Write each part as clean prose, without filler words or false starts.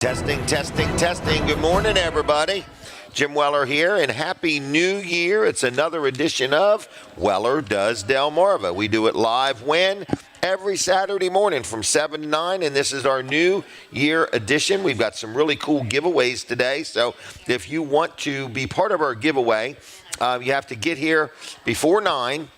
Testing, testing, testing. Good morning, everybody. Jim Weller here, and Happy New Year. It's another edition of Weller Does Delmarva. We do it live when? Every Saturday morning from 7 to 9, and this is our New Year edition. We've got some really cool giveaways today, so if you want to be part of our giveaway, you have to get here before 9,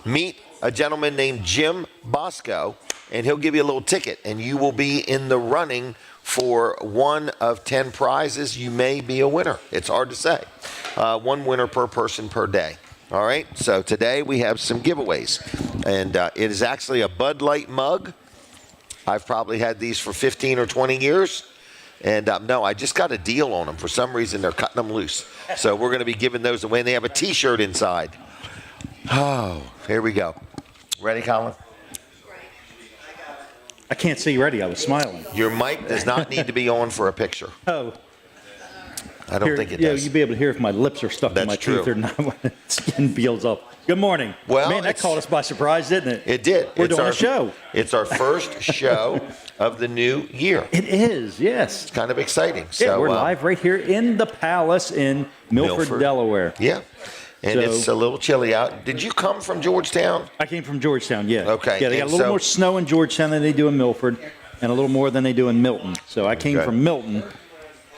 meet a gentleman named Jim Bosco, and he'll give you a little ticket, and you will be in the running for one of 10 prizes. You may be a winner. It's hard to say. One winner per person per day. All right, so today we have some giveaways, and it is actually a Bud Light mug. I've probably had these for 15 or 20 years, and no, I just got a deal on them. For some reason, they're cutting them loose, so we're going to be giving those away, and they have a T-shirt inside. Oh, here we go. Ready, Colin? I can't see ready. I was smiling. Your mic does not need to be on for a picture. Oh. I don't think it does. You'll be able to hear if my lips are stuck in my teeth or not when the skin peels off. Good morning. Well, man, that caught us by surprise, didn't it? It did. We're doing a show. It's our first show of the new year. It is, yes. It's kind of exciting. Yeah, So we're live right here in the Palace in Milford, Delaware. Yeah. And it's a little chilly out. Did you come from Georgetown? I came from Georgetown, yeah. Okay. Yeah, they got a little more snow in Georgetown than they do in Milford, and a little more than they do in Milton. So I came from Milton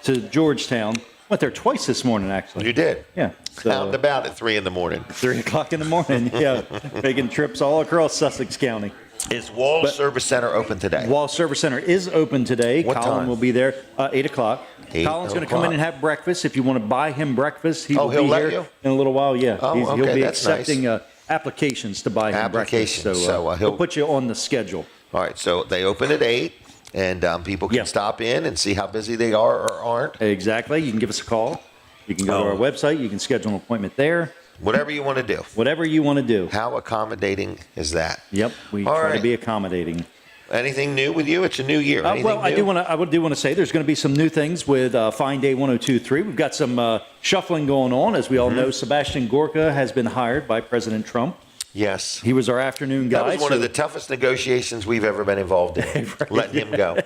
to Georgetown. Went there twice this morning, actually. You did? Yeah. So, out and about at 3 in the morning. 3 o'clock in the morning, yeah. Making trips all across Sussex County. Is Wall Service Center open today? Wall Service Center is open today. What Colin time? will be there 8 o'clock. Colin's going to come in and have breakfast. If you want to buy him breakfast, he'll be here in a little while. Yeah, he'll be accepting applications to buy him breakfast. So he'll put you on the schedule. All right, so they open at 8, and people can stop in and see how busy they are or aren't. Exactly. You can give us a call. You can go to our website. You can schedule an appointment there. Whatever you want to do. Whatever you want to do. How accommodating is that? Yep, we try to be accommodating. Anything new with you? It's a new year. Well, I do want to say there's going to be some new things with Fine Day 1023. We've got some shuffling going on. As we all know, Sebastian Gorka has been hired by President Trump. Yes. He was our afternoon guy. That was one of the toughest negotiations we've ever been involved in, letting him go.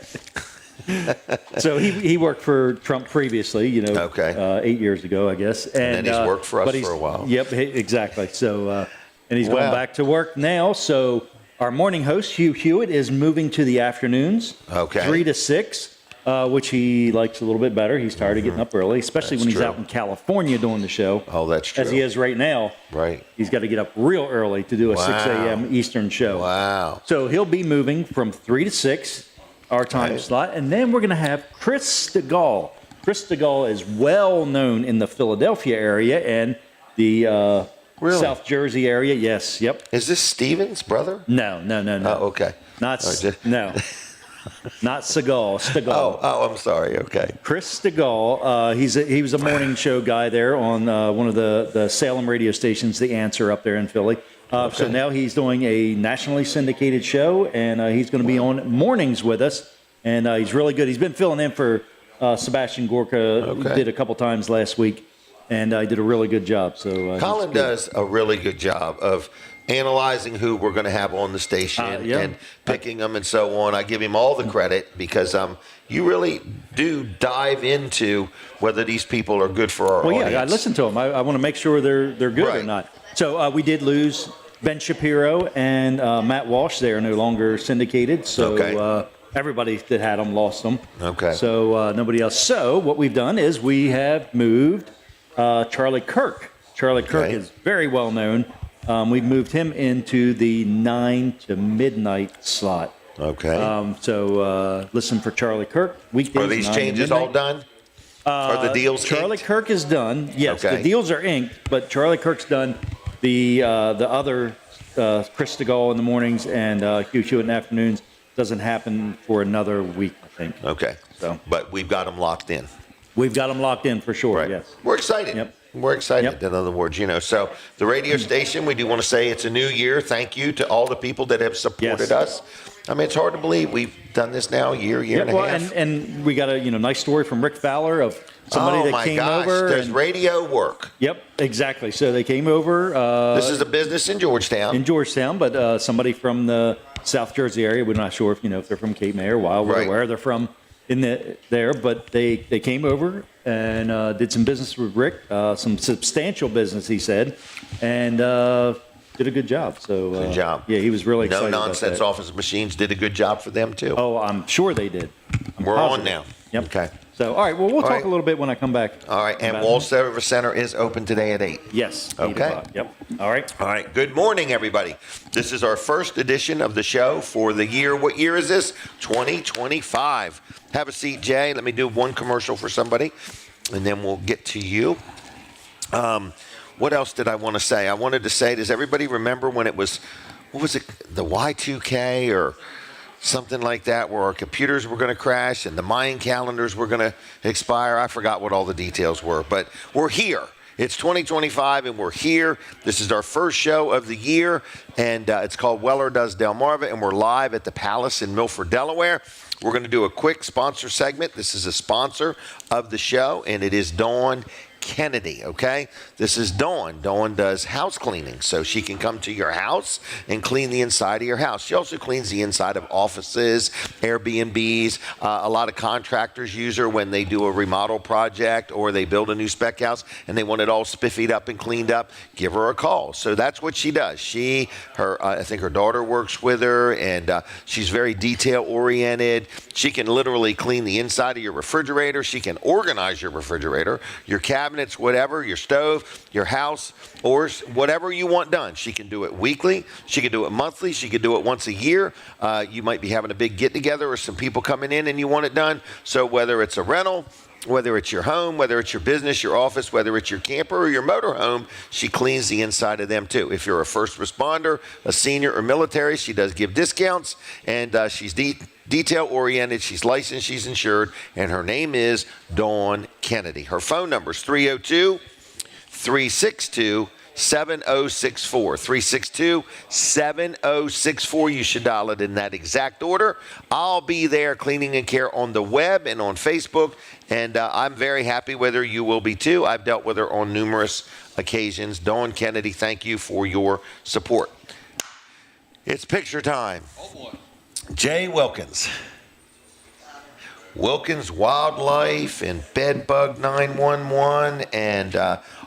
So he worked for Trump previously, 8 years ago, I guess. And then he's worked for us for a while. Yep, exactly. So, and he's going back to work now. So our morning host, Hugh Hewitt, is moving to the afternoons, 3 to 6, which he likes a little bit better. He's tired of getting up early, especially when he's out in California doing the show. Oh, that's true. As he is right now. Right. He's got to get up real early to do a 6 a.m. Eastern show. Wow. So he'll be moving from 3 to 6. Our time slot, and then we're going to have Chris DeGaulle. Chris DeGaulle is well known in the Philadelphia area and the South Jersey area. Yes, yep. Is this Steven's brother? No. Oh, okay. Not Seagal. Stegall. Oh, I'm sorry. Okay. Chris DeGaulle. He was a morning show guy there on one of the Salem radio stations, The Answer, up there in Philly. So now he's doing a nationally syndicated show, and he's going to be on mornings with us, and he's really good. He's been filling in for Sebastian Gorka. He did a couple times last week, and he did a really good job. So Colin does a really good job of analyzing who we're going to have on the station and picking them and so on. I give him all the credit because you really do dive into whether these people are good for our audience. I listen to them. I want to make sure they're good or not. So we did lose Ben Shapiro and Matt Walsh. They are no longer syndicated. So everybody that had them lost them. Okay. So nobody else. So what we've done is we have moved Charlie Kirk. Charlie Kirk is very well known. We've moved him into the 9 to midnight slot. Okay. So listen for Charlie Kirk. Weekdays, are these changes all done? Are the deals Charlie inked? Kirk is done. Yes, the deals are inked, but Charlie Kirk's done. The other Chris DeGaulle in the mornings and Hugh Hewitt in the afternoons doesn't happen for another week, I think. Okay. So, but we've got them locked in. We've got them locked in for sure. Yes. We're excited. Yep. We're excited, in other words, So the radio station, we do want to say it's a new year. Thank you to all the people that have supported us. I mean, it's hard to believe we've done this now a year and a half. And we got a nice story from Rick Fowler of somebody that came over. Does radio work? Yep, exactly. So they came over. This is a business in Georgetown. But somebody from the South Jersey area. We're not sure if they're from Cape May or Wildwood or where they're from. there, but they came over and did some business with Rick, some substantial business, he said, and did a good job. So good job. Yeah, he was really excited. No Nonsense about that. Office Machines did a good job for them too. Oh, I'm sure they did. We're on now. Yep. Okay. So, all right. Well, we'll talk right. a little bit when I come back. All right. And Wall Service Center is open today at 8. Yes. 8 Okay. o'clock. Yep. All right. All right. Good morning, everybody. This is our first edition of the show for the year. What year is this? 2025. Have a seat, Jay. Let me do one commercial for somebody, and then we'll get to you. What else did I want to say? I wanted to say, does everybody remember when it was, what was it, the Y2K or something like that, where our computers were going to crash and the Mayan calendars were going to expire? I forgot what all the details were, but we're here. It's 2025 and we're here. This is our first show of the year, and it's called Weller Does Delmarva, and we're live at the Palace in Milford, Delaware. We're going to do a quick sponsor segment. This is a sponsor of the show, and it is Dawn Kennedy, okay? This is Dawn. Dawn does house cleaning, so she can come to your house and clean the inside of your house. She also cleans the inside of offices, Airbnbs. A lot of contractors use her when they do a remodel project or they build a new spec house and they want it all spiffied up and cleaned up. Give her a call. So that's what she does. I think her daughter works with her, and she's very detail-oriented. She can literally clean the inside of your refrigerator. She can organize your refrigerator, your cabinets, whatever, your stove, your house, or whatever you want done. She can do it weekly. She can do it monthly. She can do it once a year. You might be having a big get-together or some people coming in and you want it done. So whether it's a rental, whether it's your home, whether it's your business, your office, whether it's your camper or your motorhome, she cleans the inside of them too. If you're a first responder, a senior, or military, she does give discounts, and she's detail-oriented, she's licensed, she's insured, and her name is Dawn Kennedy. Her phone number is 302-362-7064. 362-7064. You should dial it in that exact order. I'll be there, Cleaning and Care, on the web and on Facebook, and I'm very happy with her. You will be too. I've dealt with her on numerous occasions. Dawn Kennedy, thank you for your support. It's picture time. Oh, boy. Jay Wilkins. Wilkins Wildlife and BedBug 911 and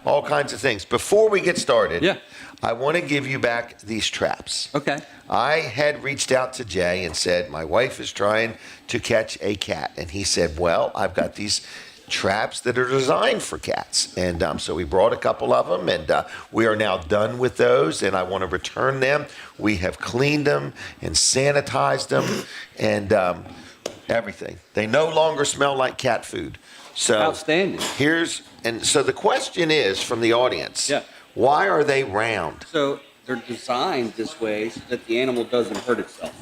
all kinds of things. Before we get started, Yeah. I want to give you back these traps. Okay. I had reached out to Jay and said, my wife is trying to catch a cat. And he said, well, I've got these traps that are designed for cats. And so we brought a couple of them, and we are now done with those, and I want to return them. We have cleaned them and sanitized them and everything. They no longer smell like cat food. So Outstanding. So the question is from the audience, Yeah. why are they round? So they're designed this way so that the animal doesn't hurt itself.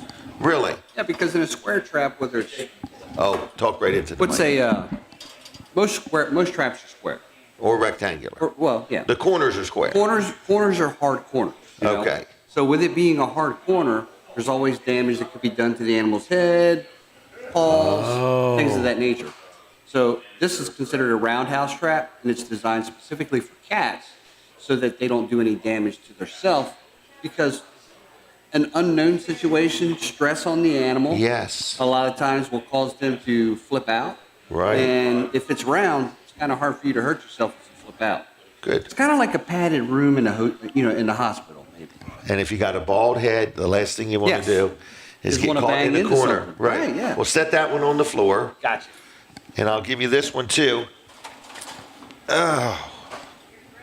Really? Yeah, because in a square trap, whether it's, Oh, talk right into the let's mic. say, most traps are square. Or rectangular. Well, yeah. The corners are square. Corners are hard corners. You know? Okay. So with it being a hard corner, there's always damage that could be done to the animal's head, paws, things of that nature. So this is considered a roundhouse trap, and it's designed specifically for cats so that they don't do any damage to themselves, because an unknown situation, stress on the animal, Yes. a lot of times will cause them to flip out. Right. And if it's round, it's kind of hard for you to hurt yourself if you flip out. Good. It's kind of like a padded room in in the hospital, maybe. And if you got a bald head, the last thing you want Yes. to do is Just get wanna caught bang in the into corner. something. Right. Right, yeah. Well, set that one on the floor, Gotcha. and I'll give you this one too.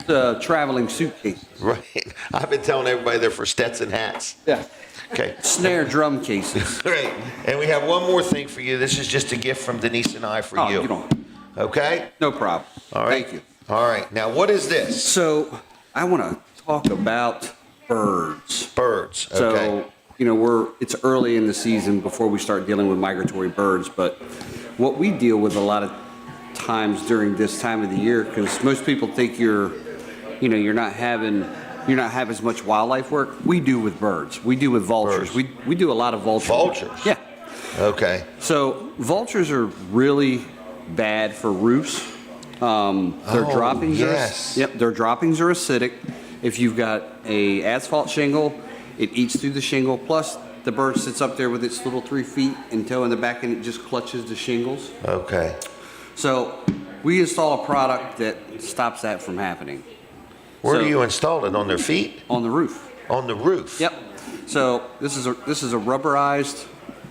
The traveling suitcases. Right. I've been telling everybody they're for Stetson hats. Yeah. Okay. Snare drum cases. Great. And we have one more thing for you. This is just a gift from Denise and I for Oh, you. you don't. Okay? No problem. All right. Thank you. All right. Now, what is this? So I want to talk about birds. Birds. Okay. So, it's early in the season before we start dealing with migratory birds, but what we deal with a lot of times during this time of the year, because most people think you're not having as much wildlife work. We do with birds. We do with vultures. Birds. We do a lot of vultures. Vultures? Yeah. Okay. So vultures are really bad for roofs. Their droppings yes. their droppings are acidic. If you've got a asphalt shingle, it eats through the shingle. Plus, The bird sits up there with its little 3 feet and toe in the back, and it just clutches the shingles. Okay. So we install a product that stops that from happening. Where So- do you install it? On their feet? On the roof. On the roof? Yep. So this is a rubberized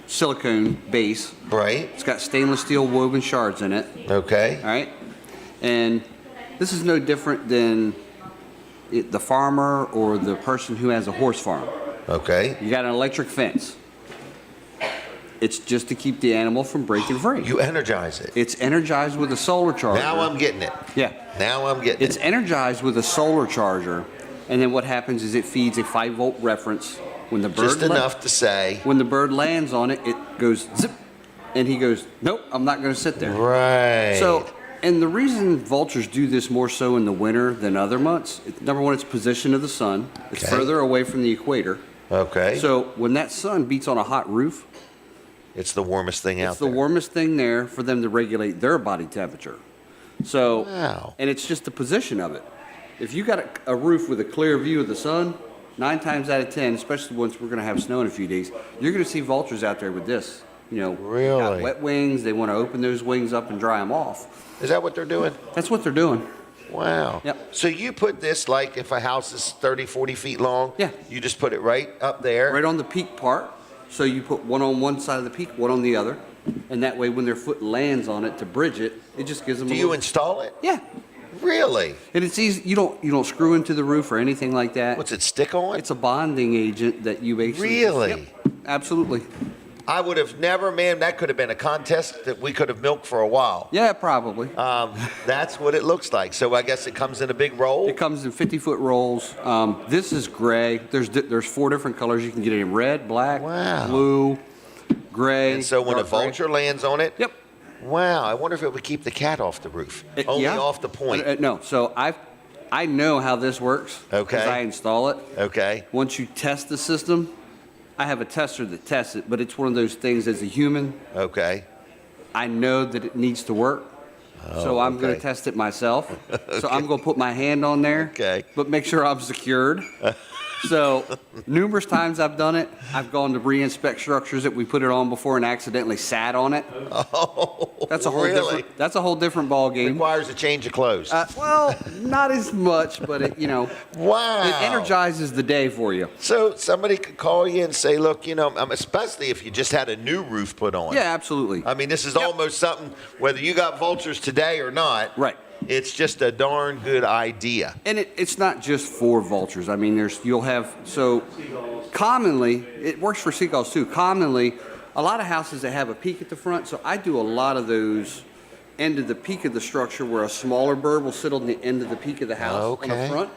silicone base. Right. It's got stainless steel woven shards in it. Okay. All right. And this is no different than the farmer or the person who has a horse farm. Okay. You got an electric fence. It's just to keep the animal from breaking free. You energize it. It's energized with a solar charger. Now I'm getting it. Yeah. Now I'm getting It's it. energized with a solar charger, and then what happens is it feeds a 5-volt reference. When the bird Just enough to say. when the bird lands on it, it goes zip, and he goes, nope, I'm not going to sit there. Right. So, and the reason vultures do this more so in the winter than other months, number one, it's position of the sun. It's Okay. further away from the equator. Okay. So when that sun beats on a hot roof, It's the warmest thing out it's the there. warmest thing there for them to regulate their body temperature. So, Wow. and it's just the position of it. If you got a roof with a clear view of the sun, 9 times out of 10, especially once we're going to have snow in a few days, you're going to see vultures out there with this. You know, Really? got wet wings. They want to open those wings up and dry them off. Is that what they're doing? That's what they're doing. Wow. Yep. So you put this, like if a house is 30, 40 feet long, Yeah. you just put it right up there. Right on the peak part. So you put one on one side of the peak, one on the other. And that way when their foot lands on it to bridge it, it just gives them Do a you little... install it? Yeah. Really? And it's easy. You don't screw into the roof or anything like that. What's it, stick on? It's a bonding agent that you basically... Really? Yep, absolutely. I would have never, man, that could have been a contest that we could have milked for a while. Yeah, probably. That's what it looks like. So I guess it comes in a big roll? It comes in 50-foot rolls. This is gray. There's 4 different colors. You can get it in red, black, Wow. blue, gray. And so when a dark gray. vulture lands on it, Yep. wow, I wonder if it would keep the cat off the roof. Only Yeah. off the point. No. So I know how this works. Okay. Because I install it. Okay. Once you test the system, I have a tester that tests it, but it's one of those things as a human, Okay. I know that it needs to work. So I'm going okay. to test it myself. So I'm going to put my hand on there, Okay. but make sure I'm secured. So numerous times I've done it. I've gone to re-inspect structures that we put it on before and accidentally sat on it. Oh, That's a whole really? different. That's a whole different ball game. Requires a change of clothes. Well, not as much, but it Wow. it energizes the day for you. So somebody could call you and say, look, especially if you just had a new roof put on. Yeah, absolutely. I mean, this is almost something, whether you got vultures today or not. Right. It's just a darn good idea. And it's not just for vultures. I mean, commonly, it works for seagulls too. Commonly, a lot of houses that have a peak at the front, so I do a lot of those end of the peak of the structure where a smaller bird will sit on the end of the peak of the house on the Okay. front.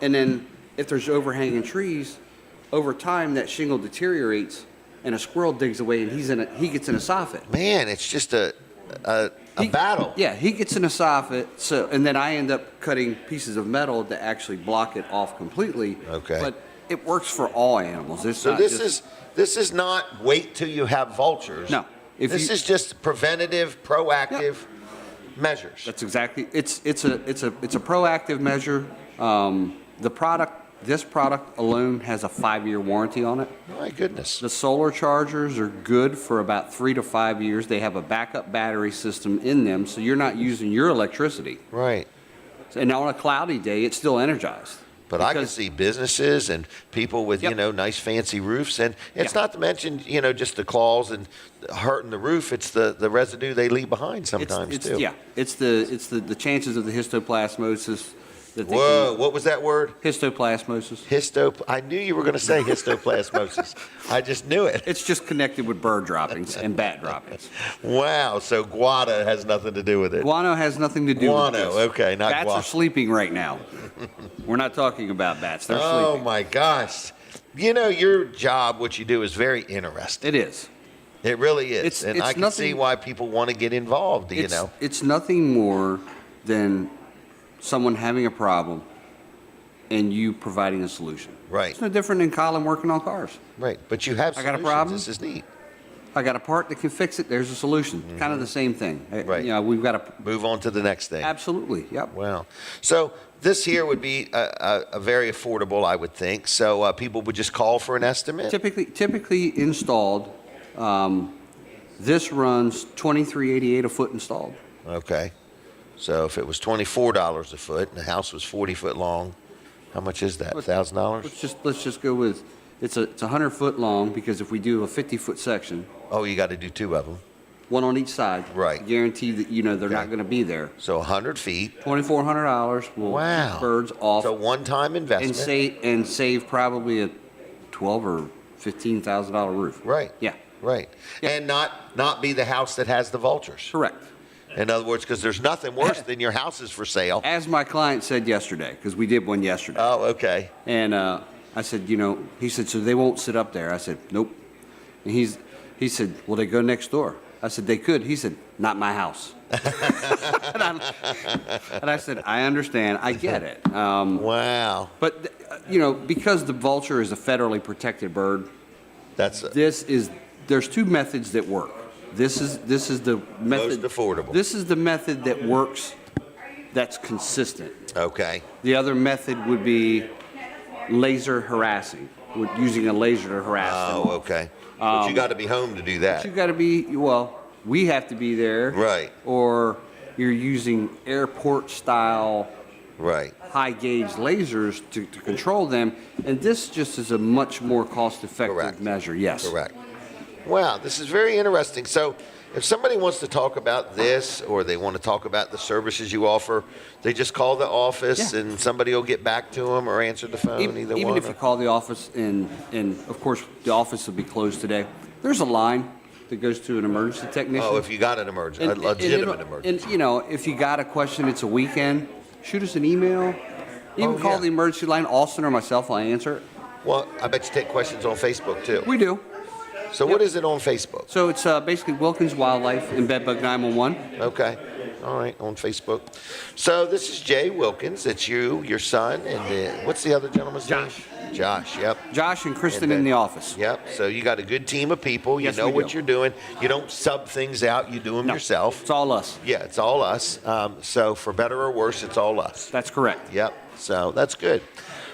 And then if there's overhanging trees, over time that shingle deteriorates and a squirrel digs away and he gets in a soffit. Man, it's just a battle. Yeah, he gets in a soffit, and then I end up cutting pieces of metal to actually block it off completely. Okay. But it works for all animals. It's So not this just, is not wait till you have vultures. No. This is just preventative, proactive measures. That's exactly. It's a proactive measure. This product alone has a 5-year warranty on it. My goodness. The solar chargers are good for about 3 to 5 years. They have a backup battery system in them, so you're not using your electricity. Right. And on a cloudy day, it's still energized. But I can Because- see businesses and people with, Yep. nice fancy roofs. And it's Yeah. not to mention, just the claws and hurting the roof. It's the residue they leave behind sometimes, too. Yeah, it's the chances of the histoplasmosis that they Whoa, what was that word? histoplasmosis. I knew you were going to say histoplasmosis. I just knew it. It's just connected with bird droppings and bat droppings. Wow, so guano has nothing to do with it. Guano has nothing to do Guano, with this. okay, not bats guano. are sleeping right now. We're not talking about bats. They're Oh, sleeping. my gosh. Your job, what you do, is very interesting. It is. It really is. It's- And it's I can nothing- see why people want to get involved, It's nothing more than someone having a problem and you providing a solution. Right. It's no different than Colin working on cars. Right, but you have I got a solutions. problem. This is neat. I got a part that can fix it. There's a solution. Kind of the same thing. Right. You know, we've got to Move on to the next thing. absolutely. Yep. Wow. So this here would be a very affordable, I would think. So people would just call for an estimate? Typically installed. This runs $23.88 a foot installed. Okay. So if it was $24 a foot and the house was 40 foot long, how much is that? $1,000? Let's just go with it's 100 foot long, because if we do a 50-foot section, Oh, you got to do 2 of them. one on each side, Right. guarantee that they're not going to be there. So 100 feet. $2,400 will Wow. keep birds off So one-time investment. and save probably a $12,000 or $15,000 roof. Right. Yeah. Right. Yeah. And not be the house that has the vultures. Correct. In other words, because there's nothing worse than your house is for sale. As my client said yesterday, because we did one yesterday. Oh, okay. And I said, he said, so they won't sit up there. I said, nope. And he said, well, they go next door. I said, they could. He said, not my house. and I said, I understand. I get it. Wow. But, because the vulture is a federally protected bird, That's there's 2 methods that work. This is the method. Most affordable. This is the method that works, that's consistent. okay. The other method would be laser harassing, using a laser to harass them. Oh, okay. But you got to be home to do that. You got to be, we have to be there. Right. Or you're using airport style Right. high gauge lasers to control them. And this just is a much more cost effective Correct. measure. Yes. Correct. Wow, this is very interesting. So if somebody wants to talk about this, or they want to talk about the services you offer, they just call the office, Yeah. and somebody will get back to them or answer the phone, either Even one. if you call the office, and of course the office will be closed today, there's a line that goes to an emergency technician. Oh, if you got an emergency, a legitimate emergency. And if you got a question, it's a weekend, shoot us an email. Even call yeah. the emergency line. Austin or myself will answer it. Well, I bet you take questions on Facebook too. We do. So what is it on Facebook? So it's basically Wilkins Wildlife and BedBug 911. Okay. All right, on Facebook. So this is Jay Wilkins. It's you, your son, and what's the other gentleman's name? Josh, yep. Josh and Kristen And in the office. Yep. So you got a good team of people. You Yes, know we what do. you're doing. You don't sub things out. You do them No, yourself. It's all us. Yeah, it's all us. So for better or worse, it's all us. That's correct. Yep. So that's good.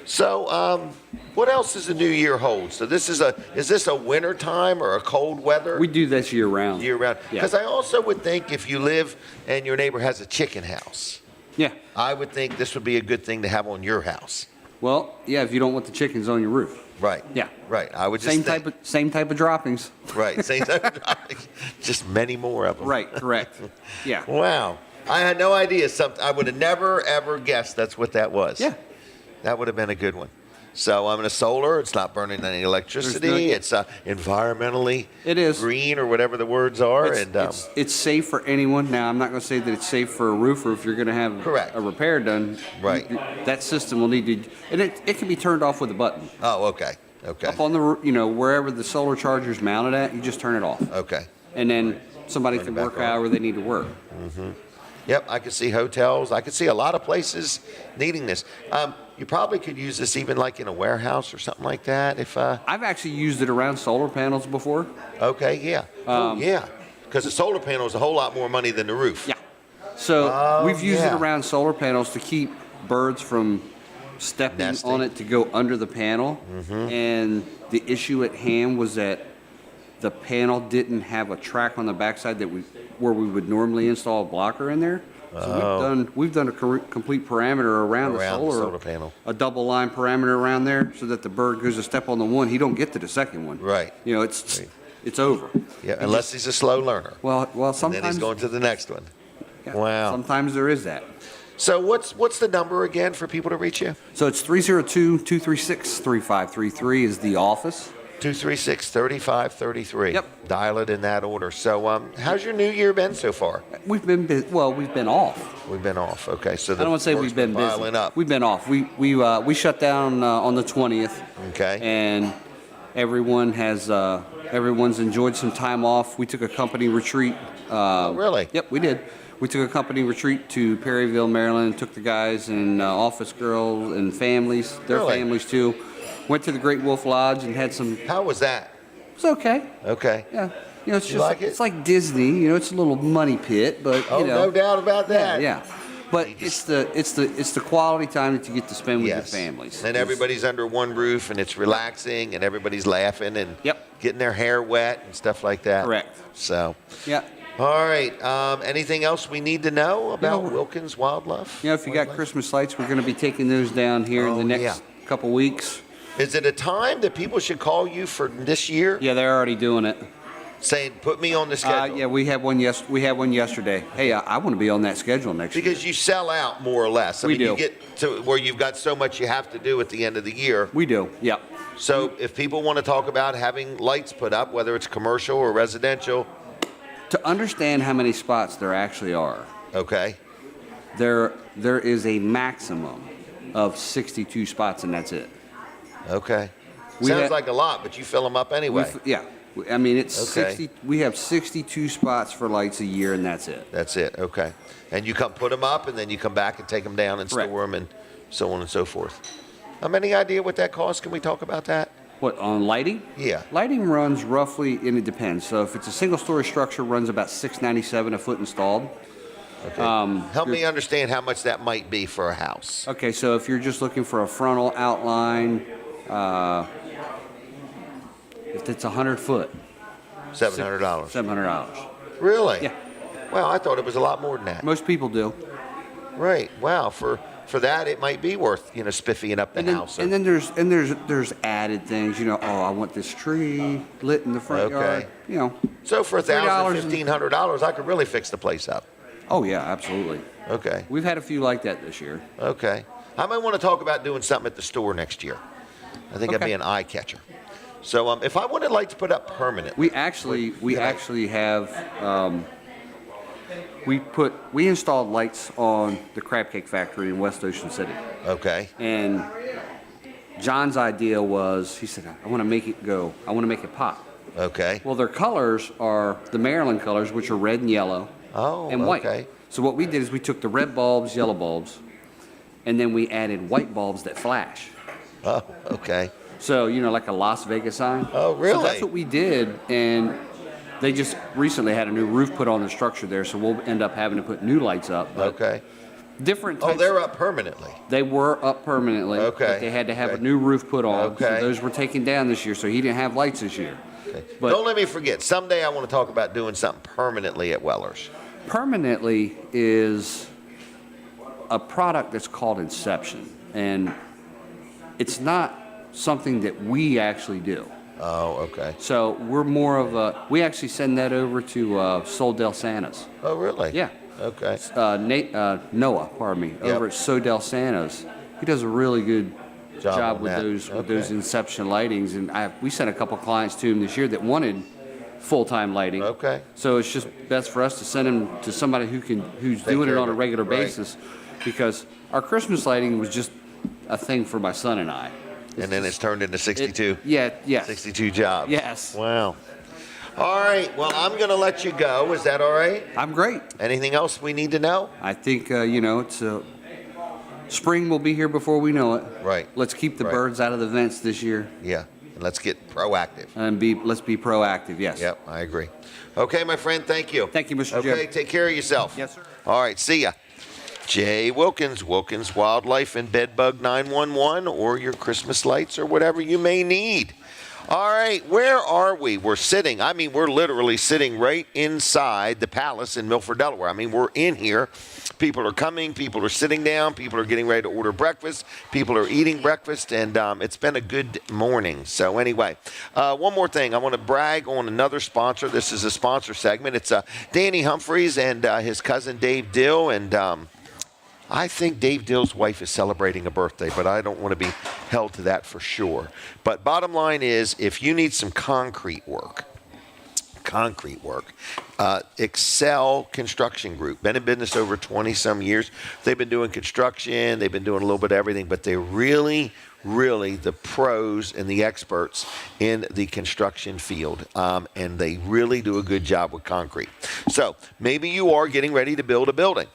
So what else does the new year hold? So is this a winter time or a cold weather? We do this year round. Year round. Yeah. Because I also would think if you live and your neighbor has a chicken house, Yeah. I would think this would be a good thing to have on your house. Well, yeah, if you don't want the chickens on your roof. Right. Yeah. Right. I would just Same type of droppings. Right. Same type of topic. Just many more of them. Right, correct. Yeah. Wow. I had no idea. I would have never, ever guessed that's what that was. Yeah. That would have been a good one. So I'm in a solar. It's not burning any electricity. It's environmentally It is. green, or whatever the words are. It's safe for anyone. Now, I'm not going to say that it's safe for a roofer if you're going to have Correct. a repair done. Right. That system will need to, and it can be turned off with a button. Oh, okay. Okay. Up on the, wherever the solar charger's mounted at, you just turn it off. Okay. And then somebody Turn it can back work on. however they need to work. Yep, I could see hotels. I could see a lot of places needing this. You probably could use this even like in a warehouse or something like that. If I've actually used it around solar panels before. okay, yeah, yeah, because the solar panel is a whole lot more money than the roof. Yeah. So we've used yeah. it around solar panels to keep birds from stepping Nesting. on it to go under the panel. And the issue at hand was that the panel didn't have a track on the backside where we would normally install a blocker in there. So we've done a complete parameter around the solar panel. a double line parameter around there, so that the bird goes a step on the one, he don't get to the second one. Right. It's over. Yeah, unless he's a slow learner. Well, And sometimes then he's going to the next one. yeah, Wow. Sometimes there is that. So what's the number again for people to reach you? So it's 302-236-3533 is the office. 236-3533. Yep. Dial it in that order. So how's your new year been so far? We've been off. We've been off. Okay, so I don't want to say we've been busy. piling up. We've been off. We shut down on the 20th. Okay. And everyone's enjoyed some time off. We took a company retreat. Really? Yep, we did. We took a company retreat to Perryville, Maryland. Took the guys and office girls and families, their Really? families too. Went to the Great Wolf Lodge and had some. How was that? It was okay. Okay. Yeah. You know, it's You just like it? it's like Disney. You know, it's a little money pit, but Oh, you know, no doubt about that. yeah. But it's the quality time that you get to spend with your families. And everybody's under one roof, and it's relaxing, and everybody's laughing and getting their hair wet and stuff like that. Correct. So. Yeah. All right. Anything else we need to know about Wilkins Wildlife? You know, if you got Christmas lights, we're going to be taking those down here in the next couple weeks. Is it a time that people should call you for this year? Yeah, they're already doing it. Saying, put me on the schedule. Yeah, we had one. We had one yesterday. Hey, I want to be on that schedule next year. Because you sell out more or less. I mean, you get to where you've got so much you have to do at the end of the year. We do. Yeah. So if people want to talk about having lights put up, whether it's commercial or residential, to understand how many spots there actually are. Okay. There is a maximum of 62 spots, and that's it. Okay. Sounds like a lot, but you fill them up anyway. Yeah. I mean, it's 60. We have 62 spots for lights a year, and that's it. That's it. Okay. And you come put them up, and then you come back and take them down and store them, and so on and so forth. Any idea what that costs? Can we talk about that? What, on lighting? Yeah. Lighting runs roughly, and it depends. So if it's a single-story structure, runs about $697 a foot installed. Okay. Help me understand how much that might be for a house. Okay, so if you're just looking for a frontal outline, if it's 100 foot, $700. $700. Really? Yeah. Wow, I thought it was a lot more than that. Most people do. Right. Wow. For that, it might be worth spiffying up the house. And then there's added things. You know, I want this tree lit in the front yard. You know. So for $1,000, $1,500, I could really fix the place up. Oh yeah, absolutely. Okay. We've had a few like that this year. Okay. I might want to talk about doing something at the store next year. I think that'd be an eye catcher. So if I wanted lights put up permanently, we actually have. We installed lights on the crab cake factory in West Ocean City. Okay. And John's idea was, he said, I want to make it go. I want to make it pop. Okay. Well, their colors are the Maryland colors, which are red and yellow and white. Okay. So what we did is we took the red bulbs, yellow bulbs, and then we added white bulbs that flash. Oh, okay. So, like a Las Vegas sign. Oh, really? So that's what we did, and they just recently had a new roof put on the structure there, so we'll end up having to put new lights up. Okay. Different types. Oh, they're up permanently. They were up permanently. Okay. But they had to have a new roof put on. Okay. So those were taken down this year, so he didn't have lights this year. Okay. But don't let me forget. Someday I want to talk about doing something permanently at Weller's. Permanently is a product that's called Inception, and it's not something that we actually do. Oh, okay. So we're more of we actually send that over to Sol Del Santos. Oh, really? Yeah. Okay. Noah, over at Sol Del Santos. He does a really good job with those Inception lightings, and we sent a couple clients to him this year that wanted full-time lighting. Okay. So it's just best for us to send him to somebody who's doing it on a regular basis, because our Christmas lighting was just a thing for my son and I. And then it's turned into 62. Yes. 62 jobs. Yes. Wow. All right. Well, I'm going to let you go. Is that all right? I'm great. Anything else we need to know? I think, it's spring will be here before we know it. Right. Let's keep the birds out of the vents this year. Yeah. And let's get proactive. And let's be proactive, yes. Yep, I agree. Okay, my friend, thank you. Thank you, Mr. Jim. Okay, take care of yourself. Yes, sir. All right, see ya. Jay Wilkins, Wilkins Wildlife and BedBug 911, or your Christmas lights or whatever you may need. All right, where are we? We're literally sitting right inside the Palace in Milford, Delaware. We're in here. People are coming. People are sitting down. People are getting ready to order breakfast. People are eating breakfast, and it's been a good morning. So anyway, one more thing. I want to brag on another sponsor. This is a sponsor segment. It's Danny Humphreys and his cousin Dave Dill, and I think Dave Dill's wife is celebrating a birthday, but I don't want to be held to that for sure. But bottom line is, if you need some concrete work, Excel Construction Group, been in business over 20-some years. They've been doing construction. They've been doing a little bit of everything, but they're really the pros and the experts in the construction field, and they really do a good job with concrete. So maybe you are getting ready to build a building.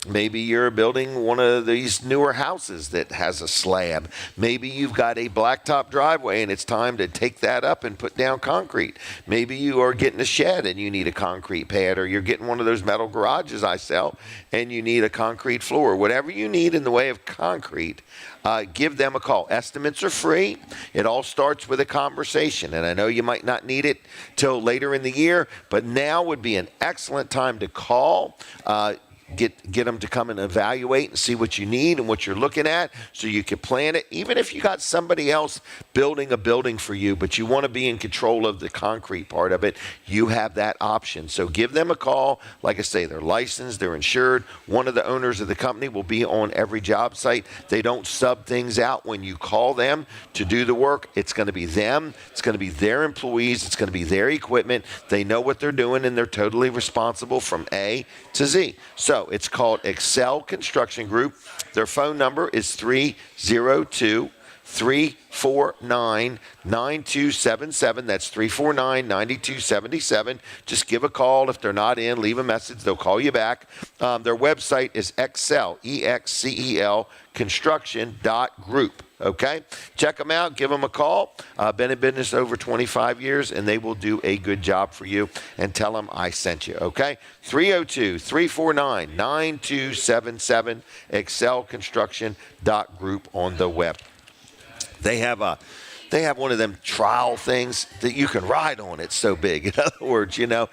Maybe you're building one of these newer houses that has a slab. Maybe you've got a blacktop driveway and it's time to take that up and put down concrete. Maybe you are getting a shed and you need a concrete pad, or you're getting one of those metal garages I sell and you need a concrete floor. Whatever you need in the way of concrete, give them a call. Estimates are free. It all starts with a conversation, and I know you might not need it till later in the year, but now would be an excellent time to call. Get them to come and evaluate and see what you need and what you're looking at so you can plan it. Even if you got somebody else building a building for you, but you want to be in control of the concrete part of it, you have that option. So give them a call. Like I say, they're licensed, they're insured. One of the owners of the company will be on every job site. They don't sub things out when you call them to do the work. It's going to be them. It's going to be their employees. It's going to be their equipment. They know what they're doing, and they're totally responsible from A to Z. So it's called Excel Construction Group. Their phone number is 302-349-9277. That's 349-9277. Just give a call. If they're not in, leave a message. They'll call you back. Their website is Excel, E-X-C-E-L, construction.group. Okay? Check them out. Give them a call. Been in business over 25 years, and they will do a good job for you. And tell them I sent you. Okay? 302-349-9277, excelconstruction.group on the web. They have one of them trowel things that you can ride on. It's so big, in other words, and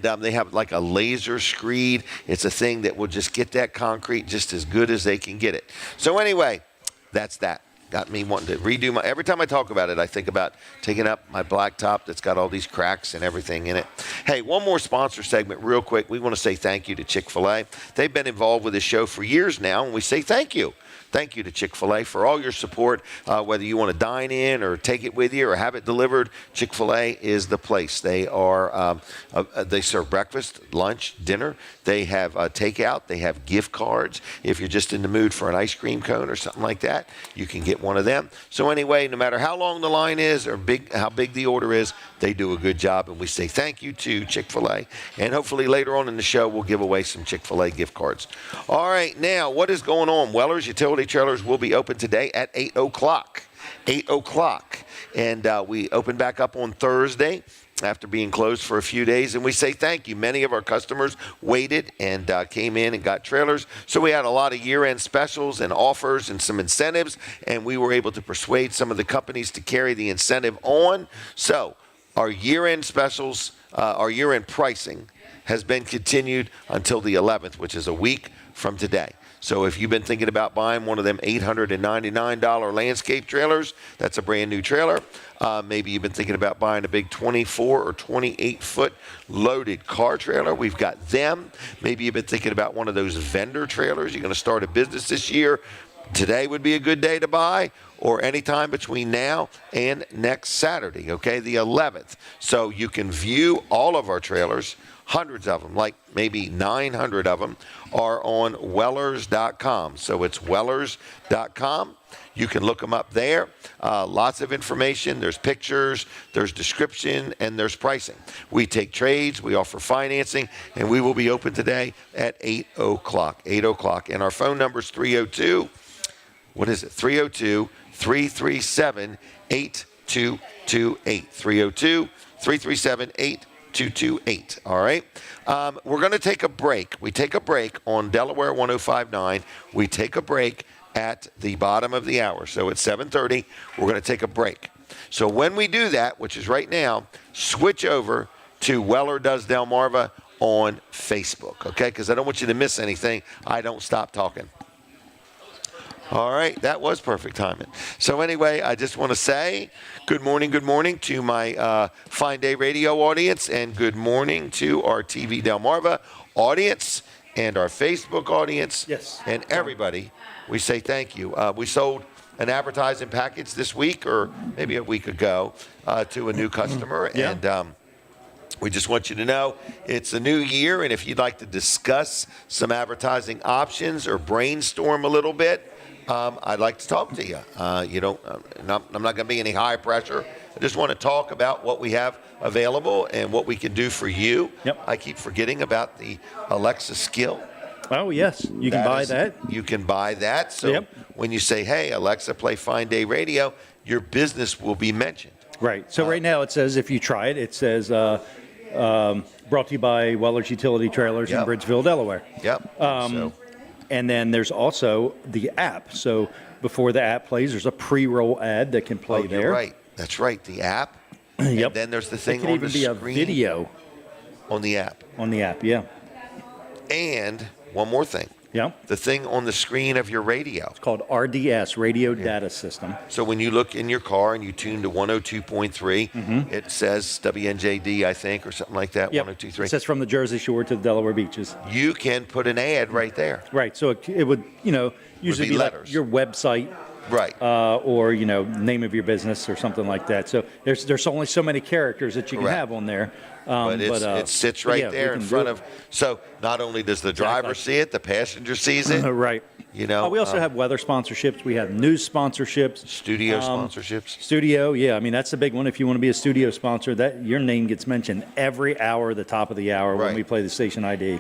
they have like a laser screed. It's a thing that will just get that concrete just as good as they can get it. So anyway, that's that. Got me wanting to redo every time I talk about it, I think about taking up my blacktop that's got all these cracks and everything in it. Hey, one more sponsor segment real quick. We want to say thank you to Chick-fil-A. They've been involved with this show for years now, and we say thank you. Thank you to Chick-fil-A for all your support. Whether you want to dine in or take it with you or have it delivered, Chick-fil-A is the place. They serve breakfast, lunch, dinner. They have takeout. They have gift cards. If you're just in the mood for an ice cream cone or something like that, you can get one of them. So anyway, no matter how long the line is or how big the order is, they do a good job, and we say thank you to Chick-fil-A. And hopefully later on in the show, we'll give away some Chick-fil-A gift cards. All right, now, what is going on? Weller's Utility Trailers will be open today at 8 o'clock. 8 o'clock. And we open back up on Thursday after being closed for a few days, and we say thank you. Many of our customers waited and came in and got trailers. So we had a lot of year-end specials and offers and some incentives, and we were able to persuade some of the companies to carry the incentive on. So our year-end specials, our year-end pricing has been continued until the 11th, which is a week from today. So if you've been thinking about buying one of them $899 landscape trailers, that's a brand new trailer. Maybe you've been thinking about buying a big 24 or 28-foot loaded car trailer. We've got them. Maybe you've been thinking about one of those vendor trailers. You're going to start a business this year. Today would be a good day to buy, or anytime between now and next Saturday, okay, the 11th. So you can view all of our trailers, hundreds of them, like maybe 900 of them, are on Wellers.com. So it's Wellers.com. You can look them up there. Lots of information. There's pictures, there's description, and there's pricing. We take trades, we offer financing, and we will be open today at 8 o'clock. 8 o'clock. And our phone number is 302-337-8228. 337-8228. All right. We're going to take a break. We take a break on Delaware 105.9. We take a break at the bottom of the hour. So at 7:30, we're going to take a break. So when we do that, which is right now, switch over to Weller Does Delmarva on Facebook, okay? Because I don't want you to miss anything. I don't stop talking. All right, that was perfect timing. So anyway, I just want to say good morning to my Fine Day Radio audience, and good morning to our TV Delmarva audience and our Facebook audience. Yes. And everybody. We say thank you. We sold an advertising package this week, or maybe a week ago, to a new customer. Yeah. And we just want you to know it's a new year, and if you'd like to discuss some advertising options or brainstorm a little bit, I'd like to talk to you. I'm not going to be any high pressure. I just want to talk about what we have available and what we can do for you. Yep. I keep forgetting about the Alexa skill. Oh, yes. You can buy that. You can buy that. So Yep. when you say, hey, Alexa, play Fine Day Radio, your business will be mentioned. Right. So right now it says, if you try it, it says, brought to you by Weller's Utility Trailers in Yep. Bridgeville, Delaware. Yep. And then there's also the app. So before the app plays, there's a pre-roll ad that can play there. You're right. That's right. The app. Yep. And then there's the thing It could on even the be a screen. video On the app. on the app. Yeah. And one more thing. Yep. The thing on the screen of your radio. It's called RDS, Radio Data System. So when you look in your car and you tune to 102.3, it says WNJD, I think, or something like that, Yep. 102.3. It says from the Jersey Shore to the Delaware beaches. You can put an ad right there. Right. So it would, usually be be like letters. your website. Right. Or name of your business or something like that. So there's only so many characters that you can Correct. have on there. But it sits right there in front of. So not only does the driver see it, the passenger sees it. Right. You know. We also have weather sponsorships. We have news sponsorships. Studio sponsorships. Studio, yeah. I mean, that's the big one. If you want to be a studio sponsor, that your name gets mentioned every hour, at the top of the hour when Right. we play the station ID.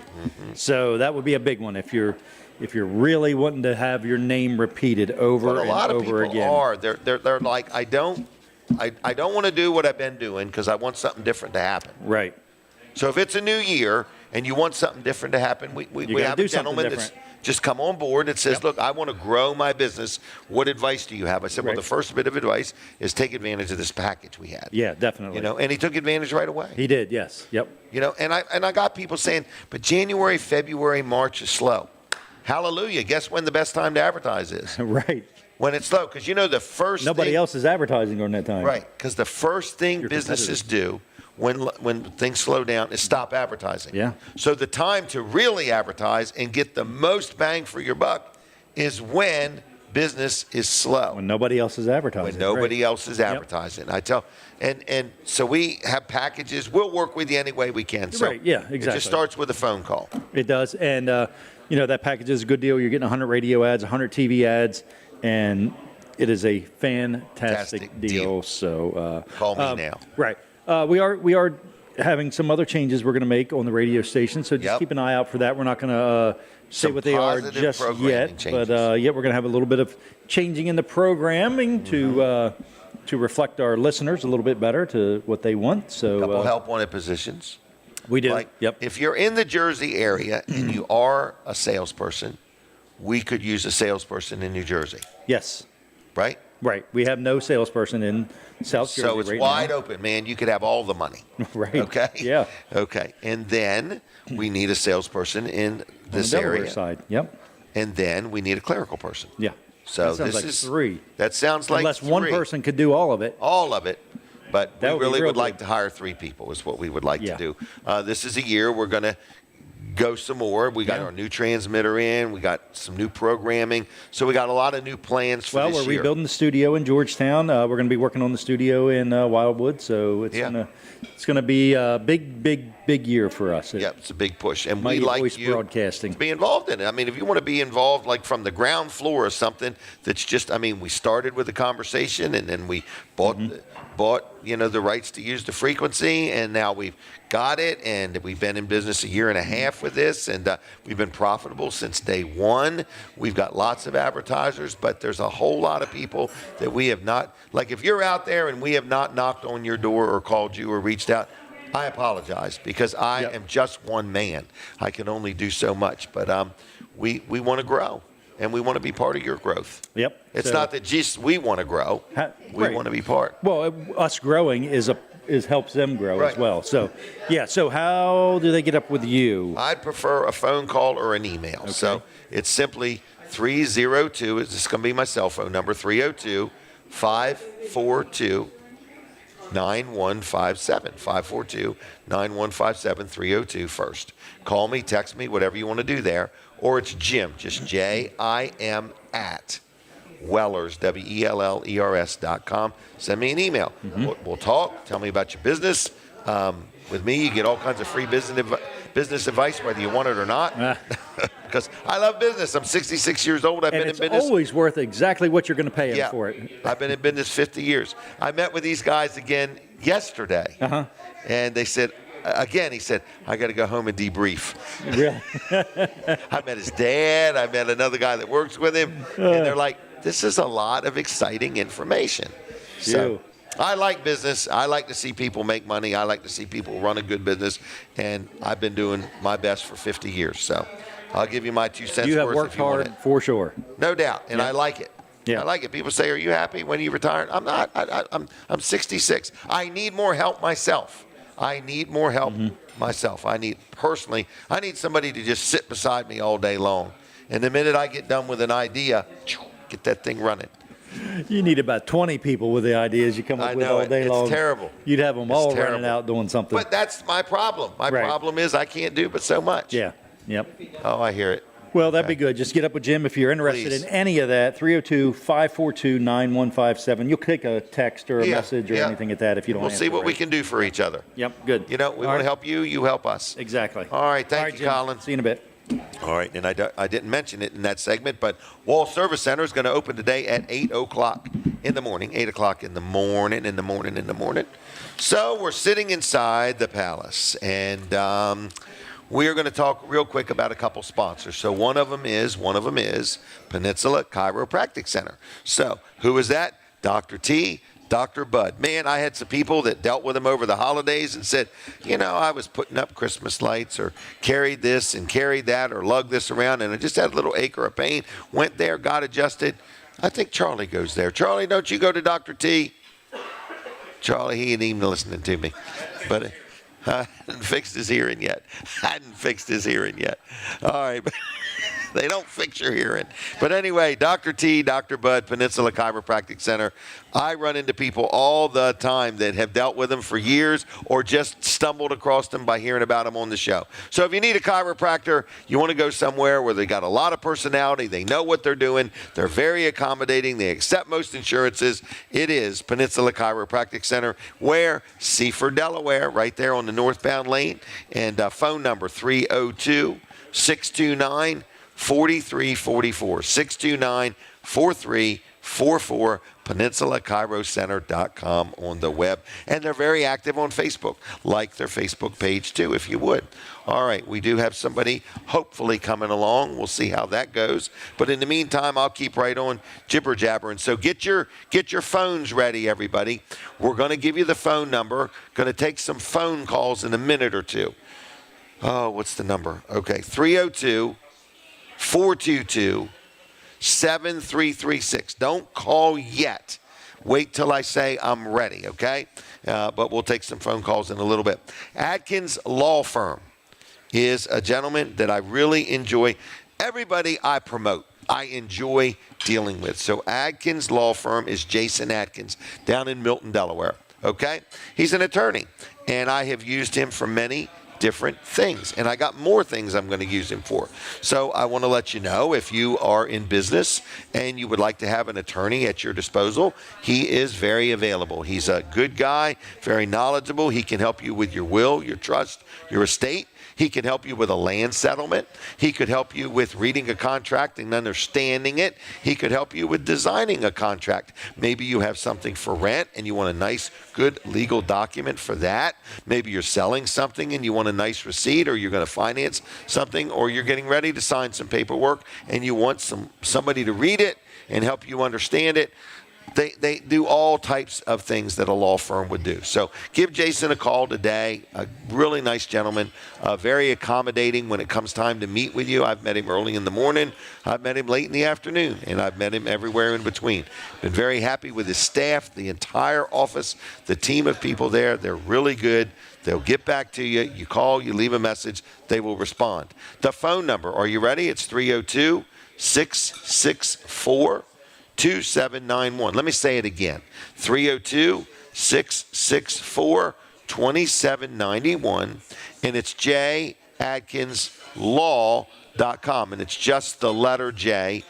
So that would be a big one if you're really wanting to have your name repeated over But a lot and of over people again. are. They're like, I don't want to do what I've been doing because I want something different to happen. Right. So if it's a new year and you want something different to happen, we gotta have do a gentleman something that's different. just come on board that says, look, I want to grow my business. What advice do you have? I said, well, Right. the first bit of advice is take advantage of this package we had. Yeah, definitely. And he took advantage right away. He did, yes. Yep. And I got people saying, but January, February, March is slow. Hallelujah. Guess when the best time to advertise is? Right. When it's slow. Because the first Nobody thing, else is advertising during that time. Right. Because the first thing Your businesses do when things slow down is stop advertising. Yeah. So the time to really advertise and get the most bang for your buck is when business is slow. When nobody else is advertising. When nobody right. else is advertising. I tell, and so we have packages. We'll work with you any way we can. So Right, yeah, It exactly. just starts with a phone call. It does. And, that package is a good deal. You're getting 100 radio ads, 100 TV ads, and it is a fantastic Fantastic deal. deal. So Call me now. Right. We are having some other changes we're going to make on the radio station, so just Yep. keep an eye out for that. We're not going to say Some what they are positive just programming yet, changes. but we're going to have a little bit of changing in the programming to reflect our listeners a little bit better to what they want. So Couple help wanted positions. we do. Like, Yep. if you're in the Jersey area and you are a salesperson, we could use a salesperson in New Jersey, Yes. right? Right. We have no salesperson in South Jersey So it's right wide now. open, man. You could have all the money. Right. Okay. Yeah. Okay. And then we need a salesperson in On the this Delaware area. side. Yep. And then we need a clerical person. Yeah. So that sounds this like is three. That sounds like Unless one three. person could do all of it. All of it. But That we would be really real would like good. to hire 3 people is what we would like Yeah. to do. This is a year we're going to go some more. We got Yeah. our new transmitter in. We got some new programming. So we got a lot of new plans for Well, this we're year. rebuilding the studio in Georgetown. We're going to be working on the studio in Wildwood, so it's Yeah. gonna be a big year for us. Yep, it's a big push. And Mighty we like Voice you Broadcasting. to be involved in it. I mean, if you want to be involved like from the ground floor of something that's just, we started with a conversation and then we bought the rights to use the frequency, and now we've got it, and we've been in business a year and a half with this, and we've been profitable since day one. We've got lots of advertisers, but there's a whole lot of people that we have not, like if you're out there and we have not knocked on your door or called you or reached out, I apologize because I Yep. am just one man. I can only do so much, but we want to grow, and we want to be part of your growth. Yep. It's So- not that just we want to grow. We right. want to be part. Well, us growing is helps them grow Right. as well. So, yeah. So, how do they get up with you? I'd prefer a phone call or an email. So it's simply 302. This is going to be my cell phone number, 302-542-9157. 542-9157, 302 first. Call me, text me, whatever you want to do there. Or it's Jim, just Jim at Wellers, WELLERS.com. Send me an email. We'll talk. Tell me about your business. With me, you get all kinds of free business advice, whether you want it or not. Because I love business. I'm 66 years old. I've And been in it's business. always worth exactly what you're going to pay them Yeah, for it. I've been in business 50 years. I met with these guys again yesterday, and they said, again, he said, I got to go home and debrief. Really? I met his dad. I met another guy that works with him. And they're like, this is a lot of exciting information. So I like business. I like to see people make money. I like to see people run a good business. And I've been doing my best for 50 years. So I'll give you my 2 cents You have worth worked if you want hard it. for sure. No doubt. And Yeah. I like it. Yeah. I like it. People say, are you happy when you retired? I'm not. I'm 66. I need more help myself. I need more help myself. I need somebody to just sit beside me all day long. And the minute I get done with an idea, get that thing running. You need about 20 people with the ideas you come up with all day long. It's terrible. You'd have them all running out doing something. But that's my problem. My problem is I can't do but so much. Yeah. Yep. Oh, I hear it. Well, that'd be good. Just get up with Jim if you're interested Please. in any of that. 302-542-9157. You'll take a text or a message or anything at that if you don't We'll answer. see what we can do for each other. Yep, good. You know, we All want right. to help you. You help us. Exactly. All right. Thank you, Jim. Colin. See you in a bit. All right, and I didn't mention it in that segment, but Wall Service Center is going to open today at 8 o'clock in the morning, 8 o'clock in the morning. So we're sitting inside the Palace, and we are going to talk real quick about a couple sponsors. So one of them is Peninsula Chiropractic Center. So who is that? Dr. T, Dr. Bud. Man, I had some people that dealt with him over the holidays and said, you know, I was putting up Christmas lights or carried this and carried that or lugged this around, and I just had a little ache or a pain. Went there, got adjusted. I think Charlie goes there. Charlie, don't you go to Dr. T? Charlie, he ain't even listening to me. But I hadn't fixed his hearing yet. All right. They don't fix your hearing. But anyway, Dr. T, Dr. Bud, Peninsula Chiropractic Center. I run into people all the time that have dealt with them for years or just stumbled across them by hearing about them on the show. So if you need a chiropractor, you want to go somewhere where they got a lot of personality, they know what they're doing, they're very accommodating, they accept most insurances, it is Peninsula Chiropractic Center, where Seaford, Delaware, right there on the northbound lane, and phone number 302-629-4344, 629-4344, PeninsulaChiroCenter.com on the web. And they're very active on Facebook. Like their Facebook page, too, if you would. All right, we do have somebody hopefully coming along. We'll see how that goes. But in the meantime, I'll keep right on jibber-jabbering. So get your phones ready, everybody. We're going to give you the phone number. Going to take some phone calls in a minute or two. Oh, what's the number? Okay, 302-422-7336. Don't call yet. Wait till I say I'm ready, okay? But we'll take some phone calls in a little bit. Adkins Law Firm is a gentleman that I really enjoy. Everybody I promote, I enjoy dealing with. So Adkins Law Firm is Jason Adkins down in Milton, Delaware, okay? He's an attorney, and I have used him for many different things, and I got more things I'm going to use him for. So I want to let you know, if you are in business and you would like to have an attorney at your disposal, he is very available. He's a good guy, very knowledgeable. He can help you with your will, your trust, your estate. He can help you with a land settlement. He could help you with reading a contract and understanding it. He could help you with designing a contract. Maybe you have something for rent and you want a nice, good legal document for that. Maybe you're selling something and you want a nice receipt, or you're going to finance something, or you're getting ready to sign some paperwork and you want somebody to read it and help you understand it. They do all types of things that a law firm would do. So give Jason a call today. A really nice gentleman, very accommodating when it comes time to meet with you. I've met him early in the morning. I've met him late in the afternoon, and I've met him everywhere in between. Been very happy with his staff, the entire office, the team of people there. They're really good. They'll get back to you. You call, you leave a message, they will respond. The phone number, are you ready? It's 302-664-2791. Let me say it again. 302-664-2791. And it's jadkinslaw.com. And it's just the letter J,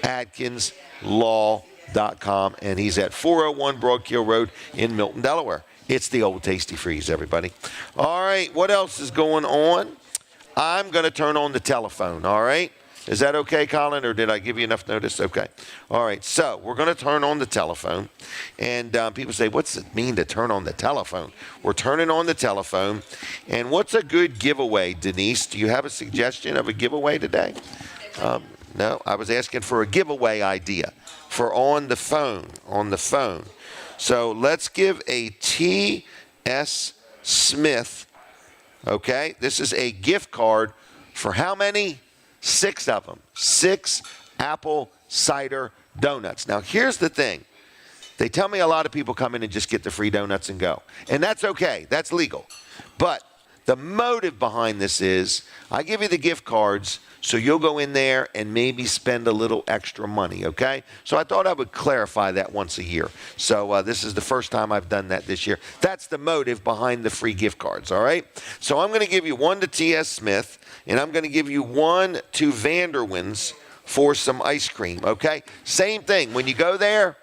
adkinslaw.com. And he's at 401 Broadkill Road in Milton, Delaware. It's the old Tasty Freeze, everybody. All right, what else is going on? I'm going to turn on the telephone, all right? Is that okay, Colin, or did I give you enough notice? Okay. All right, so we're going to turn on the telephone. And people say, what's it mean to turn on the telephone? We're turning on the telephone. And what's a good giveaway, Denise? Do you have a suggestion of a giveaway today? No, I was asking for a giveaway idea for on the phone, So let's give a T.S. Smith, okay? This is a gift card for how many? 6 of them. 6 apple cider donuts. Now, here's the thing. They tell me a lot of people come in and just get the free donuts and go. And that's okay. That's legal. But the motive behind this is I give you the gift cards so you'll go in there and maybe spend a little extra money, okay? So I thought I would clarify that once a year. So this is the first time I've done that this year. That's the motive behind the free gift cards, all right? So I'm going to give you 1 to T.S. Smith, and I'm going to give you 1 to Vanderwin's for some ice cream, okay? Same thing. When you go there,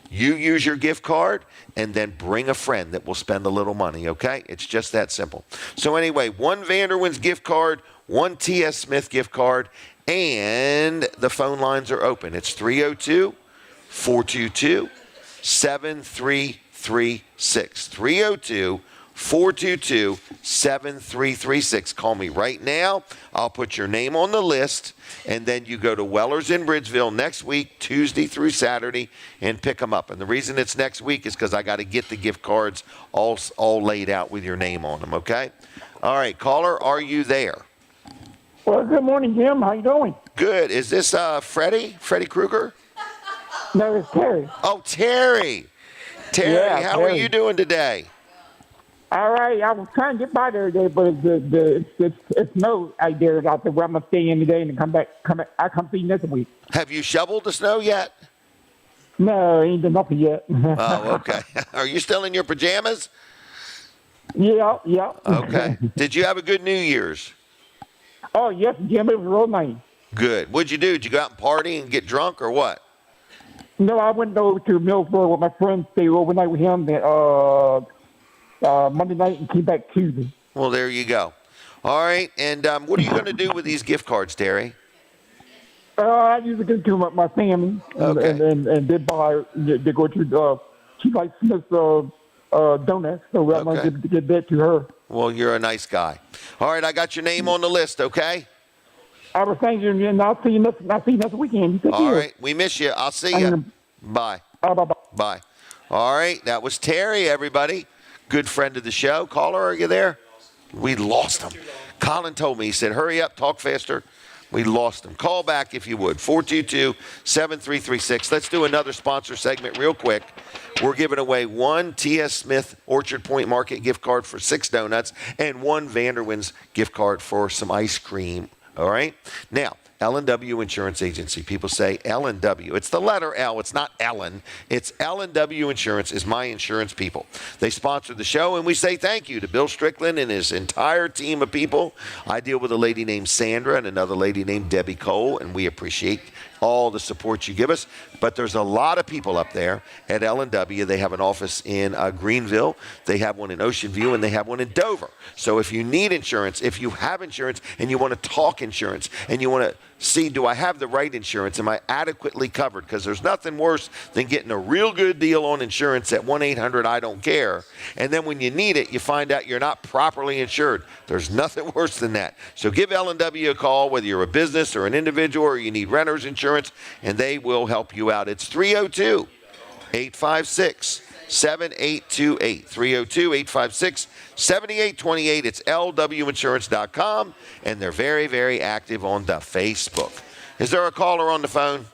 you use your gift card and then bring a friend that will spend a little money, okay? It's just that simple. So anyway, 1 Vanderwin's gift card, 1 T.S. Smith gift card, and the phone lines are open. It's 302-422-7336. 302-422-7336. Call me right now. I'll put your name on the list, and then you go to Weller's in Bridgeville next week, Tuesday through Saturday, and pick them up. And the reason it's next week is because I got to get the gift cards all laid out with your name on them, okay? All right, caller, are you there? Well, good morning, Jim. How you doing? Good. Is this Freddie Krueger? No, it's Terry. Oh, Terry. Yeah, how are Terry. you doing today? All right, I was trying to get by there today, but it's no idea out there where I'm gonna stay in today and come back. I come see you next week. Have you shoveled the snow yet? No, ain't done nothing yet. Oh, okay. Are you still in your pajamas? Yeah. Okay. Did you have a good New Year's? Oh yes, Jim. It was real nice. Good. What'd you do? Did you go out and party and get drunk or what? No, I went over to Milford with my friend, stayed overnight with him. Monday night and came back Tuesday. Well, there you go. All right. And what are you going to do with these gift cards, Terry? I usually go to my family Okay. and they buy. They go to she likes Smith's donuts, so I'm Okay. gonna get that to her. Well, you're a nice guy. All right. I got your name on the list, okay? I was thinking, and I'll see you next weekend. You take All care. right. We miss you. I'll see you. Bye. Bye-bye. Bye. All right. That was Terry, everybody. Good friend of the show. Caller, are you there? We lost him. Colin told me, he said, hurry up, talk faster. We lost him. Call back if you would. 422-7336. Let's do another sponsor segment real quick. We're giving away 1 T.S. Smith Orchard Point Market gift card for 6 donuts and 1 Vanderwin's gift card for some ice cream. All right? Now, L&W Insurance Agency. People say L&W. It's the letter L. It's not Ellen. It's L&W Insurance is my insurance people. They sponsor the show, and we say thank you to Bill Strickland and his entire team of people. I deal with a lady named Sandra and another lady named Debbie Cole, and we appreciate all the support you give us. But there's a lot of people up there at L&W. They have an office in Greenville. They have one in Ocean View, and they have one in Dover. So if you need insurance, if you have insurance and you want to talk insurance and you want to see, do I have the right insurance? Am I adequately covered? Because there's nothing worse than getting a real good deal on insurance at 1-800-I-DON'T-CARE. And then when you need it, you find out you're not properly insured. There's nothing worse than that. So give L&W a call, whether you're a business or an individual or you need renter's insurance, and they will help you out. It's 302-856-7828. 302-856-7828. It's lwinsurance.com, and they're very, very active on the Facebook. Is there a caller on the phone?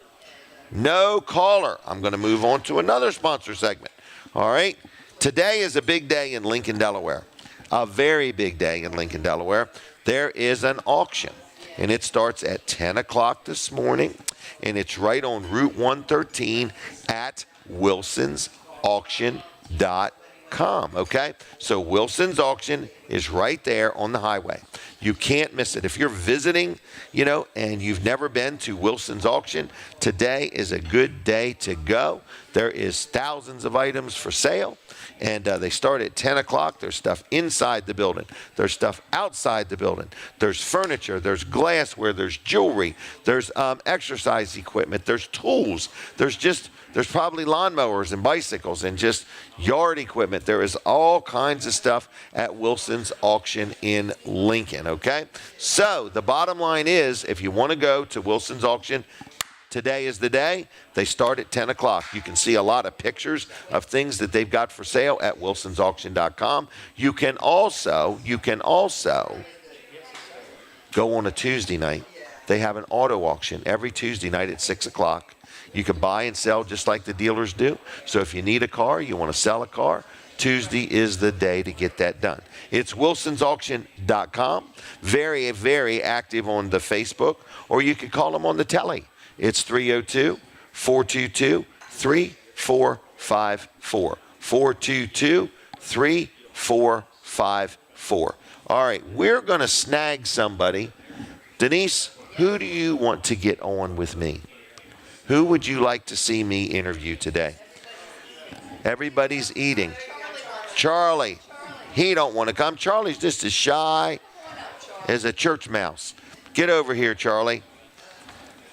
No caller. I'm going to move on to another sponsor segment. All right. Today is a big day in Lincoln, Delaware. A very big day in Lincoln, Delaware. There is an auction, and it starts at 10 o'clock this morning, and it's right on Route 113 at wilsonsauction.com. Okay? So Wilson's Auction is right there on the highway. You can't miss it. If you're visiting, and you've never been to Wilson's auction, today is a good day to go. There is thousands of items for sale, and they start at 10 o'clock. There's stuff inside the building. There's stuff outside the building. There's furniture. There's glassware. There's jewelry. There's exercise equipment. There's tools. There's probably lawnmowers and bicycles and just yard equipment. There is all kinds of stuff at Wilson's auction in Lincoln, okay? So the bottom line is, if you want to go to Wilson's auction, today is the day. They start at 10 o'clock. You can see a lot of pictures of things that they've got for sale at wilsonsauction.com. You can also go on a Tuesday night. They have an auto auction every Tuesday night at 6 o'clock. You can buy and sell just like the dealers do. So if you need a car, you want to sell a car, Tuesday is the day to get that done. It's wilsonsauction.com. Very, very active on the Facebook, or you can call them on the telly. It's 302-422-3454. 422-3454. All right, we're going to snag somebody. Denise, who do you want to get on with me? Who would you like to see me interview today? Everybody's eating. Charlie, he don't want to come. Charlie's just as shy as a church mouse. Get over here, Charlie.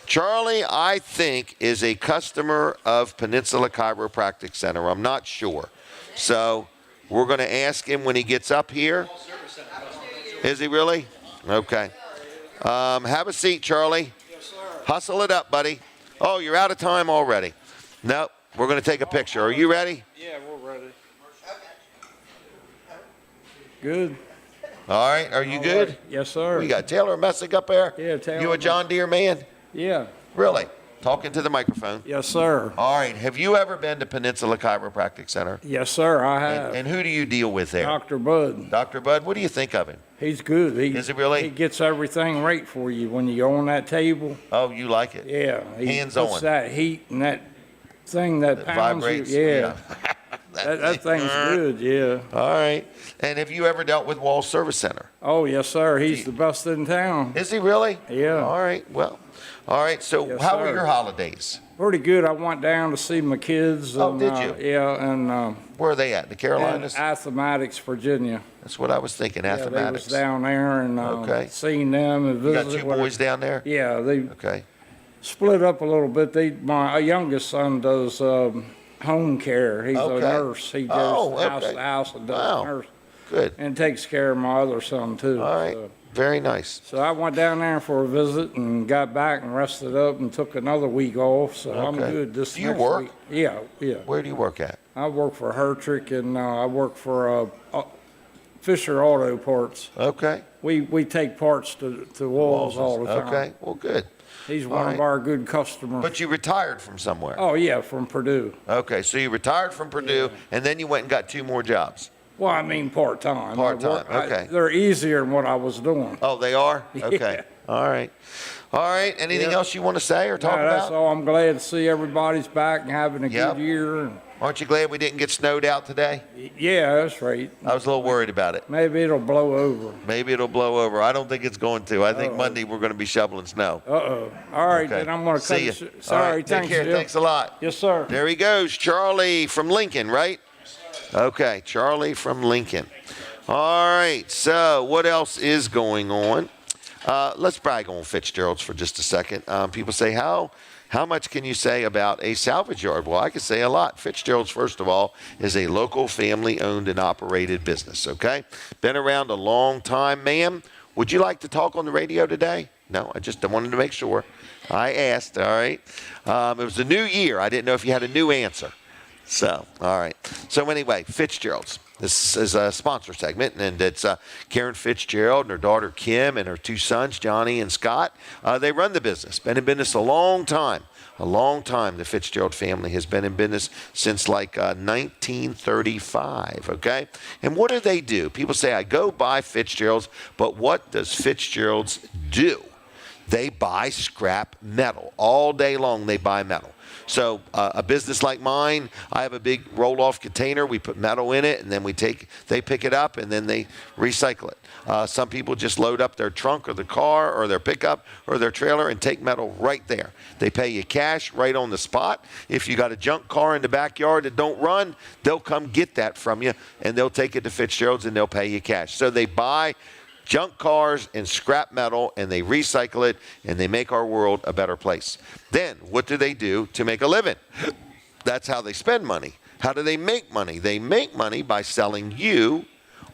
Charlie, I think, is a customer of Peninsula Chiropractic Center. I'm not sure. So we're going to ask him when he gets up here. Is he really? Okay. Have a seat, Charlie. Hustle it up, buddy. Oh, you're out of time already. Nope. We're going to take a picture. Are you ready? Yeah, we're ready. Good. All right. Are you good? Right. Yes, sir. We got Taylor Messick up there. Yeah, Taylor. You a John Deere man? Yeah. Really? Talking to the microphone. Yes, sir. All right. Have you ever been to Peninsula Chiropractic Center? Yes, sir, I have. And who do you deal with there? Dr. Bud. Dr. Bud, what do you think of him? He's good. Is he really? He gets everything right for you when you go on that table. Oh, you like it? Yeah. He Hands puts on. that heat and that thing that pounds vibrates. you. Yeah. That thing's good, yeah. All right. And have you ever dealt with Wall Service Center? Oh, yes, sir. He's the best in town. Is he really? Yeah. All right. Well, all right. So Yes, how were sir. your holidays? Pretty good. I went down to see my kids. Oh, and, did you? Yeah, and Where are they at? The Carolinas? Appliance, Virginia. That's what I was thinking, Yeah, they was Appliance. down there and Okay. seen them and You got visited two with boys down there? Yeah, they Okay. split up a little bit. My youngest son does home care. He's Okay. a nurse. He goes house to house and does Wow. nurse Good. and takes care of my other son too. All right. So, Very nice. so I went down there for a visit and got back and rested up and took another week off. So I'm Okay. good this Do you next work? week. Yeah. Where do you work at? I work for Hertrick and I work for Fisher Auto Parts. Okay. We take parts to walls all the time. Okay. Well, good. He's All one right. of our good customers. But you retired from somewhere. Oh, yeah, from Purdue. Okay. So you retired from Purdue, and then you went and got two more jobs. Well, I mean part-time. Part-time, okay. They're easier than what I was doing. Oh, they are? Okay. Yeah. All right. All right. Anything Yeah. else you want to say or talk Yeah, that's about? all. I'm glad to see everybody's back and having a Yep. good year. And Aren't you glad we didn't get snowed out today? yeah, that's right. I was a little worried about it. Maybe it'll blow over. Maybe it'll blow over. I don't think it's going to. I think Uh-oh. Monday we're going to be shoveling snow. Uh-oh. All right, Okay. then I'm going to cut See you. it. All Sorry, right. thanks, Take care. Jim. Thanks a lot. Yes, sir. There he goes, Charlie from Lincoln, right? Okay, Charlie from Lincoln. All right, so what else is going on? Let's brag on Fitzgerald's for just a second. People say, how much can you say about a salvage yard? Well, I could say a lot. Fitzgerald's, first of all, is a local family-owned and operated business, okay? Been around a long time. Ma'am, would you like to talk on the radio today? No, I just wanted to make sure. I asked, all right? It was a new year. I didn't know if you had a new answer. So, all right. So anyway, Fitzgerald's. This is a sponsor segment, and it's Karen Fitzgerald and her daughter Kim and her two sons, Johnny and Scott. They run the business. Been in business a long time. A long time. The Fitzgerald family has been in business since like 1935, okay? And what do? People say, I go by Fitzgerald's, but what does Fitzgerald's do? They buy scrap metal. All day long they buy metal. So a business like mine, I have a big roll-off container. We put metal in it, and then they pick it up, and then they recycle it. Some people just load up their trunk or the car or their pickup or their trailer and take metal right there. They pay you cash right on the spot. If you got a junk car in the backyard that don't run, they'll come get that from you, and they'll take it to Fitzgerald's, and they'll pay you cash. So they buy junk cars and scrap metal, and they recycle it, and they make our world a better place. Then what do they do to make a living? That's how they spend money. How do they make money? They make money by selling you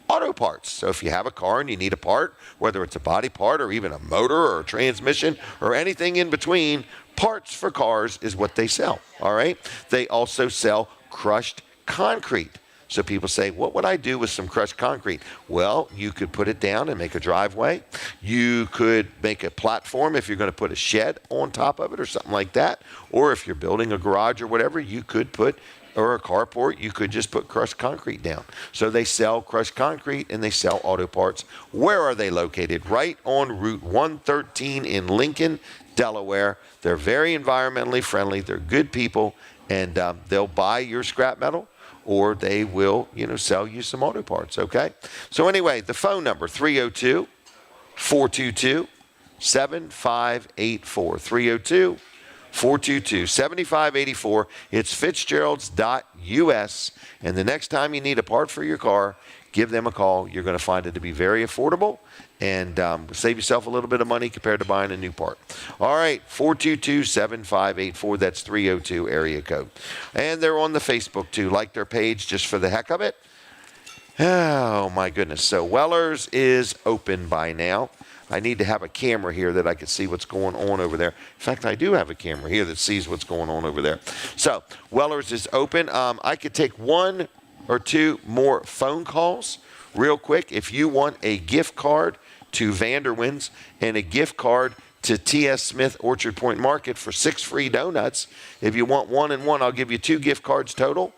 auto parts. So if you have a car and you need a part, whether it's a body part or even a motor or a transmission or anything in between, parts for cars is what they sell, all right? They also sell crushed concrete. So people say, what would I do with some crushed concrete? Well, you could put it down and make a driveway. You could make a platform if you're going to put a shed on top of it or something like that. Or if you're building a garage or whatever, you could put, or a carport, you could just put crushed concrete down. So they sell crushed concrete and they sell auto parts. Where are they located? Right on Route 113 in Lincoln, Delaware. They're very environmentally friendly. They're good people, and they'll buy your scrap metal, or they will, sell you some auto parts, okay? So anyway, the phone number, 302-422-7584. 302-422-7584. It's Fitzgeralds.us. And the next time you need a part for your car, give them a call. You're going to find it to be very affordable and save yourself a little bit of money compared to buying a new part. All right, 422-7584. That's 302 area code. And they're on the Facebook, too. Like their page just for the heck of it. Oh, my goodness. So Weller's is open by now. I need to have a camera here that I can see what's going on over there. In fact, I do have a camera here that sees what's going on over there. So Weller's is open. I could take one or two more phone calls real quick. If you want a gift card to Vanderwin's and a gift card to T.S. Smith Orchard Point Market for 6 free donuts, if you want one and one, I'll give you 2 gift cards total.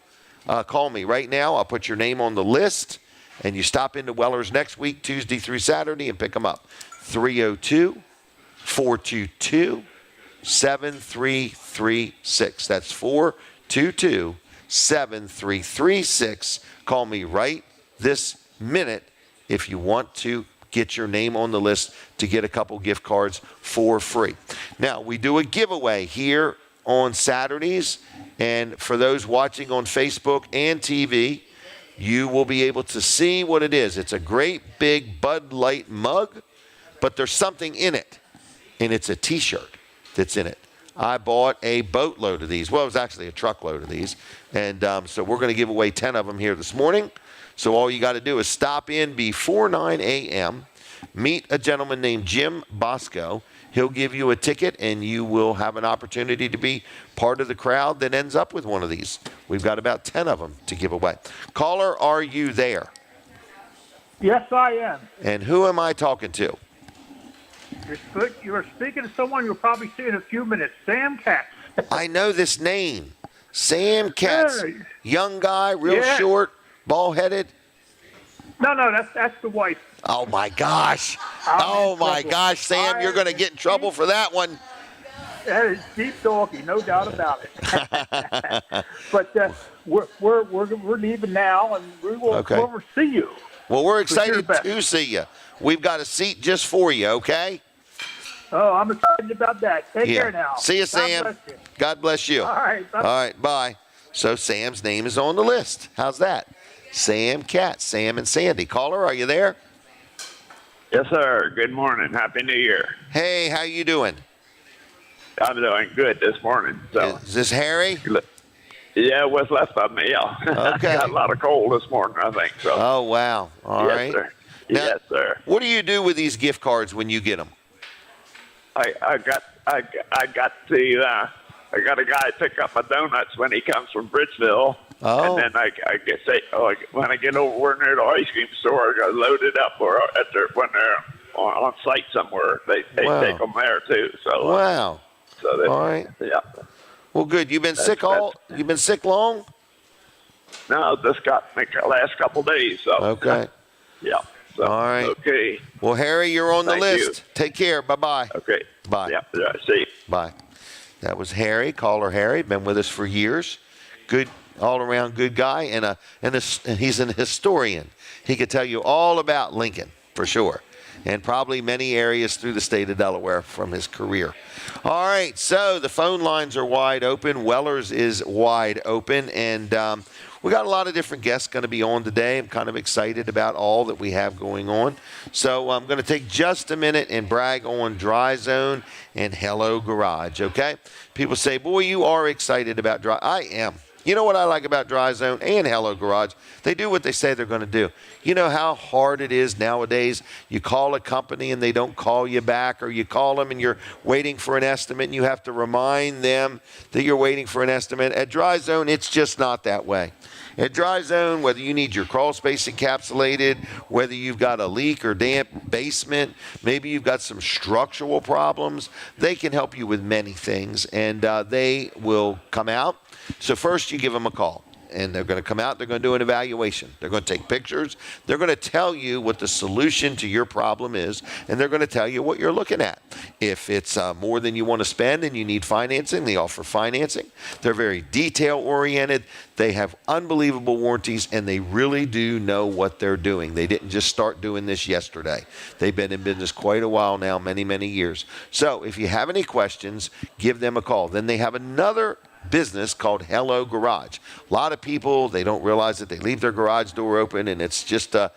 Call me right now. I'll put your name on the list, and you stop into Weller's next week, Tuesday through Saturday, and pick them up. 302-422-7336. That's 422-7336. Call me right this minute if you want to get your name on the list to get a couple gift cards for free. Now, we do a giveaway here on Saturdays, and for those watching on Facebook and TV, you will be able to see what it is. It's a great big Bud Light mug, but there's something in it, and it's a T-shirt that's in it. I bought a boatload of these. Well, it was actually a truckload of these, and so we're going to give away 10 of them here this morning. So all you got to do is stop in before 9 a.m., meet a gentleman named Jim Bosco. He'll give you a ticket, and you will have an opportunity to be part of the crowd that ends up with one of these. We've got about 10 of them to give away. Caller, are you there? Yes, I am. And who am I talking to? You're speaking to someone you'll probably see in a few minutes, Sam Katz. I know this name. Sam Katz. Hey. Young guy, real short, bald-headed. No, that's the wife. Oh, my gosh. Oh, my gosh, Sam, you're going to get in trouble for that one. That is deep doggy, no doubt about it. But we're leaving now, and we will over see you. Well, we're excited to see you. We've got a seat just for you, okay? Oh, I'm excited about that. Take care now. See you, Sam. God bless you. All right. Bye. All right, bye. So Sam's name is on the list. How's that? Sam Katz, Sam and Sandie. Caller, are you there? Yes, sir. Good morning. Happy New Year. Hey, how you doing? I'm doing good this morning. So, is this Harry? Yeah, what's left of me, yeah. Okay. Got a lot of cold this morning, I think. So. Oh, wow. All right. Sir. Now, yes, sir. What do you do with these gift cards when you get them? I got a guy pick up my donuts when he comes from Bridgeville. Oh. And then I say, when I get over near the ice cream store, I got loaded up when they're on site somewhere. They take them there too. So wow. All right. Yeah. Well, good. You've been sick You've been sick long? No, this got me the last couple days. So. Okay. Yeah. So, all right. Okay. Well, Harry, you're on the list. You. Take care. Bye-bye. Okay. Bye. Yeah, see you. Bye. That was Harry, caller Harry, been with us for years. Good, all-around good guy, and he's an historian. He could tell you all about Lincoln, for sure, and probably many areas through the state of Delaware from his career. All right, so the phone lines are wide open. Weller's is wide open, and we got a lot of different guests going to be on today. I'm kind of excited about all that we have going on. So I'm going to take just a minute and brag on Dry Zone and Hello Garage, okay? People say, boy, you are excited about Dry. I am. You know what I like about Dry Zone and Hello Garage? They do what they say they're going to do. You know how hard it is nowadays? You call a company and they don't call you back, or you call them and you're waiting for an estimate and you have to remind them that you're waiting for an estimate. At Dry Zone, it's just not that way. At Dry Zone, whether you need your crawl space encapsulated, whether you've got a leak or damp basement, maybe you've got some structural problems, they can help you with many things, and they will come out. So first you give them a call, and they're going to come out. They're going to do an evaluation. They're going to take pictures. They're going to tell you what the solution to your problem is, and they're going to tell you what you're looking at. If it's more than you want to spend and you need financing, they offer financing. They're very detail-oriented. They have unbelievable warranties, and they really do know what they're doing. They didn't just start doing this yesterday. They've been in business quite a while now, many, many years. So if you have any questions, give them a call. Then they have another business called Hello Garage. A lot of people, they don't realize that they leave their garage door open and it's just a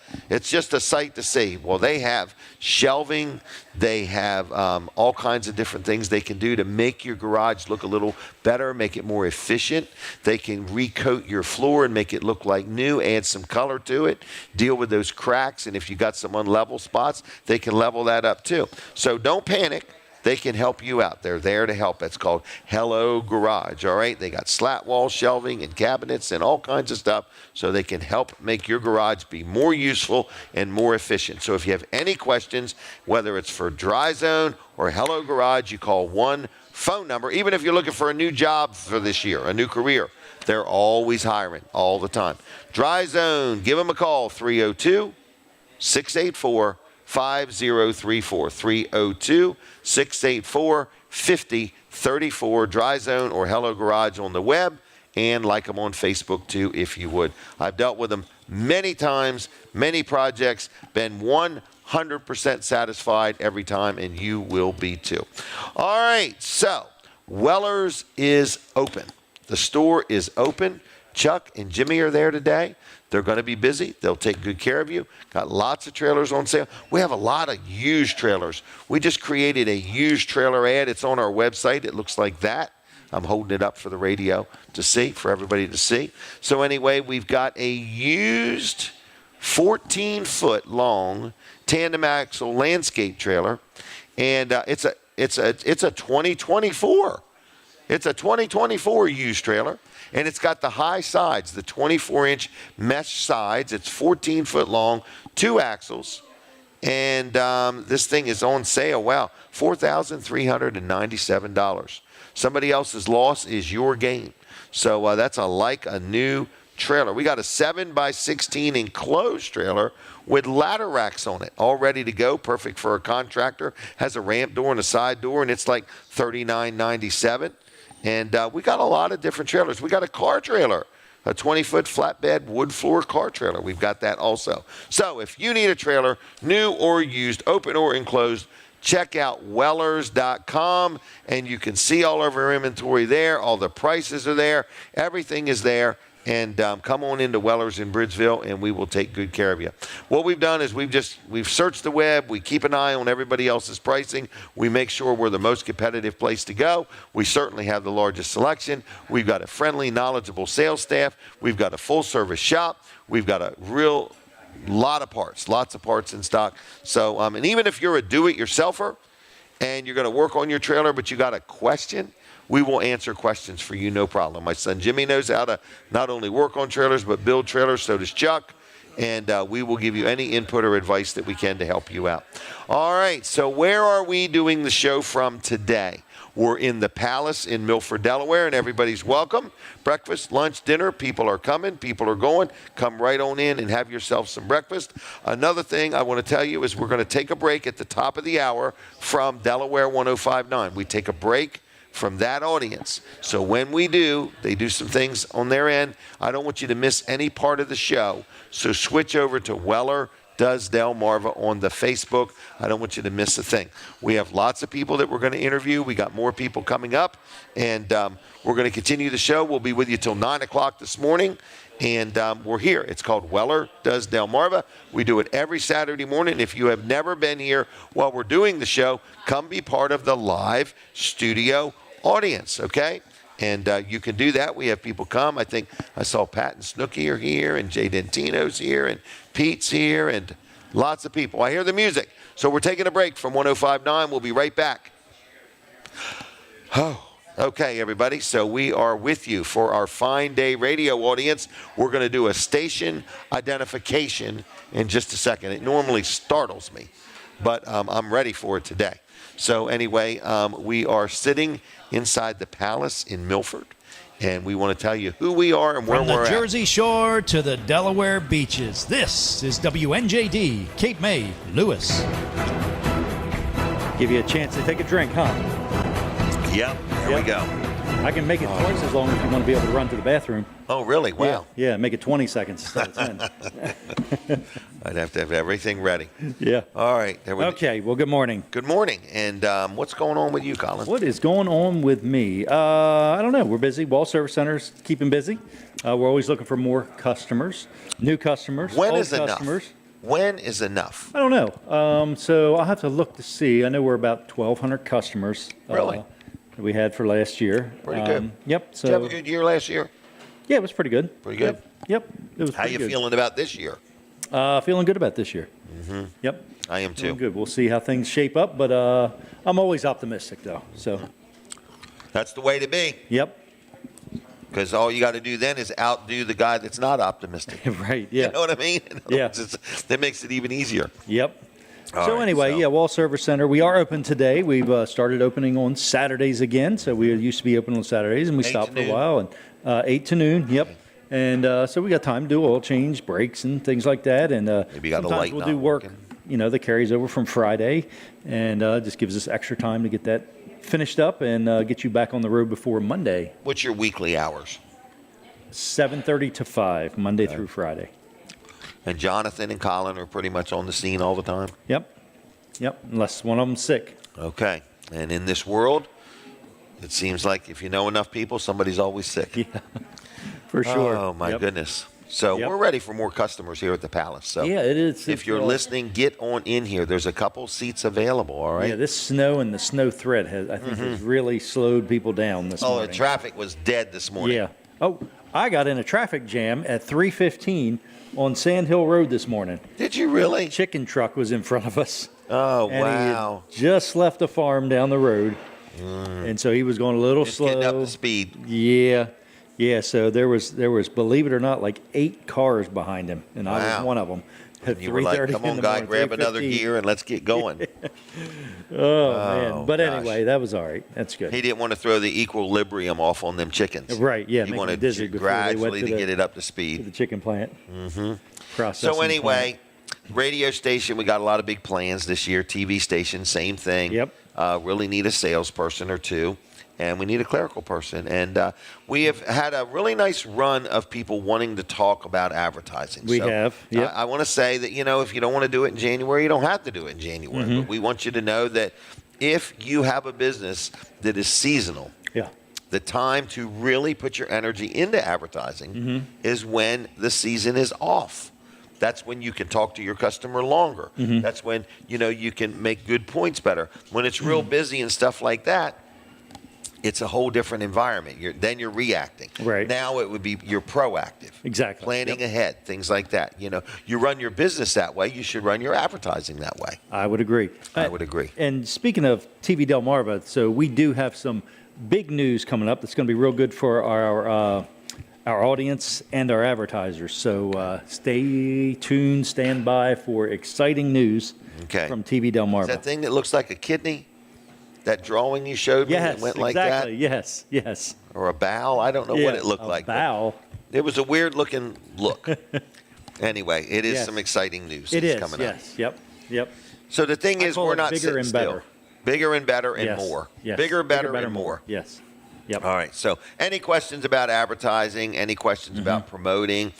sight to see. Well, they have shelving, they have all kinds of different things they can do to make your garage look a little better, make it more efficient. They can recoat your floor and make it look like new, add some color to it, deal with those cracks, and if you got some unlevel spots, they can level that up too. So don't panic. They can help you out. They're there to help. It's called Hello Garage, all right? They got slat wall shelving and cabinets and all kinds of stuff, so they can help make your garage be more useful and more efficient. So if you have any questions, whether it's for Dry Zone or Hello Garage, you call one phone number. Even if you're looking for a new job for this year, a new career, they're always hiring all the time. Dry Zone, give them a call, 302-684-5034, 302-684-5034, Dry Zone or Hello Garage on the web, and like them on Facebook too, if you would. I've dealt with them many times, many projects, been 100% satisfied every time, and you will be too. All right, so Weller's is open. The store is open. Chuck and Jimmy are there today. They're going to be busy. They'll take good care of you. Got lots of trailers on sale. We have a lot of used trailers. We just created a used trailer ad. It's on our website. It looks like that. I'm holding it up for the radio to see, for everybody to see. So anyway, we've got a used 14-foot long tandem axle landscape trailer, and it's a 2024. It's a 2024 used trailer. And it's got the high sides, the 24-inch mesh sides. It's 14-foot long, 2 axles. And this thing is on sale. Wow, $4,397. Somebody else's loss is your gain. So that's like a new trailer. We got a 7x16 enclosed trailer with ladder racks on it, all ready to go, perfect for a contractor. Has a ramp door and a side door, and it's like $39.97. And we got a lot of different trailers. We got a car trailer, a 20-foot flatbed wood floor car trailer. We've got that also. So if you need a trailer, new or used, open or enclosed, check out Wellers.com, and you can see all of our inventory there. All the prices are there. Everything is there. And come on into Weller's in Bridgeville, and we will take good care of you. What we've done is we've searched the web. We keep an eye on everybody else's pricing. We make sure we're the most competitive place to go. We certainly have the largest selection. We've got a friendly, knowledgeable sales staff. We've got a full-service shop. We've got a real lot of parts, lots of parts in stock. So, and even if you're a do-it-yourselfer and you're going to work on your trailer, but you got a question, we will answer questions for you, no problem. My son Jimmy knows how to not only work on trailers, but build trailers. So does Chuck. And we will give you any input or advice that we can to help you out. All right, so where are we doing the show from today? We're in the Palace in Milford, Delaware, and everybody's welcome. Breakfast, lunch, dinner, people are coming, people are going. Come right on in and have yourself some breakfast. Another thing I want to tell you is we're going to take a break at the top of the hour from Delaware 105.9. We take a break from that audience. So when we do, they do some things on their end. I don't want you to miss any part of the show. So switch over to Weller Does Delmarva on the Facebook. I don't want you to miss a thing. We have lots of people that we're going to interview. We got more people coming up, and we're going to continue the show. We'll be with you till 9 o'clock this morning, and we're here. It's called Weller Does Delmarva. We do it every Saturday morning. If you have never been here while we're doing the show, come be part of the live studio audience, okay? And you can do that. We have people come. I think I saw Pat and Snooky are here, and Jay Dentino's here, and Pete's here, and lots of people. I hear the music. So we're taking a break from 105.9. We'll be right back. Oh, okay, everybody. So we are with you for our Fine Day radio audience. We're going to do a station identification in just a second. It normally startles me, but I'm ready for it today. So anyway, we are sitting inside the Palace in Milford, and we want to tell you who we are and where we're at. From the Jersey Shore to the Delaware beaches, this is WNJD, Cape May, Lewis. Give you a chance to take a drink, huh? Yep, here we go. I can make it twice as long if you want to be able to run to the bathroom. Oh, really? Wow. Yeah, make it 20 seconds instead of 10. I'd have to have everything ready. Yeah. All right. There we Okay, well, good morning. Good morning. And what's going on with you, Colin? What is going on with me? I don't know. We're busy. Wall Service Center's keeping busy. We're always looking for more customers, new customers, When old is enough? customers. When is enough? I don't know. So I'll have to look to see. I know we're about 1,200 customers. Really? That we had for last year. Pretty good. Yep. So Did you have a good year last year? yeah, it was pretty good. Pretty good? Yep. It was How pretty you good. feeling about this year? Feeling good about this year. Mm-hmm. Yep. I am Feeling too. good. We'll see how things shape up, but I'm always optimistic though. So That's the way to be. yep. Because all you got to do then is outdo the guy that's not optimistic. Right. Yeah. You know what I mean? Yeah. That makes it even easier. Yep. All So right, anyway, so- yeah, Wall Service Center. We are open today. We've started opening on Saturdays again. So we used to be open on Saturdays, and we 8 stopped to for a noon. while. And 8 to noon. Yep. And so we got time to do oil change, brakes, and things like that. And Maybe you got a sometimes light we'll not do work, working. that carries over from Friday, and just gives us extra time to get that finished up and get you back on the road before Monday. What's your weekly hours? 7:30 to 5, Monday through Friday. And Jonathan and Colin are pretty much on the scene all the time? Yep. Unless one of them's sick. Okay. And in this world, it seems like if you know enough people, somebody's always sick. Yeah. For sure. Oh, my Yep. goodness. So Yep. we're ready for more customers here at the Palace. So Yeah, it is. if you're listening, get on in here. There's a couple seats available, all right? Yeah, this snow and the snow threat has really slowed people down this Oh, morning. the traffic was dead this morning. Yeah. Oh, I got in a traffic jam at 3:15 on Sand Hill Road this morning. Did you really? Chicken truck was in front of us. Oh, And wow. he had just left a farm down the road, and so he was going a little Just slow. getting up to speed. Yeah. So there was, believe it or not, like 8 cars behind him, and I Wow. was one of them. At You were like, 3:30 come in on, the guy, morning, grab another 3:15. gear and let's get going. Oh man! But gosh. anyway, that was all right. That's good. He didn't want to throw the equilibrium off on them chickens. Right? Yeah. He make wanted them dizzy before they went gradually to the, get it up to to speed. the chicken plant. Mm-hmm. Processing So anyway, plant. radio station, we got a lot of big plans this year. TV station, same thing. Yep. Really need a salesperson or two, and we need a clerical person. And we have had a really nice run of people wanting to talk about advertising. We have, yep. I want to say that, if you don't want to do it in January, you don't have to do it in January. Mm-hmm. But we want you to know that if you have a business that is seasonal, Yeah. the time to really put your energy into advertising is when the season is off. That's when you can talk to your customer longer. That's when, you can make good points better. When it's real busy and stuff like that, it's a whole different environment. Then you're reacting. Right. Now it would be you're proactive. Exactly. Planning Yep. ahead, things like that. You run your business that way. You should run your advertising that way. I would agree. I would agree. And speaking of TV Delmarva, so we do have some big news coming up that's going to be real good for our audience and our advertisers. So stay tuned, stand by for exciting news Okay. from TV Is Delmarva. that thing that looks like a kidney? That drawing you showed me that Yes, went like exactly. that? Yes, yes. Or a bow? I don't know what it looked like. Bow. It was a weird looking look. Anyway, it is Yes. some exciting news It that's is. coming Yes. up. Yep. So the thing I is, call we're it not bigger sitting and still. better. Bigger and better and Yes. more. Yes. Bigger, better, and more. Yes. Yep. All right. So, any questions about advertising? Any questions about promoting?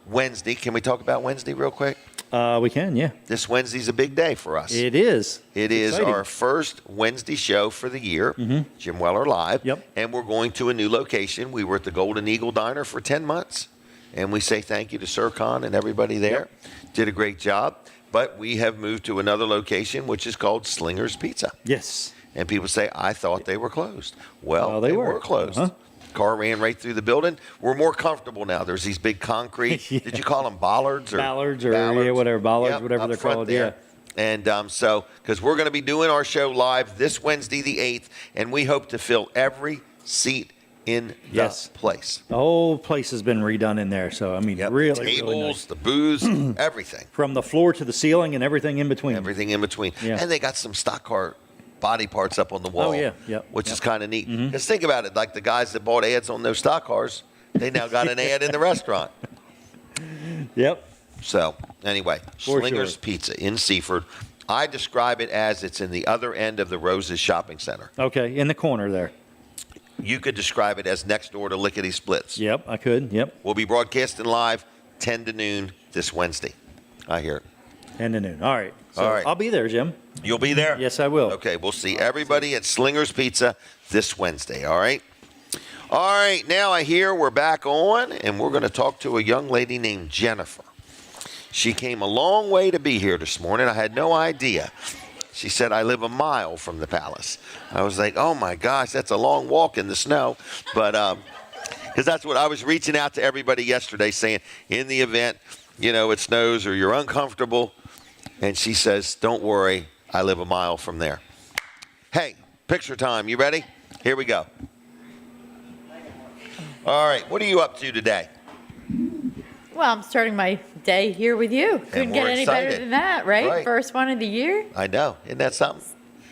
Wednesday. Can we talk about Wednesday real quick? We can. Yeah. This Wednesday's a big day for us. It is. It It's is exciting. our first Wednesday show for the year, Jim Weller Live. Yep. And we're going to a new location. We were at the Golden Eagle Diner for 10 months. And we say thank you to Sir Con and everybody there. Did a great job. But we have moved to another location, which is called Slinger's Pizza. Yes. And people say, I thought they were closed. Well, they were closed. Uh-huh. Car ran right through the building. We're more comfortable now. There's these big concrete, Did you call them bollards? Ballards or yeah, whatever, bollards, whatever up they're front called. there. And so, because we're going to be doing our show live this Wednesday, the 8th, and we hope to fill every seat in the place. The whole place has been redone in there. So, I mean, really, Tables, really nice. the booze, everything. From the floor to the ceiling and everything in between. Everything in between. Yeah. And they got some stock car body parts up on the wall. Oh, yeah. Yep. Which is kind of neat. Because think about it. Like the guys that bought ads on those stock cars, they now got an ad in the restaurant. Yep. So, anyway, For Slinger's sure. Pizza in Seaford. I describe it as it's in the other end of the Roses Shopping Center. Okay, in the corner there. You could describe it as next door to Lickety Splits. Yep, I could. Yep. We'll be broadcasting live 10 to noon this Wednesday. I hear it. 10 to noon. All right. So All right. I'll be there, Jim. You'll be there? Yes, I will. Okay, we'll see everybody at Slinger's Pizza this Wednesday, all right? All right, now I hear we're back on, and we're going to talk to a young lady named Jennifer. She came a long way to be here this morning. I had no idea. She said, I live a mile from the palace. I was like, oh, my gosh, that's a long walk in the snow. But because that's what I was reaching out to everybody yesterday saying, in the event, it snows or you're uncomfortable. And she says, don't worry, I live a mile from there. Hey, picture time. You ready? Here we go. All right, what are you up to today? Well, I'm starting my day here with you. Couldn't get we're any excited. better than that, right? Right. First one of the year. I know. Isn't that something?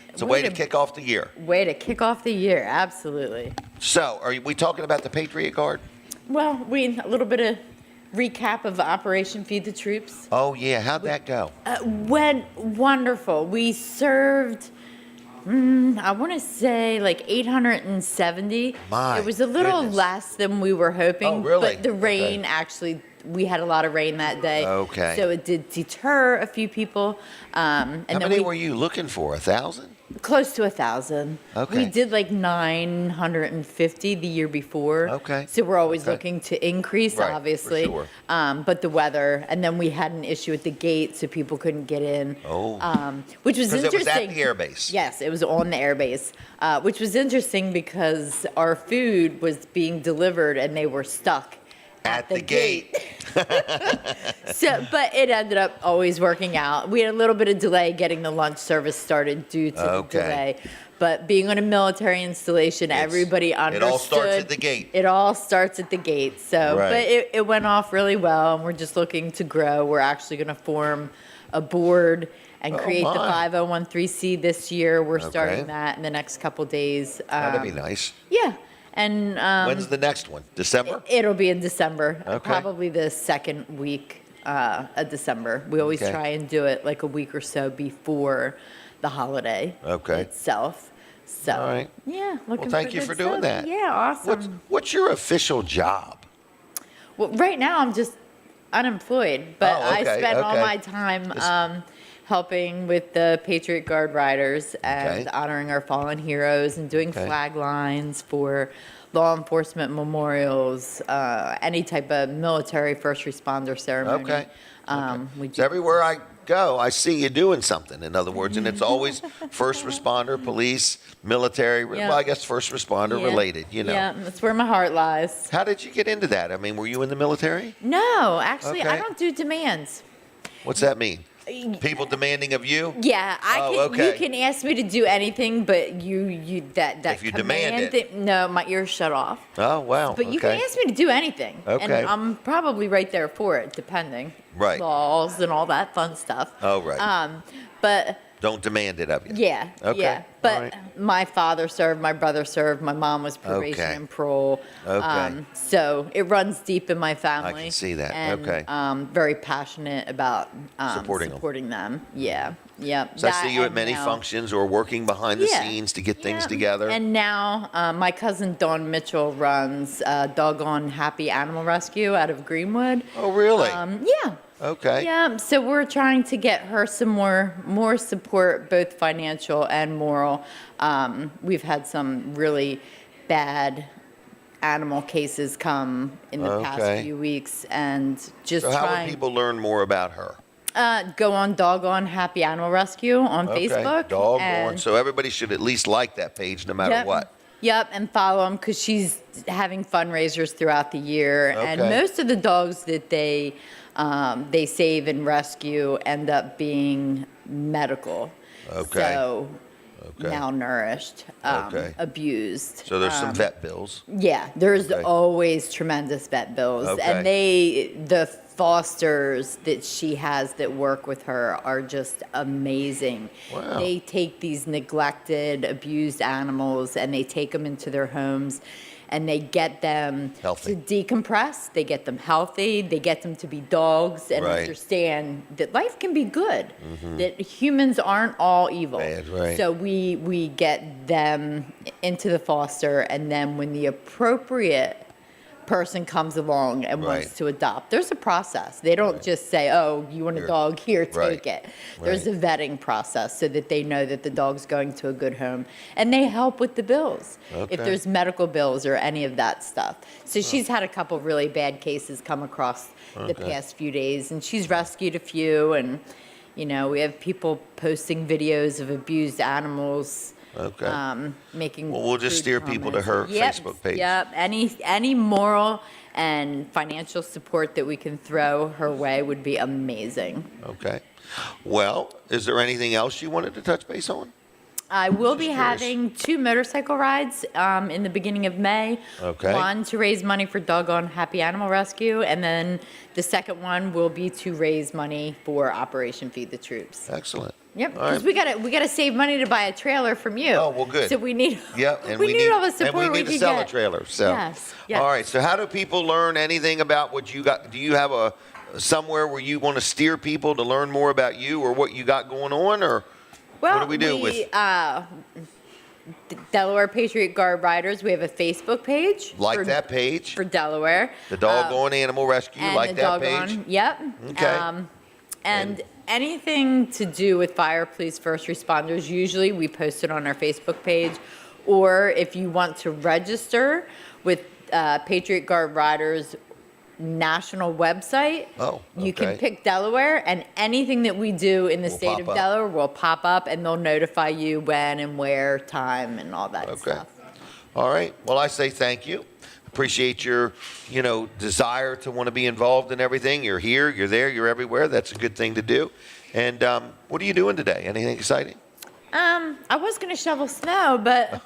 It's a way to kick off the year. Way to kick off the year, absolutely. So, are we talking about the Patriot Guard? Well, a little bit of recap of Operation Feed the Troops. Oh, yeah. How'd that go? Went wonderful. We served, I want to say like 870. My It was a little goodness. less than we were hoping. Oh, really? But the rain actually, we had a lot of rain that day. Okay. So it did deter a few people. And How then many were you looking for? 1,000? Close to 1,000. Okay. We did like 950 the year before. Okay. So we're always Okay. looking to increase, Right, for obviously. sure. But the weather, and then we had an issue at the gate, so people couldn't get in. Oh. Which was Because it was interesting. at the airbase. Yes, it was on the airbase, which was interesting because our food was being delivered and they were stuck At the gate. So, but it ended up always working out. We had a little bit of delay getting the lunch service started due to the delay. But being on a military installation, everybody understood. It all starts at the gate. It all starts at the gate. So, Right. but it went off really well, and we're just looking to grow. We're actually going to form a board and create the my. 5013C this year. We're Okay. starting that in the next couple days. That'd be nice. Yeah. And When's the next one? December? it'll be in December, Okay. probably the second week of December. We always Okay. try and do it like a week or so before the holiday itself. So, All right. yeah, looking Well, thank for you good for doing stuff. that. Yeah, awesome. What's your official job? Well, right now I'm just unemployed, but Oh, okay, I spend all okay. my time helping with the Patriot Guard riders and Okay. honoring our fallen heroes and doing Okay. flag lines for law enforcement memorials, any type of military first responder ceremony. Okay. We So everywhere I go, I see you doing something, in other words, and it's always first responder, police, military, Yeah. well, I guess first responder Yeah. related, Yeah, that's where my heart lies. How did you get into that? I mean, were you in the military? No, actually, I Okay. don't do demands. What's that mean? People demanding of you? Yeah, Oh, okay. You can ask me to do anything, but that If you command demand it. thing- no, my ears shut off. Oh, wow. But you can okay. ask me to do anything, and Okay. I'm probably right there for it, depending. Right. Laws and all that fun stuff. Oh, right. But don't demand it of you. Yeah, Okay. yeah. All But right. my father served, my brother served, my mom was probation Okay. and parole. Okay. So it runs deep in my family. I can see that. And, Okay. very passionate about Supporting them. Yeah, yeah. So I That see you at and many now- functions or working behind the Yeah. scenes to get things Yeah. together. And now my cousin Dawn Mitchell runs Doggone Happy Animal Rescue out of Greenwood. Oh, really? Yeah. Okay. Yeah, so we're trying to get her some more support, both financial and moral. We've had some really bad animal cases come in the Okay. past few weeks, and just So how would trying people learn more about her? go on Doggone Happy Animal Rescue on Facebook. Doggone. and- So everybody should at least like that page no matter Yep. what. Yep, and follow them because she's having fundraisers throughout the year, and Okay. most of the dogs that they save and rescue end up being medical. Okay. So Okay. malnourished, Okay. abused. So there's some vet bills. Yeah, there's Okay. always tremendous vet bills, Okay. and the fosters that she has that work with her are just amazing. Wow. They take these neglected, abused animals and they take them into their homes and they get them Healthy. to decompress, they get them healthy, they get them to be dogs and Right. understand that life can be good, that humans aren't all evil. Bad, right. So we get them into the foster, and then when the appropriate person comes along and Right. wants to adopt, there's a process. They don't just say, "Oh, you want a Here. dog? Here, take Right. it." There's Right. a vetting process so that they know that the dog's going to a good home, and they help with the bills Okay. if there's medical bills or any of that stuff. So she's had a couple really bad cases come across the Okay. past few days, and she's rescued a few, and we have people posting videos of abused animals. Okay. Making Well, we'll just crude steer people to comments. her Yep, Facebook page. Yep. Any moral and financial support that we can throw her way would be amazing. Okay. Well, is there anything else you wanted to touch base on? I will be Just curious. having 2 motorcycle rides in the beginning of May. Okay. One to raise money for Doggone Happy Animal Rescue, and then the second one will be to raise money for Operation Feed the Troops. Excellent. Yep, All right. because we gotta save money to buy a trailer from you. Oh, well, good. So we need Yep, and we need all the and support we need to can sell get. a trailer. So, Yes, yes. all right. So, how do people learn anything about what you got? Do you have somewhere where you want to steer people to learn more about you or what you got going on, or Well, what do we do with? The Delaware Patriot Guard Riders? We have a Facebook page. Like for- that page, for Delaware. the Doggone Animal Rescue, And like the that Doggone, page. Yep. Okay. And anything to do with fire, police, first responders, usually we post it on our Facebook page. Or if you want to register with Patriot Guard Riders national website, Oh, you can okay. pick Delaware, and anything that we do in the Will state pop of up. Delaware will pop up, and they'll notify you when and where, time, and all that Okay. stuff. All right. Well, I say thank you. Appreciate your, desire to want to be involved in everything. You're here, you're there, you're everywhere. That's a good thing to do. And what are you doing today? Anything exciting? I was going to shovel snow, but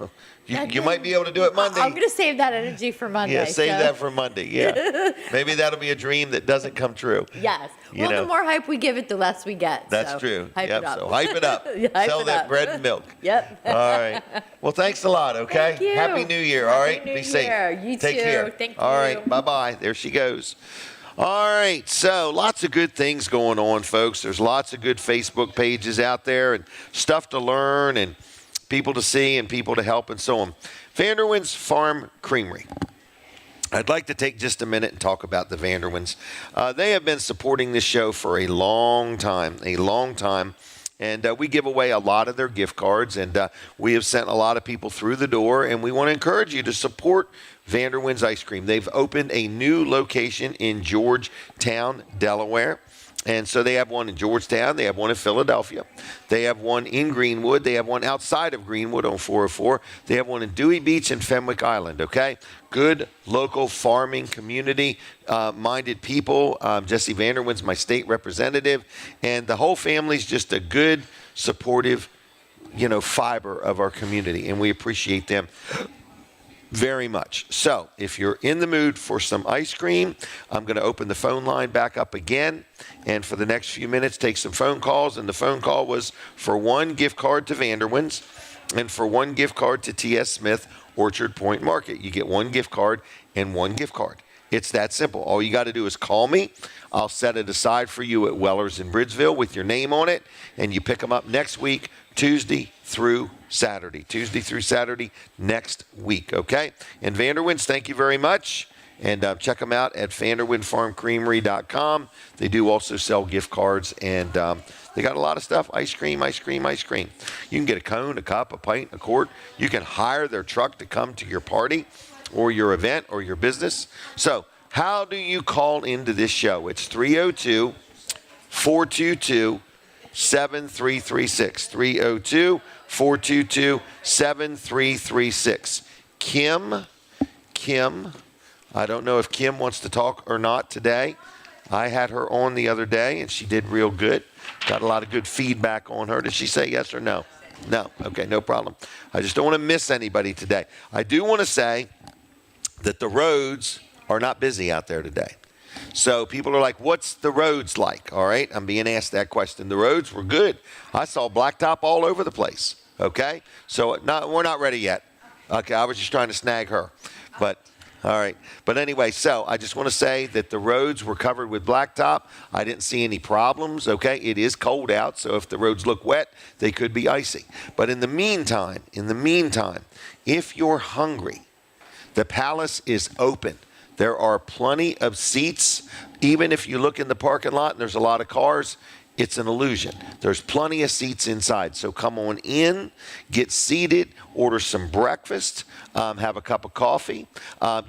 You might be able to do it Monday. I'm going to save that energy for Monday. Yeah, save so- that for Monday. Yeah. Maybe that'll be a dream that doesn't come true. Yes. You Well, know. the more hype we give it, the less we get. That's so true. Hype Yep. it up. So hype it up. Yeah, hype Sell it that up. bread and milk. Yep. All right. Well, thanks a lot. Okay. Thank you. Happy New Year. All Happy right. New Be safe. Year. You Take too. care. Thank All you. right. Bye bye. There she goes. All right. So lots of good things going on, folks. There's lots of good Facebook pages out there and stuff to learn and people to see and people to help and so on. Vanderwin's Farm Creamery. I'd like to take just a minute and talk about the Vanderwins. They have been supporting this show for a long time. And we give away a lot of their gift cards, and we have sent a lot of people through the door, and we want to encourage you to support Vanderwin's Ice Cream. They've opened a new location in Georgetown, Delaware. And so they have one in Georgetown. They have one in Philadelphia. They have one in Greenwood. They have one outside of Greenwood on 404. They have one in Dewey Beach and Fenwick Island, okay? Good local farming community minded people. Jesse Vanderwin's my state representative. And the whole family's just a good, supportive, fiber of our community. And we appreciate them very much. So if you're in the mood for some ice cream, I'm going to open the phone line back up again. And for the next few minutes, take some phone calls. And the phone call was for 1 gift card to Vanderwin's and for 1 gift card to T.S. Smith Orchard Point Market. You get 1 gift card and 1 gift card. It's that simple. All you got to do is call me. I'll set it aside for you at Weller's in Bridgeville with your name on it, and you pick them up next week, Tuesday through Saturday. Tuesday through Saturday next week, okay? And Vanderwin's, thank you very much. And check them out at vanderwinfarmcreamery.com. They do also sell gift cards, and they got a lot of stuff. Ice cream, ice cream, ice cream. You can get a cone, a cup, a pint, a quart. You can hire their truck to come to your party or your event or your business. So how do you call into this show? It's 302-422-7336. 302-422-7336. Kim, I don't know if Kim wants to talk or not today. I had her on the other day, and she did real good. Got a lot of good feedback on her. Did she say yes or no? No. Okay, no problem. I just don't want to miss anybody today. I do want to say that the roads are not busy out there today. So people are like, what's the roads like? All right, I'm being asked that question. The roads were good. I saw blacktop all over the place, okay? So we're not ready yet. Okay, I was just trying to snag her. But, all right. But anyway, so I just want to say that the roads were covered with blacktop. I didn't see any problems, okay? It is cold out, so if the roads look wet, they could be icy. But in the meantime, if you're hungry, the Palace is open. There are plenty of seats. Even if you look in the parking lot and there's a lot of cars, it's an illusion. There's plenty of seats inside. So come on in, get seated, order some breakfast, have a cup of coffee.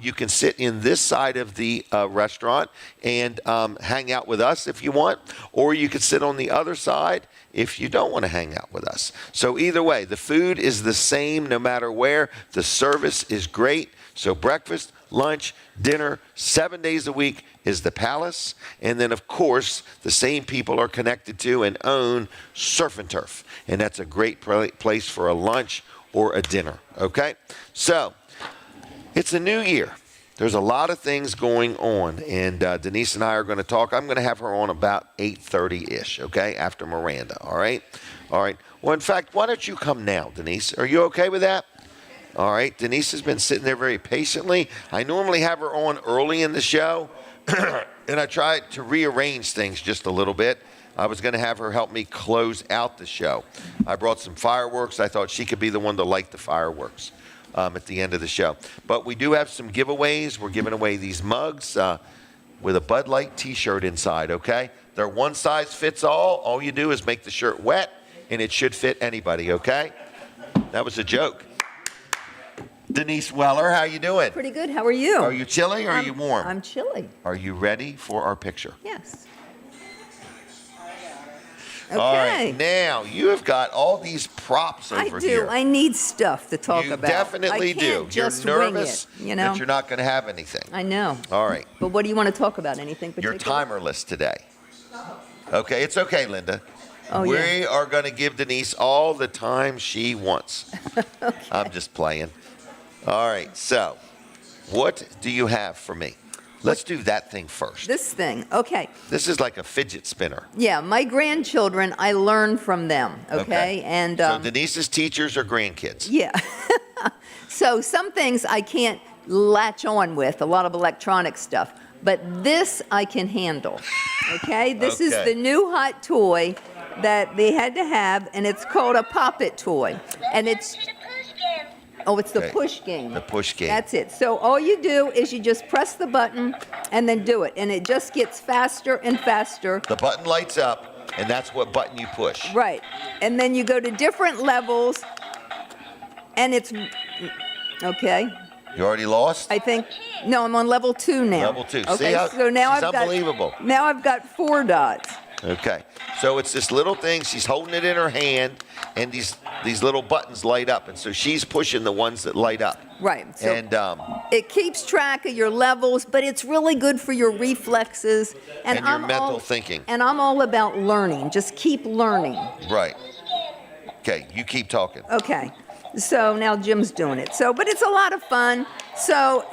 You can sit in this side of the restaurant and hang out with us if you want, or you could sit on the other side if you don't want to hang out with us. So either way, the food is the same no matter where. The service is great. So breakfast, lunch, dinner, 7 days a week is the Palace. And then, of course, the same people are connected to and own Surf and Turf. And that's a great place for a lunch or a dinner, okay? So it's a new year. There's a lot of things going on, and Denise and I are going to talk. I'm going to have her on about 8:30-ish, okay, after Miranda, all right? All right. Well, in fact, why don't you come now, Denise? Are you okay with that? All right. Denise has been sitting there very patiently. I normally have her on early in the show, and I tried to rearrange things just a little bit. I was going to have her help me close out the show. I brought some fireworks. I thought she could be the one to light the fireworks at the end of the show. But we do have some giveaways. We're giving away these mugs with a Bud Light T-shirt inside, okay? They're one size fits all. All you do is make the shirt wet, and it should fit anybody, okay? That was a joke. Denise Weller, how you doing? Pretty good. How are you? Are you chilly or are you warm? I'm chilly. Are you ready for our picture? Yes. Okay. All right. Now, you have got all these props over here. I need stuff to talk about. You definitely do. I can't just you're wing nervous it, you know? that you're not going to have anything. I know. All right. But what do you want to talk about? Anything particular? Your timer list today. Okay, it's okay, Linda. Oh, we yeah. are going to give Denise all the time she wants. Okay. I'm just playing. All right, so what do you have for me? Let's do that thing first. This thing. Okay. This is like a fidget spinner. Yeah, my grandchildren, I learn from them, okay? And so Denise's teachers are grandkids. yeah. So some things I can't latch on with, a lot of electronic stuff. But this I can handle, okay? This is the new hot toy that they had to have, and it's called a Pop-It toy. And it's... Oh, it's the push game. The push game. That's it. So all you do is you just press the button and then do it. And it just gets faster and faster. The button lights up, and that's what button you push. Right. And then you go to different levels, and it's... Okay. You already lost? I think... No, I'm on level 2 now. Level 2. Okay, See how so now she's I've unbelievable. Now I've got 4 dots. Okay. So it's this little thing. She's holding it in her hand, and these little buttons light up. And so she's pushing the ones that light up. Right. So and it keeps track of your levels, but it's really good for your reflexes. And your mental thinking. And I'm all about learning. Just keep learning. Right. Okay. You keep talking. Okay. So now Jim's doing it. So, but it's a lot of fun. So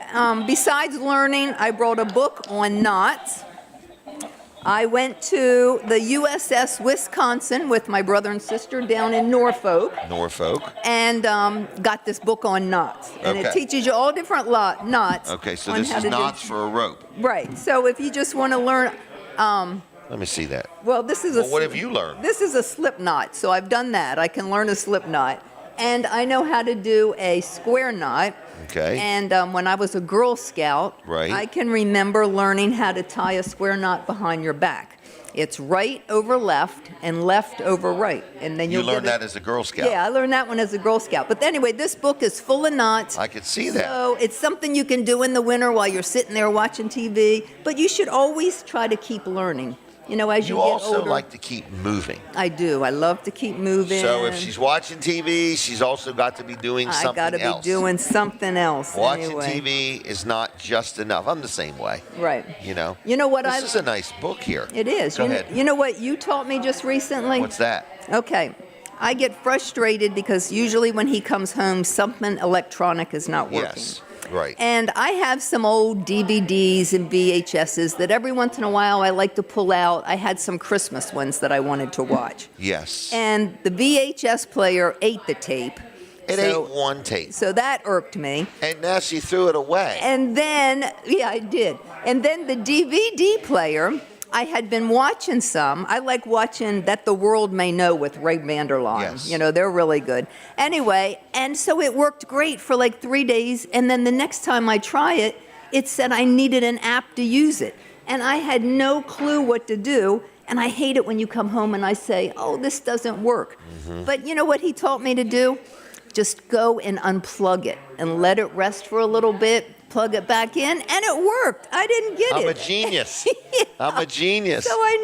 besides learning, I brought a book on knots. I went to the USS Wisconsin with my brother and sister down in Norfolk. And got this book on knots. And it teaches you all different knots. Okay, so this is knots for a rope. Right. So if you just want to learn... Let me see that. Well, this is what have you learned? This is a slip knot, so I've done that. I can learn a slip knot. And I know how to do a square knot. Okay. And when I was a Girl Scout, right. I can remember learning how to tie a square knot behind your back. It's right over left and left over right. And then you learned that as a Girl Scout? Yeah, I learned that one as a Girl Scout. But anyway, this book is full of knots. I could see that. So it's something you can do in the winter while you're sitting there watching TV. But you should always try to keep learning. You know, as you get older. You also like to keep moving. I do. I love to keep moving. So if she's watching TV, she's also got to be doing something else. I got to be doing something else. Watching anyway. TV is not just enough. I'm the same way. Right. You know. You know what? This is a nice book here. It is. Go ahead. You know what you taught me just recently? What's that? Okay. I get frustrated because usually when he comes home, something electronic is not working. Yes. Right. And I have some old DVDs and VHSs that every once in a while I like to pull out. I had some Christmas ones that I wanted to watch. Yes. And the VHS player ate the tape. It ate one tape. So that irked me. And now she threw it away. And then, yeah, I did. And then the DVD player, I had been watching some. I like watching That the World May Know with Ray Vanderlaan. Yes. You know, they're really good. Anyway, and so it worked great for like 3 days. And then the next time I try it, it said I needed an app to use it. And I had no clue what to do. And I hate it when you come home and I say, oh, this doesn't work. Mm-hmm. But you know what he taught me to do? Just go and unplug it and let it rest for a little bit. Plug it back in, and it worked. I didn't get it. I'm a genius. Yeah. I'm a genius. So I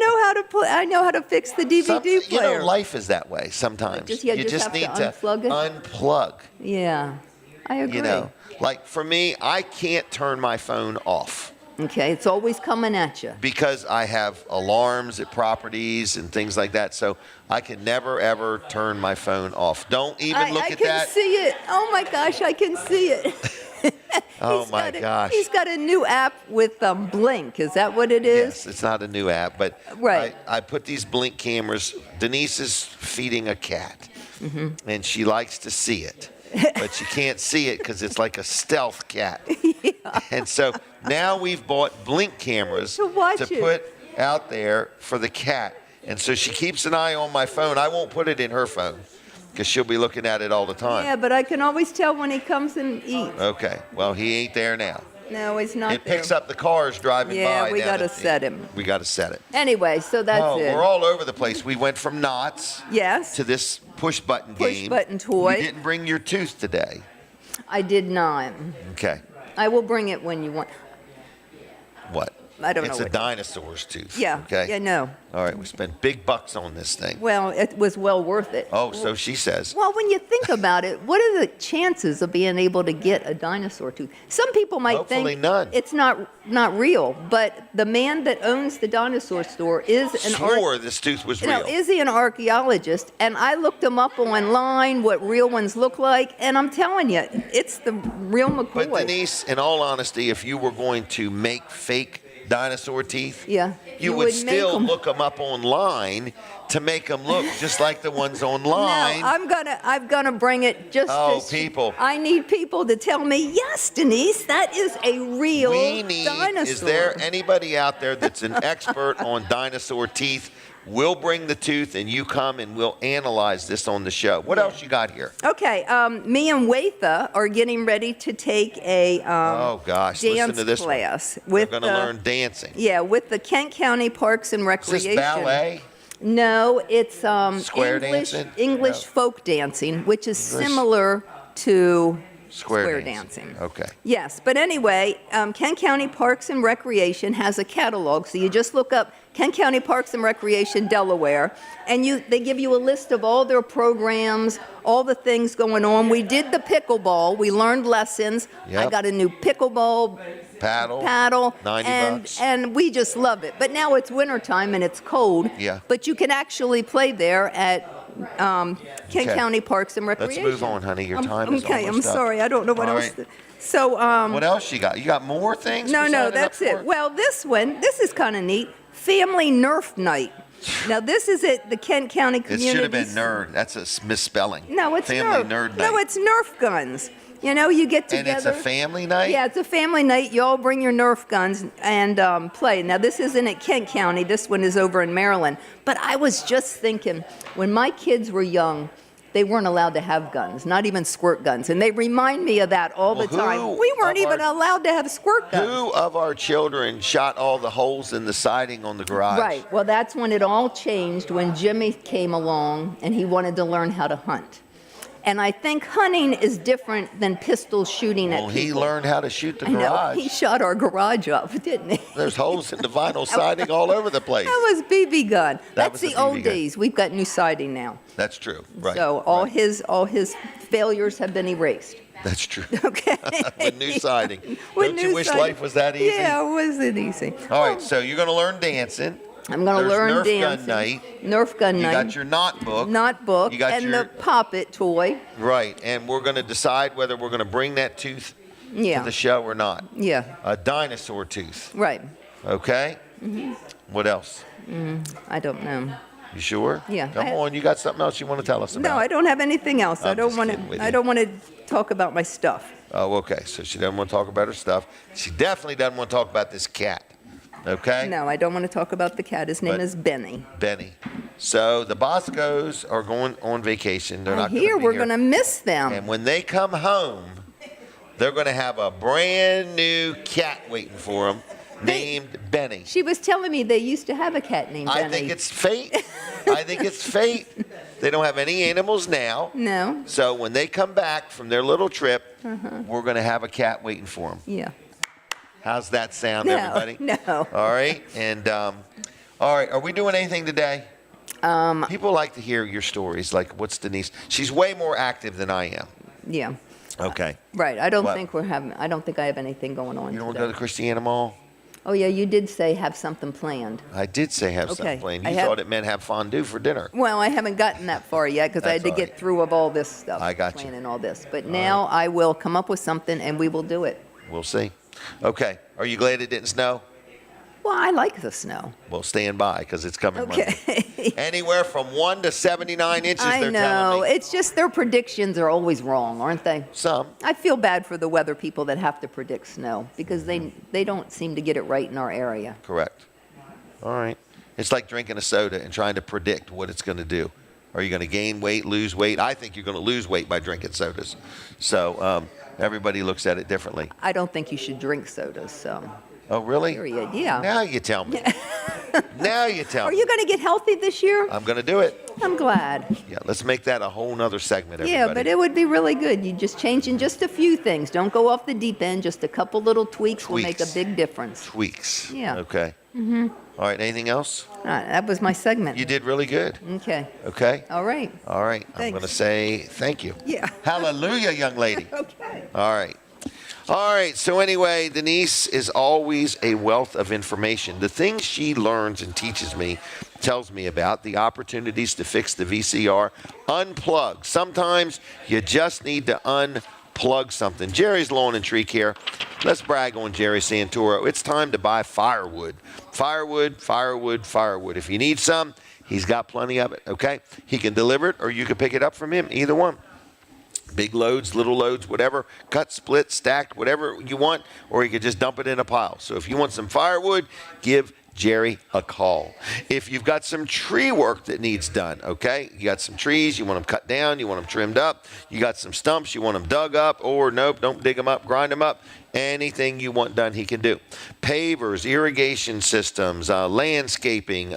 know how to fix the DVD player. You know, life is that way sometimes. You just have need to unplug it. Unplug. Yeah, I agree. You know, like for me, I can't turn my phone off. Okay, it's always coming at you. Because I have alarms at properties and things like that, so I can never ever turn my phone off. Don't even look at that. I can see it. Oh my gosh, I can see it. Oh my gosh. He's got a new app with Blink. Is that what it is? Yes, it's not a new app, but right. I put these Blink cameras. Denise is feeding a cat, and she likes to see it. But she can't see it because it's like a stealth cat. Yeah. And so now we've bought Blink cameras to put out there for the cat. And so she keeps an eye on my phone. I won't put it in her phone because she'll be looking at it all the time. Yeah, but I can always tell when he comes and eats. Okay. Well, he ain't there now. No, he's not It picks up the cars driving by. Yeah, we got to set him. We got to set it. Anyway, so that's it. We're all over the place. We went from knots to this push button game. Push button toy. You didn't bring your tooth today. I did not. Okay. I will bring it when you want. What? I don't know. It's a dinosaur's tooth. Yeah. Okay. Yeah, no. All right, we spent big bucks on this thing. Well, it was well worth it. Oh, so she says. Well, when you think about it, what are the chances of being able to get a dinosaur tooth? Some people might Hopefully think none. It's not real, but the man that owns the dinosaur store is this tooth was real. Is he an archaeologist? And I looked him up online, what real ones look like, and I'm telling you, it's the real McCoy. But Denise, in all honesty, if you were going to make fake dinosaur teeth, you would still look them up online to make them look just like the ones online. No, I'm gonna bring it just. People! I need people to tell me, yes, Denise, that is a real dinosaur. Is there anybody out there that's an expert on dinosaur teeth? We'll bring the tooth, and you come, and we'll analyze this on the show. What else you got here? Okay, me and Watha are getting ready to take a dance listen to this class. We're going to learn dancing. Yeah, with the Kent County Parks and Recreation. Is this ballet? No, it's Square dancing? English folk dancing, which is similar to square dancing. Okay. Yes, but anyway, Kent County Parks and Recreation has a catalog, so you just look up Kent County Parks and Recreation, Delaware, and they give you a list of all their programs, all the things going on. We did the pickleball. We learned lessons. Yep. I got a new pickleball paddle, $90. And we just love it. But now it's wintertime and it's cold. Yeah. But you can actually play there at Kent County Parks and Recreation. Let's move on, honey. Your time is okay, I'm almost up. sorry. I don't know what All else. right. So, What else you got? You got more things? no, for signing that's up it. for? Well, this is kind of neat. Family Nerf Night. Now, this is at the Kent County It Community. should have been nerd. That's a misspelling. No, it's Family Nerf. Nerd Night. No, it's Nerf guns. You know, you get together. And it's a family night? Yeah, it's a family night. You all bring your Nerf guns and play. Now, this isn't at Kent County. This one is over in Maryland. But I was just thinking, when my kids were young, they weren't allowed to have guns, not even squirt guns. And they remind me of that all the time. We weren't even allowed to have squirt guns. Who of our children shot all the holes in the siding on the garage? Right. Well, that's when it all changed, when Jimmy came along and he wanted to learn how to hunt. And I think hunting is different than pistol shooting at people. Well, he learned how to shoot the I know. garage. He shot our garage up, didn't he? There's holes in the vinyl siding all over the place. That was BB gun. That's was the the old BB gun. days. We've got new siding now. That's true. Right. So all right. his failures have been erased. That's true. Okay. With new siding. With Don't you new wish siding. life was that easy? Yeah, it wasn't easy. All right, so you're going to learn dancing. I'm going to There's learn Nerf dancing. gun night. Nerf gun You night. got your knot book. Knot book You got and your- the Pop-It toy. Right, and we're going to decide whether we're going to bring that tooth Yeah. to the show or not. Yeah. A dinosaur tooth. Right. Okay? What else? I don't know. You sure? Yeah, Come I- on, you got something else you want to tell us about? No, I don't have anything else. I I'm don't just want kidding with to. I you. don't want to talk about my stuff. Oh, okay. So she doesn't want to talk about her stuff. She definitely doesn't want to talk about this cat. Okay? No, I don't want to talk about the cat. His name But- is Benny. Benny. So the Boscos are going on vacation. They're I not hear going to we're be going to miss them. And when they come home, they're going to have a brand new cat waiting for them named Benny. She was telling me they used to have a cat named Benny. I think it's fate. I think it's fate. They don't have any animals now. No. So when they come back from their little trip, we're going to have a cat waiting for them. Yeah. How's that sound, No, everybody? no. All right. And all right, are we doing anything today? People like to hear your stories. Like, what's Denise? She's way more active than I am. Yeah. Okay. Right. I don't What? think we're having. I don't think I have anything going on You don't want today. to go to Christiana Mall? Oh yeah, you did say have something planned. I did say have something Okay, planned. I You have- thought it meant have fondue for dinner. Well, I haven't gotten that far yet because I had That's to all get right. through of all this stuff. I got you. Planning all this, but now I will come up with something and we will do it. We'll see. Okay. Are you glad it didn't snow? Well, I like the snow. Well, stand by because it's coming Monday. Okay. Anywhere from 1 to 79 inches, I they're know. telling me. It's just their predictions are always wrong, aren't they? Some. I feel bad for the weather people that have to predict snow because they don't seem to get it right in our area. Correct. All right. It's like drinking a soda and trying to predict what it's going to do. Are you going to gain weight, lose weight? I think you're going to lose weight by drinking sodas. So everybody looks at it differently. I don't think you should drink sodas, so. Oh, really? Period. Yeah. Now you tell me. Now you tell Are me. you going to get healthy this year? I'm going to do it. I'm glad. Yeah, let's make that a whole nother segment, everybody. Yeah, but it would be really good. You just change in just a few things. Don't go off the deep end. Just a couple little tweaks will make a Tweaks. big difference. Tweaks. Yeah. Okay. Mm-hmm. All right, anything else? That was my segment. You did really good. Okay. Okay? All right. All right. I'm Thanks. going to say thank you. Yeah. Hallelujah, young lady. Okay. All right. All right. So anyway, Denise is always a wealth of information. The things she learns and teaches me, tells me about, the opportunities to fix the VCR, unplug. Sometimes you just need to unplug something. Jerry's Lawn and Tree Care. Let's brag on Jerry Santoro. It's time to buy firewood. Firewood, firewood, firewood. If you need some, he's got plenty of it, okay? He can deliver it or you can pick it up from him, either one. Big loads, little loads, whatever, cut, split, stacked, whatever you want, or you could just dump it in a pile. So if you want some firewood, give Jerry a call. If you've got some tree work that needs done, okay, you got some trees, you want them cut down, you want them trimmed up, you got some stumps, you want them dug up, or nope, don't dig them up, grind them up. Anything you want done, he can do. Pavers, irrigation systems, landscaping,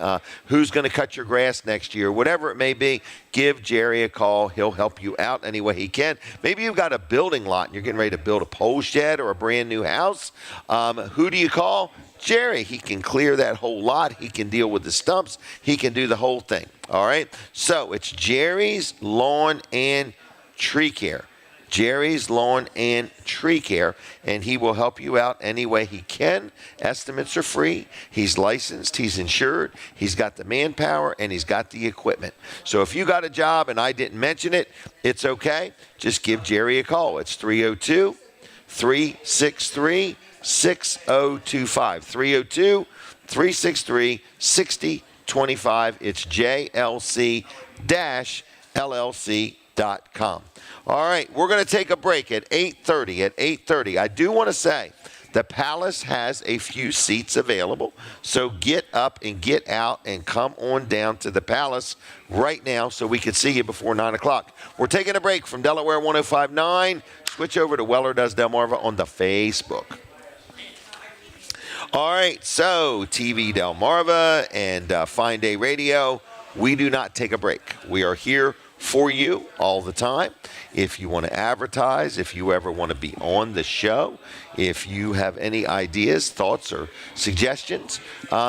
who's going to cut your grass next year, whatever it may be, give Jerry a call. He'll help you out any way he can. Maybe you've got a building lot and you're getting ready to build a pole shed or a brand new house. Who do you call? Jerry. He can clear that whole lot. He can deal with the stumps. He can do the whole thing. All right? So it's Jerry's Lawn and Tree Care. Jerry's Lawn and Tree Care, and he will help you out any way he can. Estimates are free. He's licensed. He's insured. He's got the manpower, and he's got the equipment. So if you got a job and I didn't mention it, it's okay. Just give Jerry a call. It's 302-363-6025. 302-363-6025. It's JLC-LLC.com. All right, we're going to take a break at 8:30. At 8:30, I do want to say the Palace has a few seats available, so get up and get out and come on down to the Palace right now so we can see you before 9 o'clock. We're taking a break from Delaware 105.9. Switch over to Weller Does Delmarva on the Facebook. All right, so TV Delmarva and Fine Day Radio, we do not take a break. We are here for you all the time. If you want to advertise, if you ever want to be on the show, if you have any ideas, thoughts, or suggestions,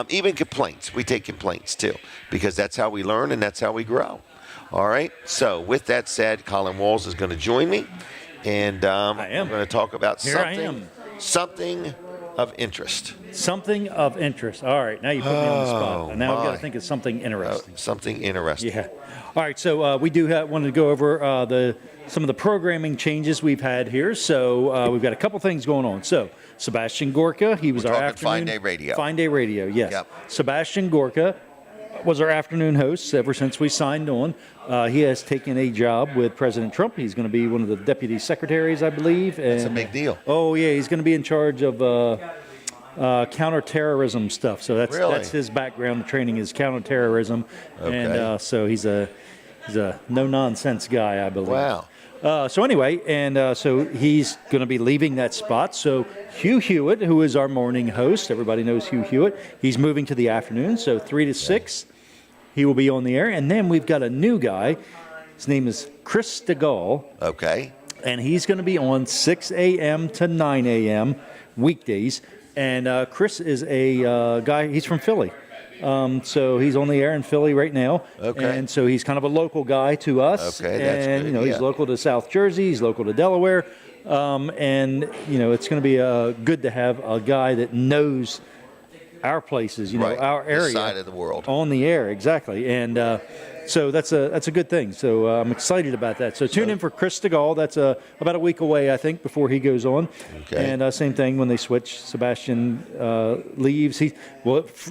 even complaints. We take complaints too, because that's how we learn and that's how we grow. All right, so with that said, Colin Walls is going to join me, and we're going to talk about something of interest. Something of interest. All right, now you put me on the spot. Now I've got to think of something interesting. Something interesting. Yeah. All right, so we do want to go over some of the programming changes we've had here. So we've got a couple things going on. So Sebastian Gorka, he was our afternoon. Fine Day Radio. Fine Day Radio, yes. Yep. Sebastian Gorka was our afternoon host ever since we signed on. He has taken a job with President Trump. He's going to be one of the deputy secretaries, I believe. And, that's a big deal. Oh, yeah, he's going to be in charge of counterterrorism stuff. So that's his background. The training is counterterrorism. Okay. And so he's a no-nonsense guy, I believe. Wow. So anyway, and so he's going to be leaving that spot. So Hugh Hewitt, who is our morning host, everybody knows Hugh Hewitt, he's moving to the afternoon, so 3 to 6, he will be on the air. And then we've got a new guy. His name is Chris DeGaulle. Okay. And he's going to be on 6 a.m. to 9 a.m. weekdays. And Chris is a guy, he's from Philly. So he's on the air in Philly right now. Okay. And so he's kind of a local guy to us. Okay, that's and, good. he's local to South Jersey. He's local to Delaware. And, it's going to be good to have a guy that knows our places, our area. This side of the world. On the air, exactly. And so that's a good thing. So I'm excited about that. So tune in for Chris DeGaulle. That's about a week away, I think, before he goes on. Okay. And same thing when they switch. Sebastian leaves.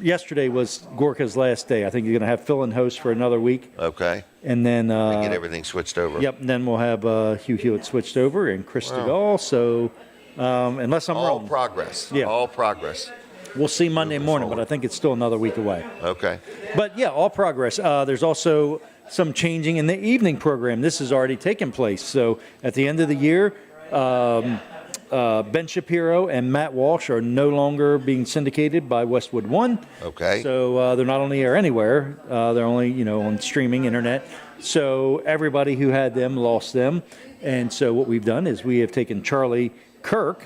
Yesterday was Gorka's last day. I think you're going to have fill-in host for another week. Okay. And then get everything switched over. Yep. And then we'll have Hugh Hewitt switched over and Chris DeGaulle. So unless I'm wrong. All progress. Yeah. All progress. We'll see Monday morning, but I think it's still another week away. Okay. But yeah, all progress. There's also some changing in the evening program. This has already taken place. So at the end of the year, Ben Shapiro and Matt Walsh are no longer being syndicated by Westwood One. Okay. So they're not on the air anywhere. They're only, on streaming internet. So everybody who had them lost them. And so what we've done is we have taken Charlie Kirk,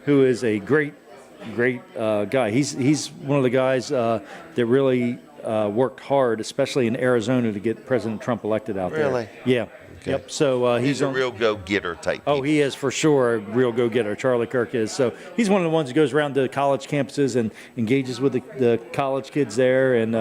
who is a great guy. He's one of the guys that really worked hard, especially in Arizona, to get President Trump elected out there. Really? Yeah. Okay. Yep. So he's a real go-getter type. Oh, he is for sure a real go-getter. Charlie Kirk is. So he's one of the ones who goes around to college campuses and engages with the college kids there and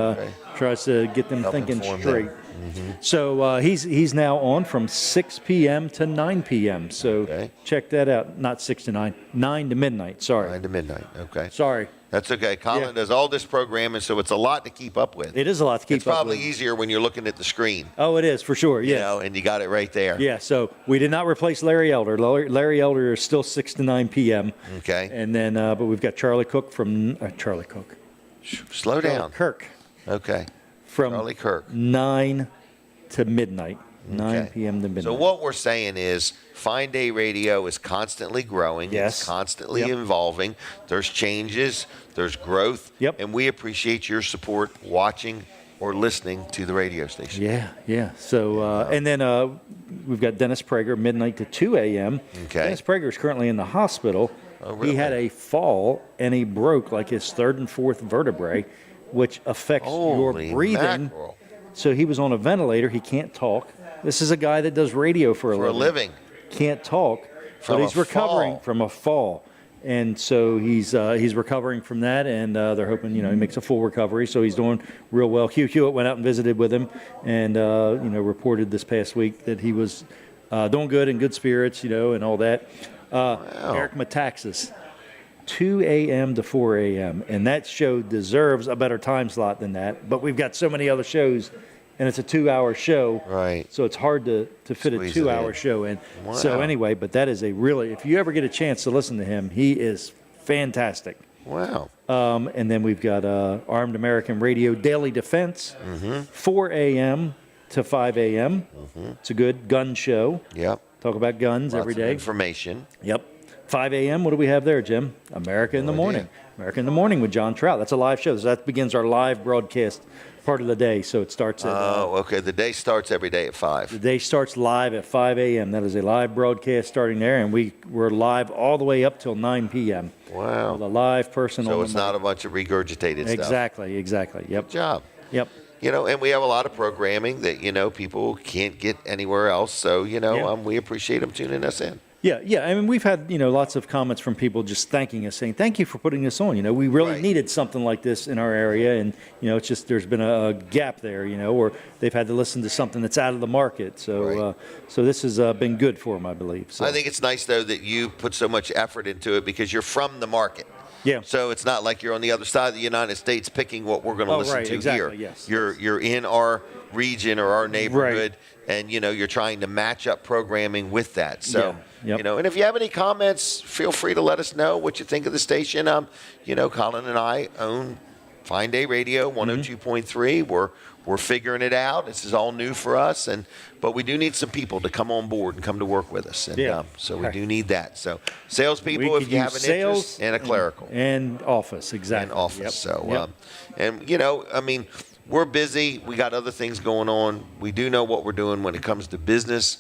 tries to get them thinking straight. Mm-hmm. So he's now on from 6 p.m. to 9 p.m. So check that out. Not 6 to 9. 9 to midnight. Sorry. 9 to midnight. Okay. Sorry. That's okay. Colin does all this programming, so it's a lot to keep up with. It is a lot to keep up with. It's probably easier when you're looking at the screen. Oh, it is, for sure, yeah. And you got it right there. Yeah, so we did not replace Larry Elder. Larry Elder is still 6 to 9 p.m. Okay. And then, but we've got Charlie Cook from, Slow down. Kirk. Okay. From Charlie Kirk. 9 to midnight. 9 p.m. to midnight. So what we're saying is Fine Day Radio is constantly growing. Yes. It's constantly evolving. There's changes. There's growth. Yep. And we appreciate your support watching or listening to the radio station. Yeah. So, and then we've got Dennis Prager, midnight to 2 a.m. Okay. Dennis Prager is currently in the hospital. Oh, really? He had a fall, and he broke like his third and fourth vertebrae, which affects your breathing. Mackerel. So he was on a ventilator. He can't talk. This is a guy that does radio for a living. can't talk, From but he's a recovering fall. from a fall. And so he's recovering from that, and they're hoping, he makes a full recovery. So he's doing real well. Hugh Hewitt went out and visited with him, and reported this past week that he was doing good, in good spirits, and all that. Eric Metaxas, 2 a.m. to 4 a.m., and that show deserves a better time slot than that. But we've got so many other shows, and it's a 2-hour show, Right. so it's hard to fit Squeeze a it 2-hour in. show in. Wow. So anyway, but that is if you ever get a chance to listen to him, he is fantastic. Wow. And then we've got Armed American Radio Daily Defense, 4 a.m. to 5 a.m. It's a good gun show. Yep. Talk about guns Lots every of day. information. Yep. 5 a.m. What do we have there, Jim? America in the Morning. America in the Morning with John Trout. That's a live show. So that begins our live broadcast part of the day. So it starts at... Okay. The day starts every day at 5. the day starts live at 5 a.m. That is a live broadcast starting there, and we're live all the way up till 9 p.m. Wow. With a live person on So the it's not a bunch of regurgitated stuff. Exactly. Yep. Good job. Yep. And we have a lot of programming that, people can't get anywhere else. So, we appreciate them tuning us in. Yeah. I mean, we've had, lots of comments from people just thanking us, saying, thank you for putting this on. We really Right. needed something like this in our area. And, it's just there's been a gap there, or they've had to listen to something that's out of the market. So Right. so this has been good for them, I believe. So, I think it's nice, though, that you put so much effort into it because you're from the market. Yeah. So it's not like you're on the other side of the United States picking what we're going to listen right, to exactly, here. yes. You're in our region or our neighborhood, and you're trying to match up programming with that. So Yeah, yep. and if you have any comments, feel free to let us know what you think of the station. Colin and I own Fine Day Radio 102.3. We're figuring it out. This is all new for us, but we do need some people to come on board and come to work with us. And so we do need that. So salespeople, We if could you have use an sales interest, and a clerical. and office, exactly. And office. Yep. So, Yep. we're busy. We got other things going on. We do know what we're doing when it comes to business.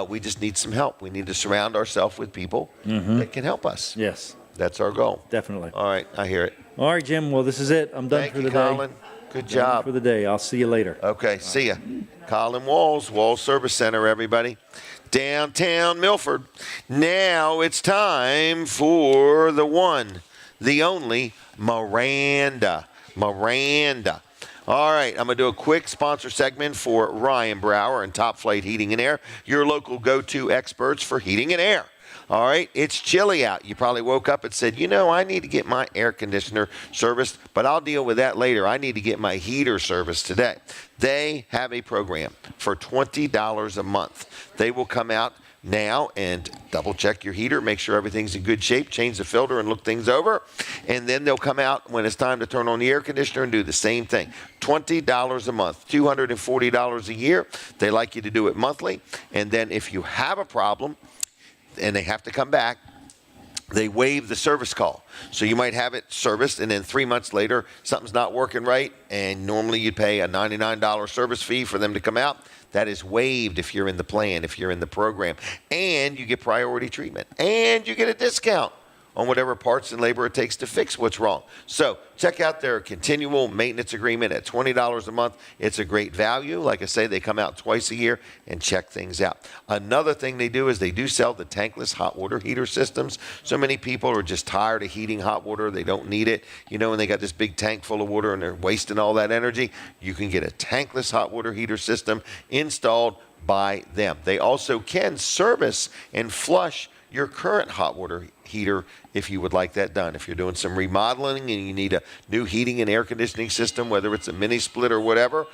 We just need some help. We need to surround ourselves with people that can help us. Yes, That's our goal. definitely. All right, I hear it. All right, Jim. Well, this is it. I'm done Thank for you, the day. Colin. Good Done job. for the day. I'll see you later. Okay, see ya. Colin Walls Service Center, everybody. Downtown Milford. Now it's time for the one, the only Miranda. All right, I'm going to do a quick sponsor segment for Ryan Brower and Top Flight Heating and Air, your local go-to experts for heating and air. All right, it's chilly out. You probably woke up and said, I need to get my air conditioner serviced, but I'll deal with that later. I need to get my heater serviced today. They have a program for $20 a month. They will come out now and double check your heater, make sure everything's in good shape, change the filter and look things over. And then they'll come out when it's time to turn on the air conditioner and do the same thing. $20 a month, $240 a year. They like you to do it monthly. And then if you have a problem, and they have to come back, they waive the service call. So you might have it serviced, and then 3 months later, something's not working right, and normally you'd pay a $99 service fee for them to come out. That is waived if you're in the plan, if you're in the program. And you get priority treatment. And you get a discount on whatever parts and labor it takes to fix what's wrong. So check out their continual maintenance agreement at $20 a month. It's a great value. Like I say, they come out twice a year and check things out. Another thing they do is they do sell the tankless hot water heater systems. So many people are just tired of heating hot water. They don't need it. And they got this big tank full of water and they're wasting all that energy. You can get a tankless hot water heater system installed by them. They also can service and flush your current hot water heater if you would like that done. If you're doing some remodeling and you need a new heating and air conditioning system, whether it's a mini split or whatever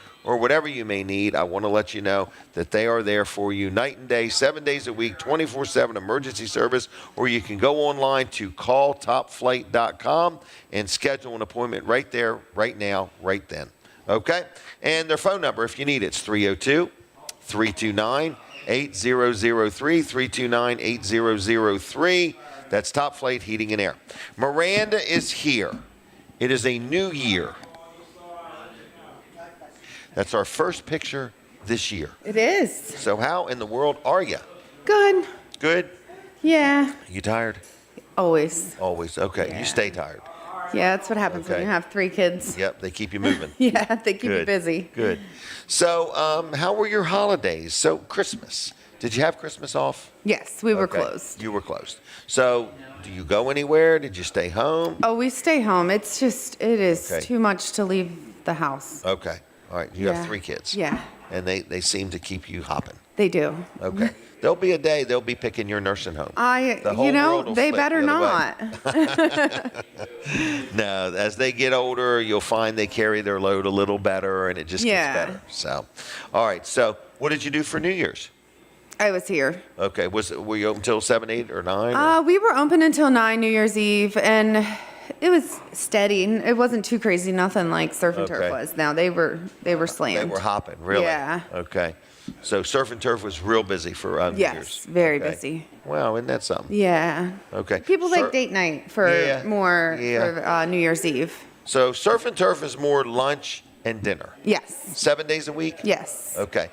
you may need, I want to let you know that they are there for you night and day, 7 days a week, 24/7 emergency service, or you can go online to calltopflight.com and schedule an appointment right there, right now, right then. Okay? And their phone number, if you need it, it's 302-329-8003, 329-8003. That's Top Flight Heating and Air. Miranda is here. It is a new year. That's our first picture this year. It is. So how in the world are you? Good. Good? Yeah. You tired? Always. Always. Okay. Yeah. You stay tired. Yeah, that's what happens when Okay. you have 3 kids. Yep. They keep you moving. Yeah, they keep you Good. busy. Good. So how were your holidays? So Christmas. Did you have Christmas off? Yes, we were Okay. closed. You were closed. So, do you go anywhere? Did you stay home? Oh, we stay home. It's just, it is Okay. too much to leave the house. Okay. All right. You Yeah. have 3 kids. Yeah, And they seem to keep you hopping. they do. Okay. There'll be a day they'll be picking your nursing home. The whole You know, world will they flip better the other way. not. No, as they get older, you'll find they carry their load a little better, and it just Yeah. gets better. So, all right. So, what did you do for New Year's? I was here. Okay. Were you open until 7, 8, or 9? or- We were open until 9 New Year's Eve, and it was steady. It wasn't too crazy, nothing like Surf and Okay. Turf was. Now they were slammed. They were hopping, really? Yeah. Okay. So, Surf and Turf was real busy for New Yes, Year's. very Okay. busy. Wow, isn't that something? Yeah. Okay. People Sur- like date night for Yeah, more yeah. for New Year's Eve. So, Surf and Turf is more lunch and dinner. Yes. 7 days a week? Yes. Okay.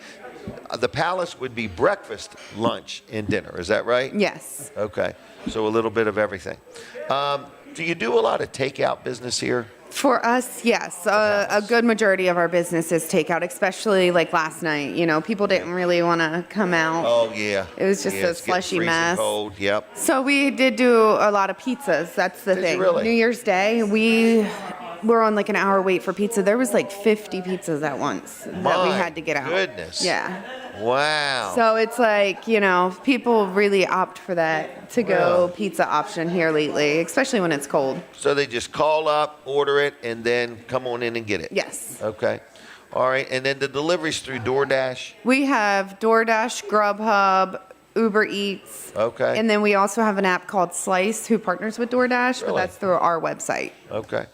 The Palace would be breakfast, lunch, and dinner. Is that right? Yes. Okay. So a little bit of everything. Do you do a lot of takeout business here? For us, yes. A good majority of our business is takeout, especially like last night. You know, people didn't really want to come out. Oh, yeah. It was just Yeah, a it's getting slushy freezing mess. cold. Yep. So we did do a lot of pizzas. That's the Did you thing. really? New Year's Day, we were on like an hour wait for pizza. There was like 50 pizzas at once that we My had to get out. goodness. Yeah. Wow. So it's like, you know, people really opt for that to-go pizza option here lately, especially when it's cold. So they just call up, order it, and then come on in and get it? Yes. Okay. All right. And then the deliveries through DoorDash? We have DoorDash, Grubhub, Uber Eats. Okay. And then we also have an app called Slice who partners with DoorDash, but Really? that's through our website. Okay.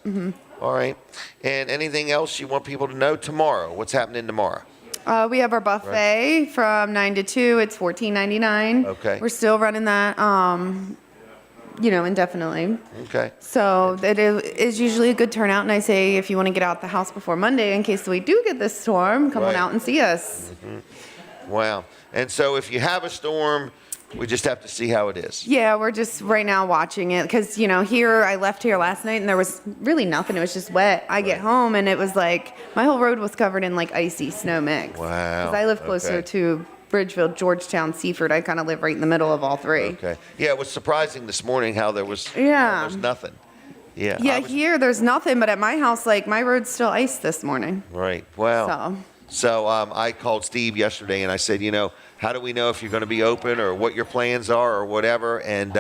All right. And anything else you want people to know tomorrow? What's happening tomorrow? We have our buffet from 9 to 2. It's $14.99. Okay. We're still running that, you know, indefinitely. Okay. So it is usually a good turnout. And I say if you want to get out the house before Monday in case we do get this storm, come on Right. out and see us. Wow. And so if you have a storm, we just have to see how it is. Yeah, we're just right now watching it because, you know, here, I left here last night and there was really nothing. It was just wet. I get home and it was like, my whole road was covered in like icy snow mix. Wow. Because I live closer Okay. to Bridgeville, Georgetown, Seaford. I kind of live right in the middle of all three. Okay. Yeah, it was surprising this morning how there was Yeah. almost nothing. Yeah. Yeah, I was- here there's nothing, but at my house, like my road's still iced this morning. Right. Wow. So I called Steve yesterday and I said, you know, how do we know if you're going to be open or what your plans are or whatever? And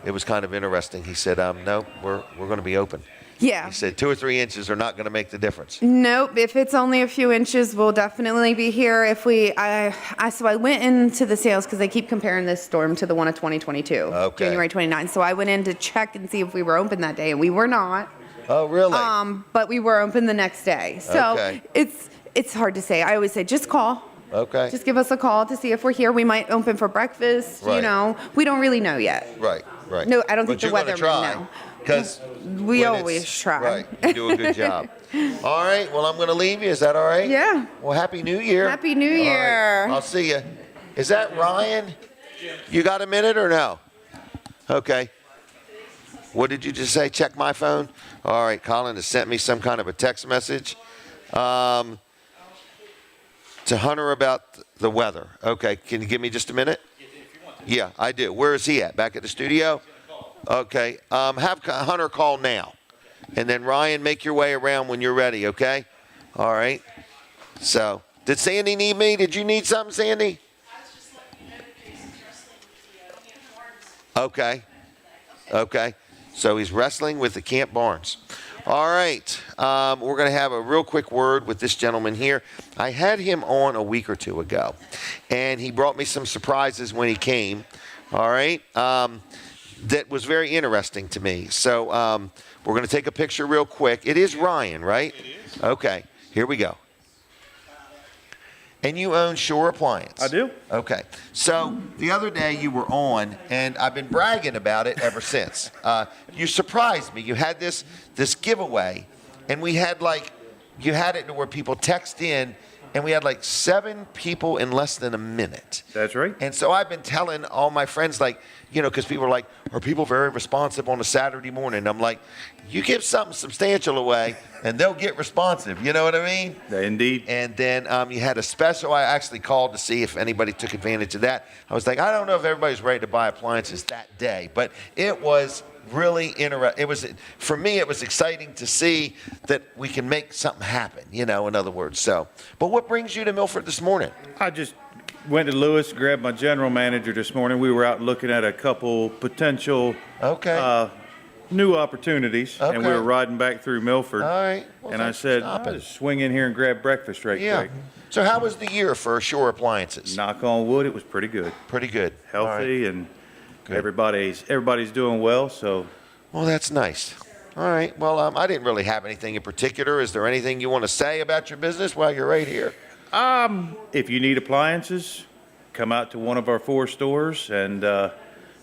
it was kind of interesting. He said, no, we're going to be open. Yeah. He said 2 or 3 inches are not going to make the difference. Nope. If it's only a few inches, we'll definitely be here. If we, so I went into the sales because they keep comparing this storm to the one of 2022, Okay. January 29th. So I went in to check and see if we were open that day, and we were not. Oh, really? But we were open the next day. So Okay. it's hard to say. I always say just call. Okay. Just give us a call to see if we're here. We might open for breakfast. Right. You know, we don't really know yet. Right. Right. No, I don't But think the you're gonna weathermen try, know. Because We always try. Right. You do a good job. All right. Well, I'm going to leave you. Is that all right? Yeah. Well, Happy New Year. Happy New All right. Year. I'll see you. Is that Ryan? You got a minute or no? Okay. What did you just say? Check my phone? All right. Colin has sent me some kind of a text message to Hunter about the weather. Okay. Can you give me just a minute? Yeah, I do. Where is he at? Back at the studio? Okay. Have Hunter call now. And then Ryan, make your way around when you're ready, okay? All right. So, did Sandie need me? Did you need something, Sandie? Okay. Okay. So he's wrestling with the Camp Barnes. All right. We're going to have a real quick word with this gentleman here. I had him on a week or two ago, and he brought me some surprises when he came. All right. That was very interesting to me. So we're going to take a picture real quick. It is Ryan, right? It is. Okay. Here we go. And you own Shore Appliance. I do. Okay. So the other day you were on, and I've been bragging about it ever since. You surprised me. You had this giveaway, and we had you had it to where people text in, and we had 7 people in less than a minute. That's right. And so I've been telling all my friends, because people are like, are people very responsive on a Saturday morning? I'm like, you give something substantial away, and they'll get responsive. You know what I mean? Indeed. And then you had a special. I actually called to see if anybody took advantage of that. I was like, I don't know if everybody's ready to buy appliances that day, but it was really interesting. For me, it was exciting to see that we can make something happen, in other words. So, but what brings you to Milford this morning? I just went to Lewis, grabbed my general manager this morning. We were out looking at a couple potential new opportunities, and we were riding back through Milford. All right. Well, and I said, I'll just swing in here and grab breakfast right quick. So how was the year for Shore Appliances? Knock on wood, it was pretty good. Pretty good. Healthy, and everybody's doing well. So, well, that's nice. All right. Well, I didn't really have anything in particular. Is there anything you want to say about your business while you're right here? If you need appliances, come out to one of our 4 stores and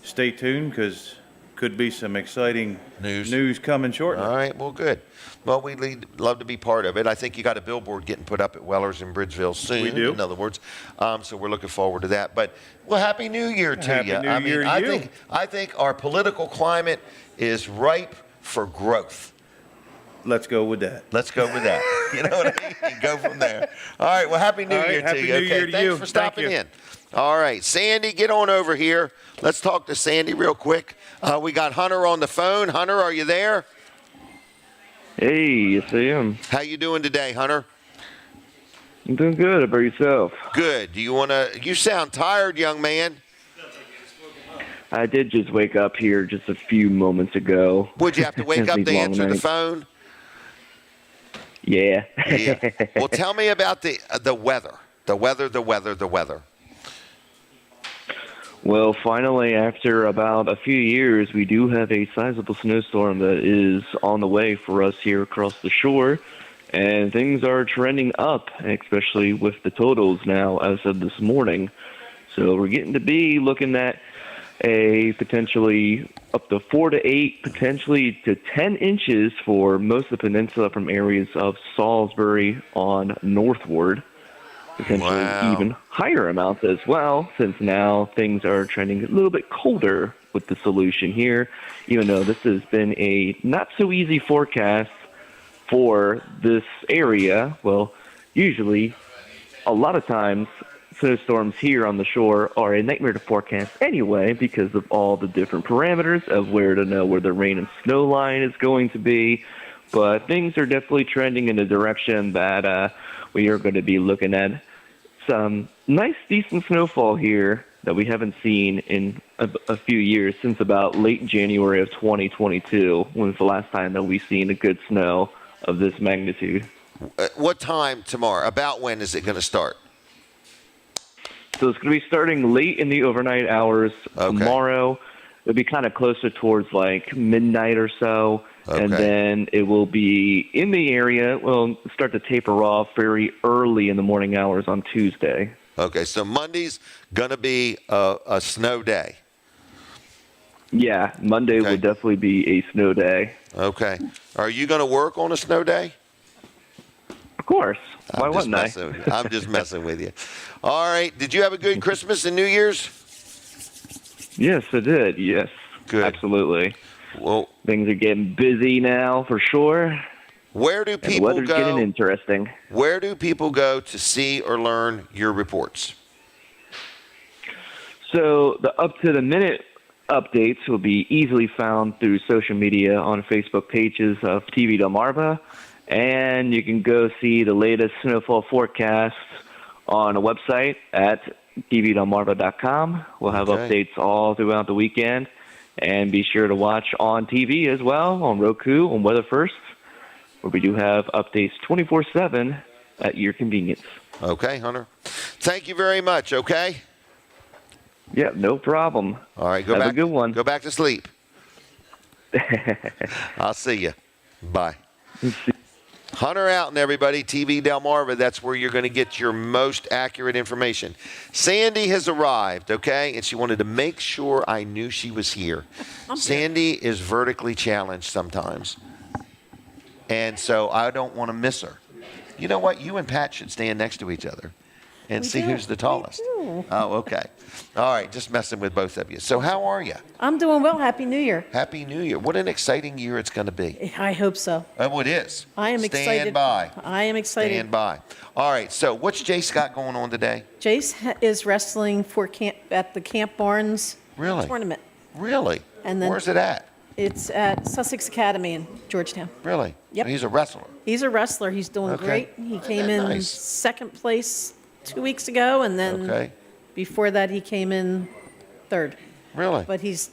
stay tuned, because could be some exciting news coming shortly. All right. Well, good. Well, we'd love to be part of it. I think you got a billboard getting put up at Weller's in Bridgeville soon. We do. In other words, so we're looking forward to that. But well, Happy New Year to you. Happy New Year to you. I think our political climate is ripe for growth. Let's go with that. Let's go with that. You know what I mean? And go from there. All right. Well, Happy New Year to you. Happy New Year to you. Thanks for stopping in. All right. Sandie, get on over here. Let's talk to Sandie real quick. We got Hunter on the phone. Hunter, are you there? Hey, yes I am. How you doing today, Hunter? I'm doing good. How about yourself? Good. Do you want to? You sound tired, young man. I did just wake up here just a few moments ago. Would you have to wake up to answer the phone? Yeah. Yeah. Well, tell me about the weather. The weather. Well, finally, after about a few years, we do have a sizable snowstorm that is on the way for us here across the shore, and things are trending up, especially with the totals now as of this morning. So we're getting to be looking at a potentially up to 4 to 8, potentially to 10 inches for most of the peninsula from areas of Salisbury on northward. Potentially even higher amounts as well, since now things are trending a little bit colder with the solution here, even though this has been a not so easy forecast for this area. Well, usually, a lot of times, snowstorms here on the shore are a nightmare to forecast anyway, because of all the different parameters of where to know where the rain and snow line is going to be. But things are definitely trending in a direction that we are going to be looking at some nice, decent snowfall here that we haven't seen in a few years, since about late January of 2022, when was the last time that we've seen a good snow of this magnitude. What time tomorrow? About when is it going to start? So it's going to be starting late in the overnight hours tomorrow. It'll be kind of closer towards like midnight or so. Okay. And then it will be in the area. We'll start to taper off very early in the morning hours on Tuesday. Okay, so Monday's going to be a snow day. Yeah, Monday will definitely be a snow day. Okay. Are you going to work on a snow day? Of course. Why wouldn't I? I'm just messing with you. All right. Did you have a good Christmas and New Year's? Yes, I did. Yes. Good. Absolutely. Well, things are getting busy now for sure. Where do people go? The weather's getting interesting. Where do people go to see or learn your reports? So the up-to-the-minute updates will be easily found through social media on Facebook pages of TV Delmarva, and you can go see the latest snowfall forecasts on a website at tvdelmarva.com. We'll have updates all throughout the weekend. And be sure to watch on TV as well, on Roku, on Weather First, where we do have updates 24/7 at your convenience. Okay, Hunter. Thank you very much, okay? Yeah, no problem. All right, have a good one. Go back to sleep. I'll see you. Bye. Hunter Outen, everybody, TV Delmarva. That's where you're going to get your most accurate information. Sandie has arrived, okay? And she wanted to make sure I knew she was here. Sandie is vertically challenged sometimes. And so I don't want to miss her. You know what? You and Pat should stand next to each other. and We see do. who's the tallest. We do. Oh, okay. All right, just messing with both of you. So how are you? I'm doing well. Happy New Year. Happy New Year. What an exciting year it's going to be. I hope so. Oh, it is. I am excited. Stand by. I am excited. Stand by. All right, so what's Jace got going on today? Jace is wrestling for camp at the Camp Barnes Really? tournament. Really? And then Where's it at? It's at Sussex Academy in Georgetown. Really? Yep. He's a wrestler. He's a wrestler. He's doing Okay. great. He came in Nice. second place 2 weeks ago, and then Okay. before that he came in third. Really? But he said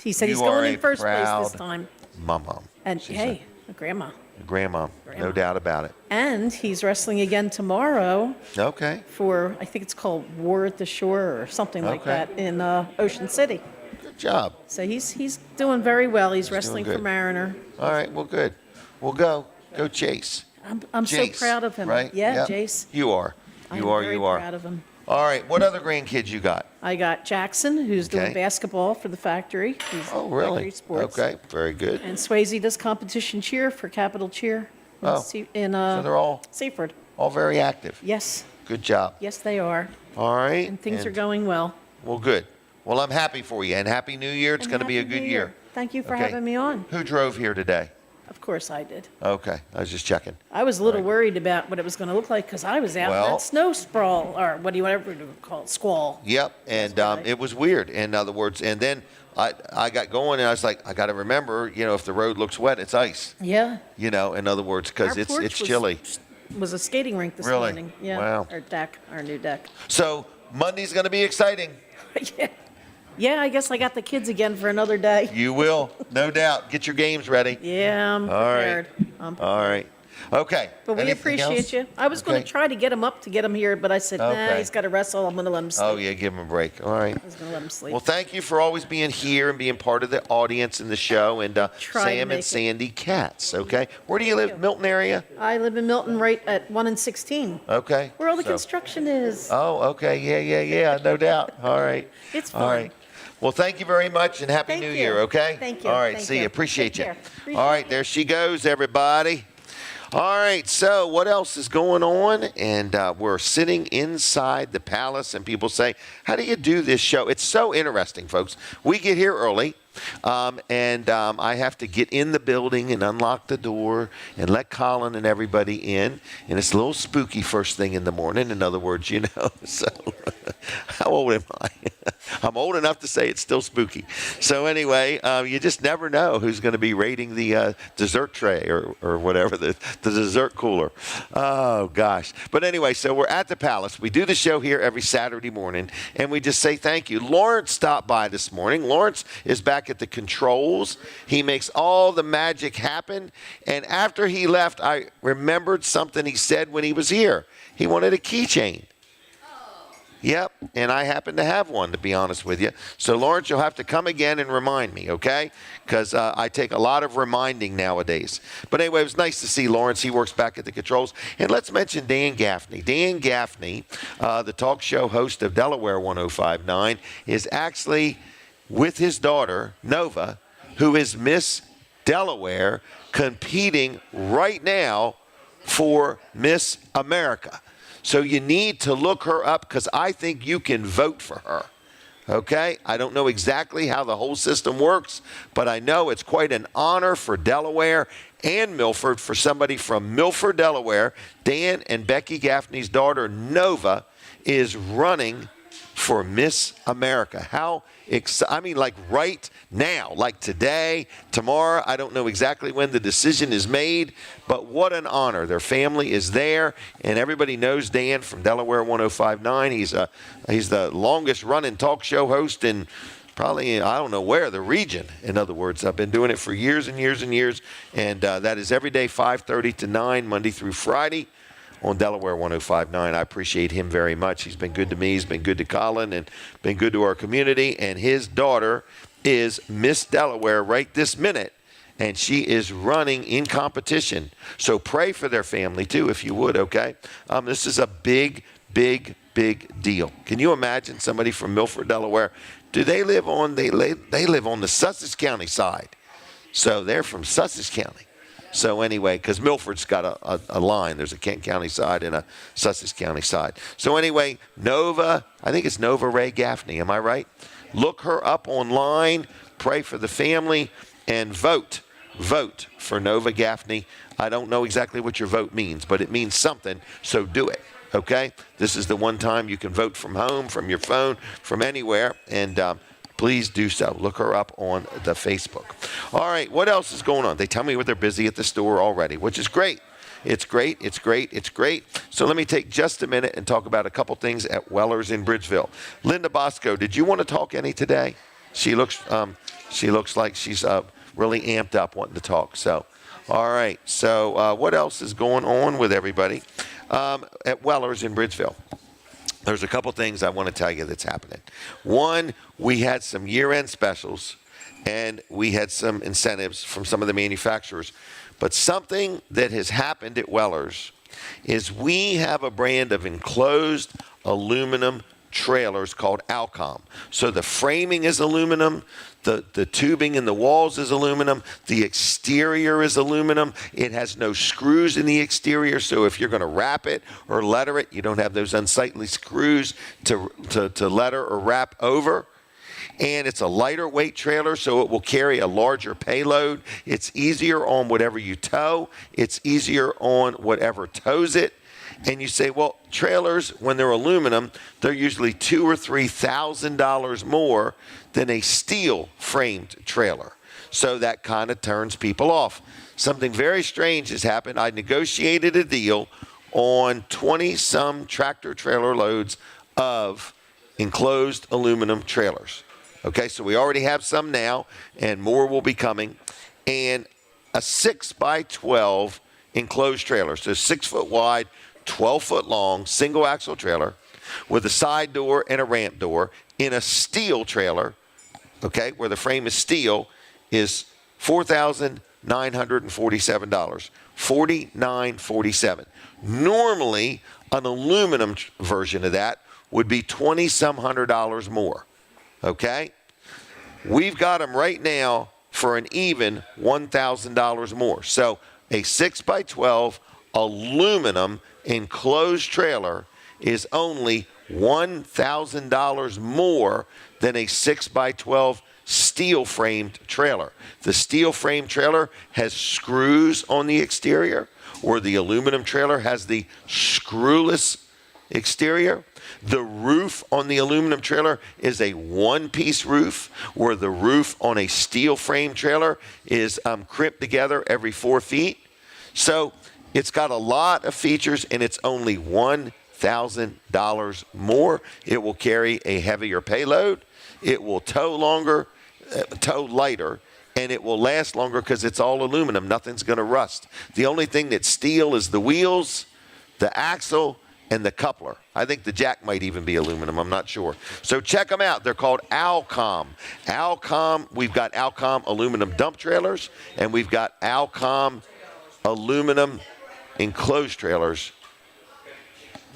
he's You are going a in first place proud this time. Mom. And She's hey, a grandma. Grandma. No doubt about it. And he's wrestling again tomorrow Okay. for, I think it's called War at the Shore or something like Okay. that in Ocean City. Good job. So he's doing very well. He's wrestling doing for good. Mariner. All right, well, good. Well, go Chase. I'm so Jace, proud of him. Right? Yeah, Yep. Jace. You are. I'm You are. very You are. proud of him. All right. What other grandkids you got? I got Jackson, who's Okay. doing basketball for the factory. He's Oh, really? Factory Sports. Okay. Very good. And Swayze does competition cheer for Capital Cheer in, Oh, in so they're all Seaford. all very active. Yes, Good job. yes, they are. All right. And things are going well. Well, good. Well, I'm happy for you, and Happy New Year. It's And going to be a Happy good New year. Thank you for Okay. having me on. Who drove here today? Of course I did. Okay. I was just checking. I was a little worried about what it was going to look like because I was out in Well- that snow sprawl, or whatever you call it, squall. Yep, and it was weird. In other words, and then I got going, and I was like, I got to remember, if the road looks wet, it's ice. Yeah. In other words, because Our it's porch chilly. Was a skating rink this Really? morning. Yeah. Wow. Our deck, our new deck. So Monday's going to be exciting. Yeah, I guess I got the kids again for another day. You will, no doubt. Get your games ready. Yeah, I'm All right. prepared. I'm prepared. All right. Okay. But we Anything appreciate else? you. I was going Okay. to try to get him up to get him here, but I said, nah, Okay. he's got to wrestle. I'm going to let him sleep. Oh, yeah, give him a break. All right. I was going to let him sleep. Well, thank you for always being here and being part of the audience in the show. And Try to Sam make and it. Sandie Katz, okay? Where do you live? Milton area? I live in Milton right at 1 and 16, Okay. where all the So- construction is. Oh, okay. Yeah. No doubt. All right. It's All fun. right. Well, thank you very much and Happy Thank New you. Year, okay? Thank you. All right. Thank See you. you. Appreciate Take you. care. All right. There she goes, everybody. All right. So, what else is going on? And we're sitting inside the palace, and people say, how do you do this show? It's so interesting, folks. We get here early. And I have to get in the building and unlock the door and let Colin and everybody in. And it's a little spooky first thing in the morning. In other words, So, how old am I? I'm old enough to say it's still spooky. So anyway, you just never know who's going to be raiding the dessert tray or whatever, the dessert cooler. Oh, gosh. But anyway, so we're at the palace. We do the show here every Saturday morning, and we just say thank you. Lawrence stopped by this morning. Lawrence is back at the controls. He makes all the magic happen. And after he left, I remembered something he said when he was here. He wanted a keychain. Yep, and I happen to have one, to be honest with you. So, Lawrence, you'll have to come again and remind me, okay? Because I take a lot of reminding nowadays. But anyway, it was nice to see Lawrence. He works back at the controls. And let's mention Dan Gaffney. Dan Gaffney, the talk show host of Delaware 105.9, is actually with his daughter, Nova, who is Miss Delaware, competing right now for Miss America. So you need to look her up because I think you can vote for her. Okay? I don't know exactly how the whole system works, but I know it's quite an honor for Delaware and Milford for somebody from Milford, Delaware. Dan and Becky Gaffney's daughter, Nova, is running for Miss America. How like right now, like today, tomorrow. I don't know exactly when the decision is made, but what an honor. Their family is there, and everybody knows Dan from Delaware 105.9. He's the longest running talk show host in probably, I don't know where, the region. In other words, I've been doing it for years and years and years, and that is every day 5:30 to 9, Monday through Friday, on Delaware 105.9. I appreciate him very much. He's been good to me. He's been good to Colin and been good to our community. And his daughter is Miss Delaware right this minute, and she is running in competition. So pray for their family, too, if you would, okay? This is a big, big, big deal. Can you imagine somebody from Milford, Delaware? Do they live on, they live on the Sussex County side. So they're from Sussex County. So anyway, because Milford's got a line. There's a Kent County side and a Sussex County side. So anyway, Nova, I think it's Nova Ray Gaffney. Am I right? Look her up online. Pray for the family and vote. Vote for Nova Gaffney. I don't know exactly what your vote means, but it means something. So do it. Okay? This is the one time you can vote from home, from your phone, from anywhere. And please do so. Look her up on the Facebook. All right, what else is going on? They tell me they're busy at the store already, which is great. It's great, it's great, it's great. So let me take just a minute and talk about a couple things at Weller's in Bridgeville. Linda Bosco, did you want to talk any today? She looks like she's really amped up wanting to talk. So, all right. So what else is going on with everybody at Weller's in Bridgeville? There's a couple things I want to tell you that's happening. One, we had some year-end specials, and we had some incentives from some of the manufacturers. But something that has happened at Weller's is we have a brand of enclosed aluminum trailers called Alcom. So the framing is aluminum, the tubing in the walls is aluminum, the exterior is aluminum. It has no screws in the exterior, so if you're going to wrap it or letter it, you don't have those unsightly screws to letter or wrap over. And it's a lighter weight trailer, so it will carry a larger payload. It's easier on whatever you tow. It's easier on whatever tows it. And you say, well, trailers, when they're aluminum, they're usually $2,000 or $3,000 more than a steel framed trailer. So that kind of turns people off. Something very strange has happened. I negotiated a deal on 20-some tractor trailer loads of enclosed aluminum trailers. Okay, so we already have some now, and more will be coming. And a 6x12 enclosed trailer, so 6 foot wide, 12 foot long, single axle trailer with a side door and a ramp door in a steel trailer, okay, where the frame is steel, is $4,947, $4,947. Normally, an aluminum version of that would be $2,000-some more, okay? We've got them right now for an even $1,000 more. So a 6x12 aluminum enclosed trailer is only $1,000 more than a 6x12 steel framed trailer. The steel framed trailer has screws on the exterior, or the aluminum trailer has the screwless exterior. The roof on the aluminum trailer is a one-piece roof, where the roof on a steel frame trailer is crimped together every 4 feet. So it's got a lot of features, and it's only $1,000 more. It will carry a heavier payload. It will tow lighter, and it will last longer because it's all aluminum. Nothing's going to rust. The only thing that's steel is the wheels, the axle, and the coupler. I think the jack might even be aluminum. I'm not sure. So check them out. They're called Alcom. Alcom, we've got Alcom aluminum dump trailers, and we've got Alcom aluminum enclosed trailers.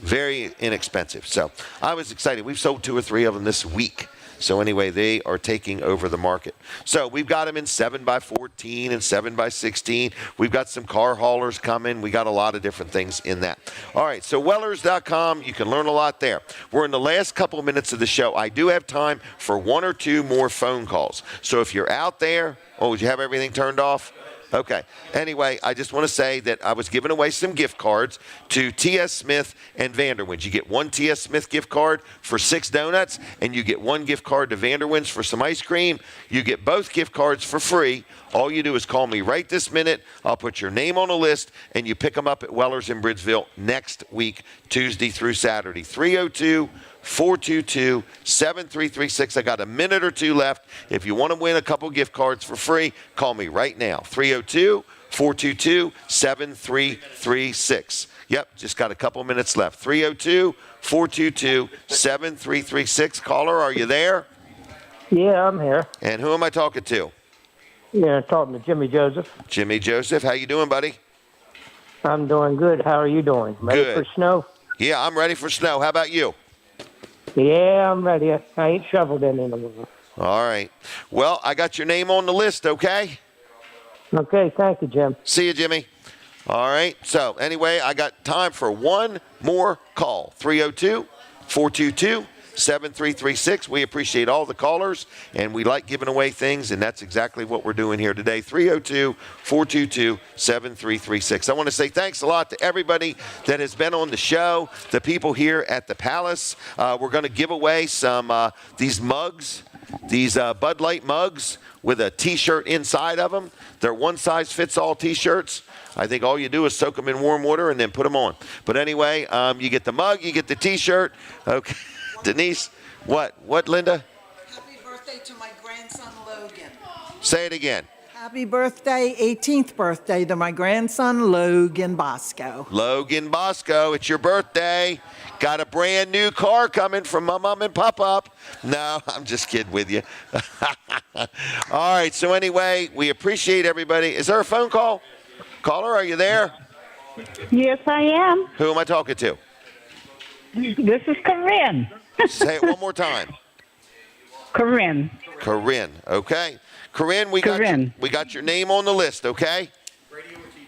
Very inexpensive. So I was excited. We've sold 2 or 3 of them this week. So anyway, they are taking over the market. So we've got them in 7x14 and 7x16. We've got some car haulers coming. We got a lot of different things in that. All right, so Wellers.com, you can learn a lot there. We're in the last couple of minutes of the show. I do have time for 1 or 2 more phone calls. So if you're out there, would you have everything turned off? Okay. Anyway, I just want to say that I was giving away some gift cards to T.S. Smith and Vanderwins. You get 1 T.S. Smith gift card for 6 donuts, and you get 1 gift card to Vanderwins for some ice cream. You get both gift cards for free. All you do is call me right this minute. I'll put your name on a list, and you pick them up at Weller's in Bridgeville next week, Tuesday through Saturday. 302-422-7336. I got a minute or 2 left. If you want to win a couple gift cards for free, call me right now. 302-422-7336. Yep, just got a couple minutes left. 302-422-7336. Caller, are you there? Yeah, I'm here. And who am I talking to? Yeah, talking to Jimmy Joseph. Jimmy Joseph, how you doing, buddy? I'm doing good. How are you doing? Ready Good. for snow? Yeah, I'm ready for snow. How about you? Yeah, I'm ready. I ain't shoveled any in a while. All right. Well, I got your name on the list, okay? Okay, thank you, Jim. See you, Jimmy. All right. So anyway, I got time for one more call. 302-422-7336. We appreciate all the callers, and we like giving away things, and that's exactly what we're doing here today. 302-422-7336. I want to say thanks a lot to everybody that has been on the show, the people here at the Palace. We're going to give away some these mugs, these Bud Light mugs with a T-shirt inside of them. They're one-size-fits-all T-shirts. I think all you do is soak them in warm water and then put them on. But anyway, you get the mug, you get the T-shirt. Okay, Denise, what, Linda? Happy birthday to my grandson, Logan. Say it again. Happy birthday, 18th birthday to my grandson, Logan Bosco. Logan Bosco, it's your birthday. Got a brand new car coming from my mom and pop-up. No, I'm just kidding with you. All right, so anyway, we appreciate everybody. Is there a phone call? Caller, are you there? Yes, I am. Who am I talking to? This is Corinne. Say it one more time. Corinne. Corinne, okay. Corinne, we got your name on the list, okay?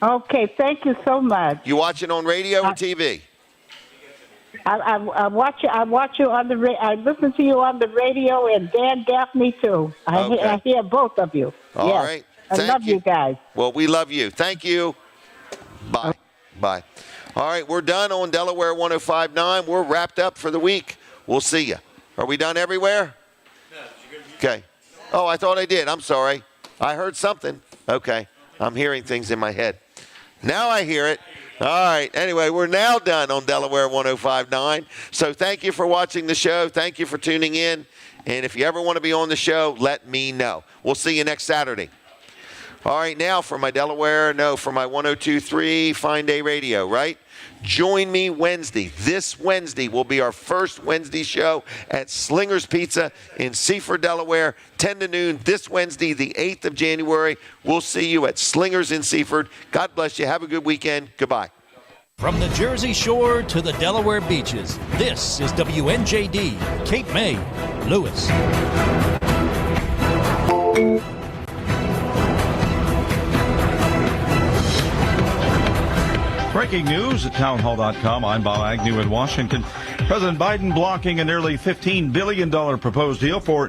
Okay, thank you so much. You watching on radio or TV? I watch you. I watch you on the. I listen to you on the radio, and Dan Gaffney too. I hear both of you. All right. I love you guys. Well, we love you. Thank you. Bye. Bye. All right, we're done on Delaware 105.9. We're wrapped up for the week. We'll see you. Are we done everywhere? Okay. Oh, I thought I did. I'm sorry. I heard something. Okay. I'm hearing things in my head. Now I hear it. All right. Anyway, we're now done on Delaware 105.9. So thank you for watching the show. Thank you for tuning in. And if you ever want to be on the show, let me know. We'll see you next Saturday. All right, now for my for my 102.3 Fine Day Radio, right? Join me Wednesday. This Wednesday will be our first Wednesday show at Slinger's Pizza in Seaford, Delaware, 10 to noon this Wednesday, the 8th of January. We'll see you at Slinger's in Seaford. God bless you. Have a good weekend. Goodbye. From the Jersey Shore to the Delaware beaches, this is WNJD, Cape May, Lewis. Breaking news at townhall.com. I'm Bob Agnew in Washington. President Biden blocking a nearly $15 billion proposed deal for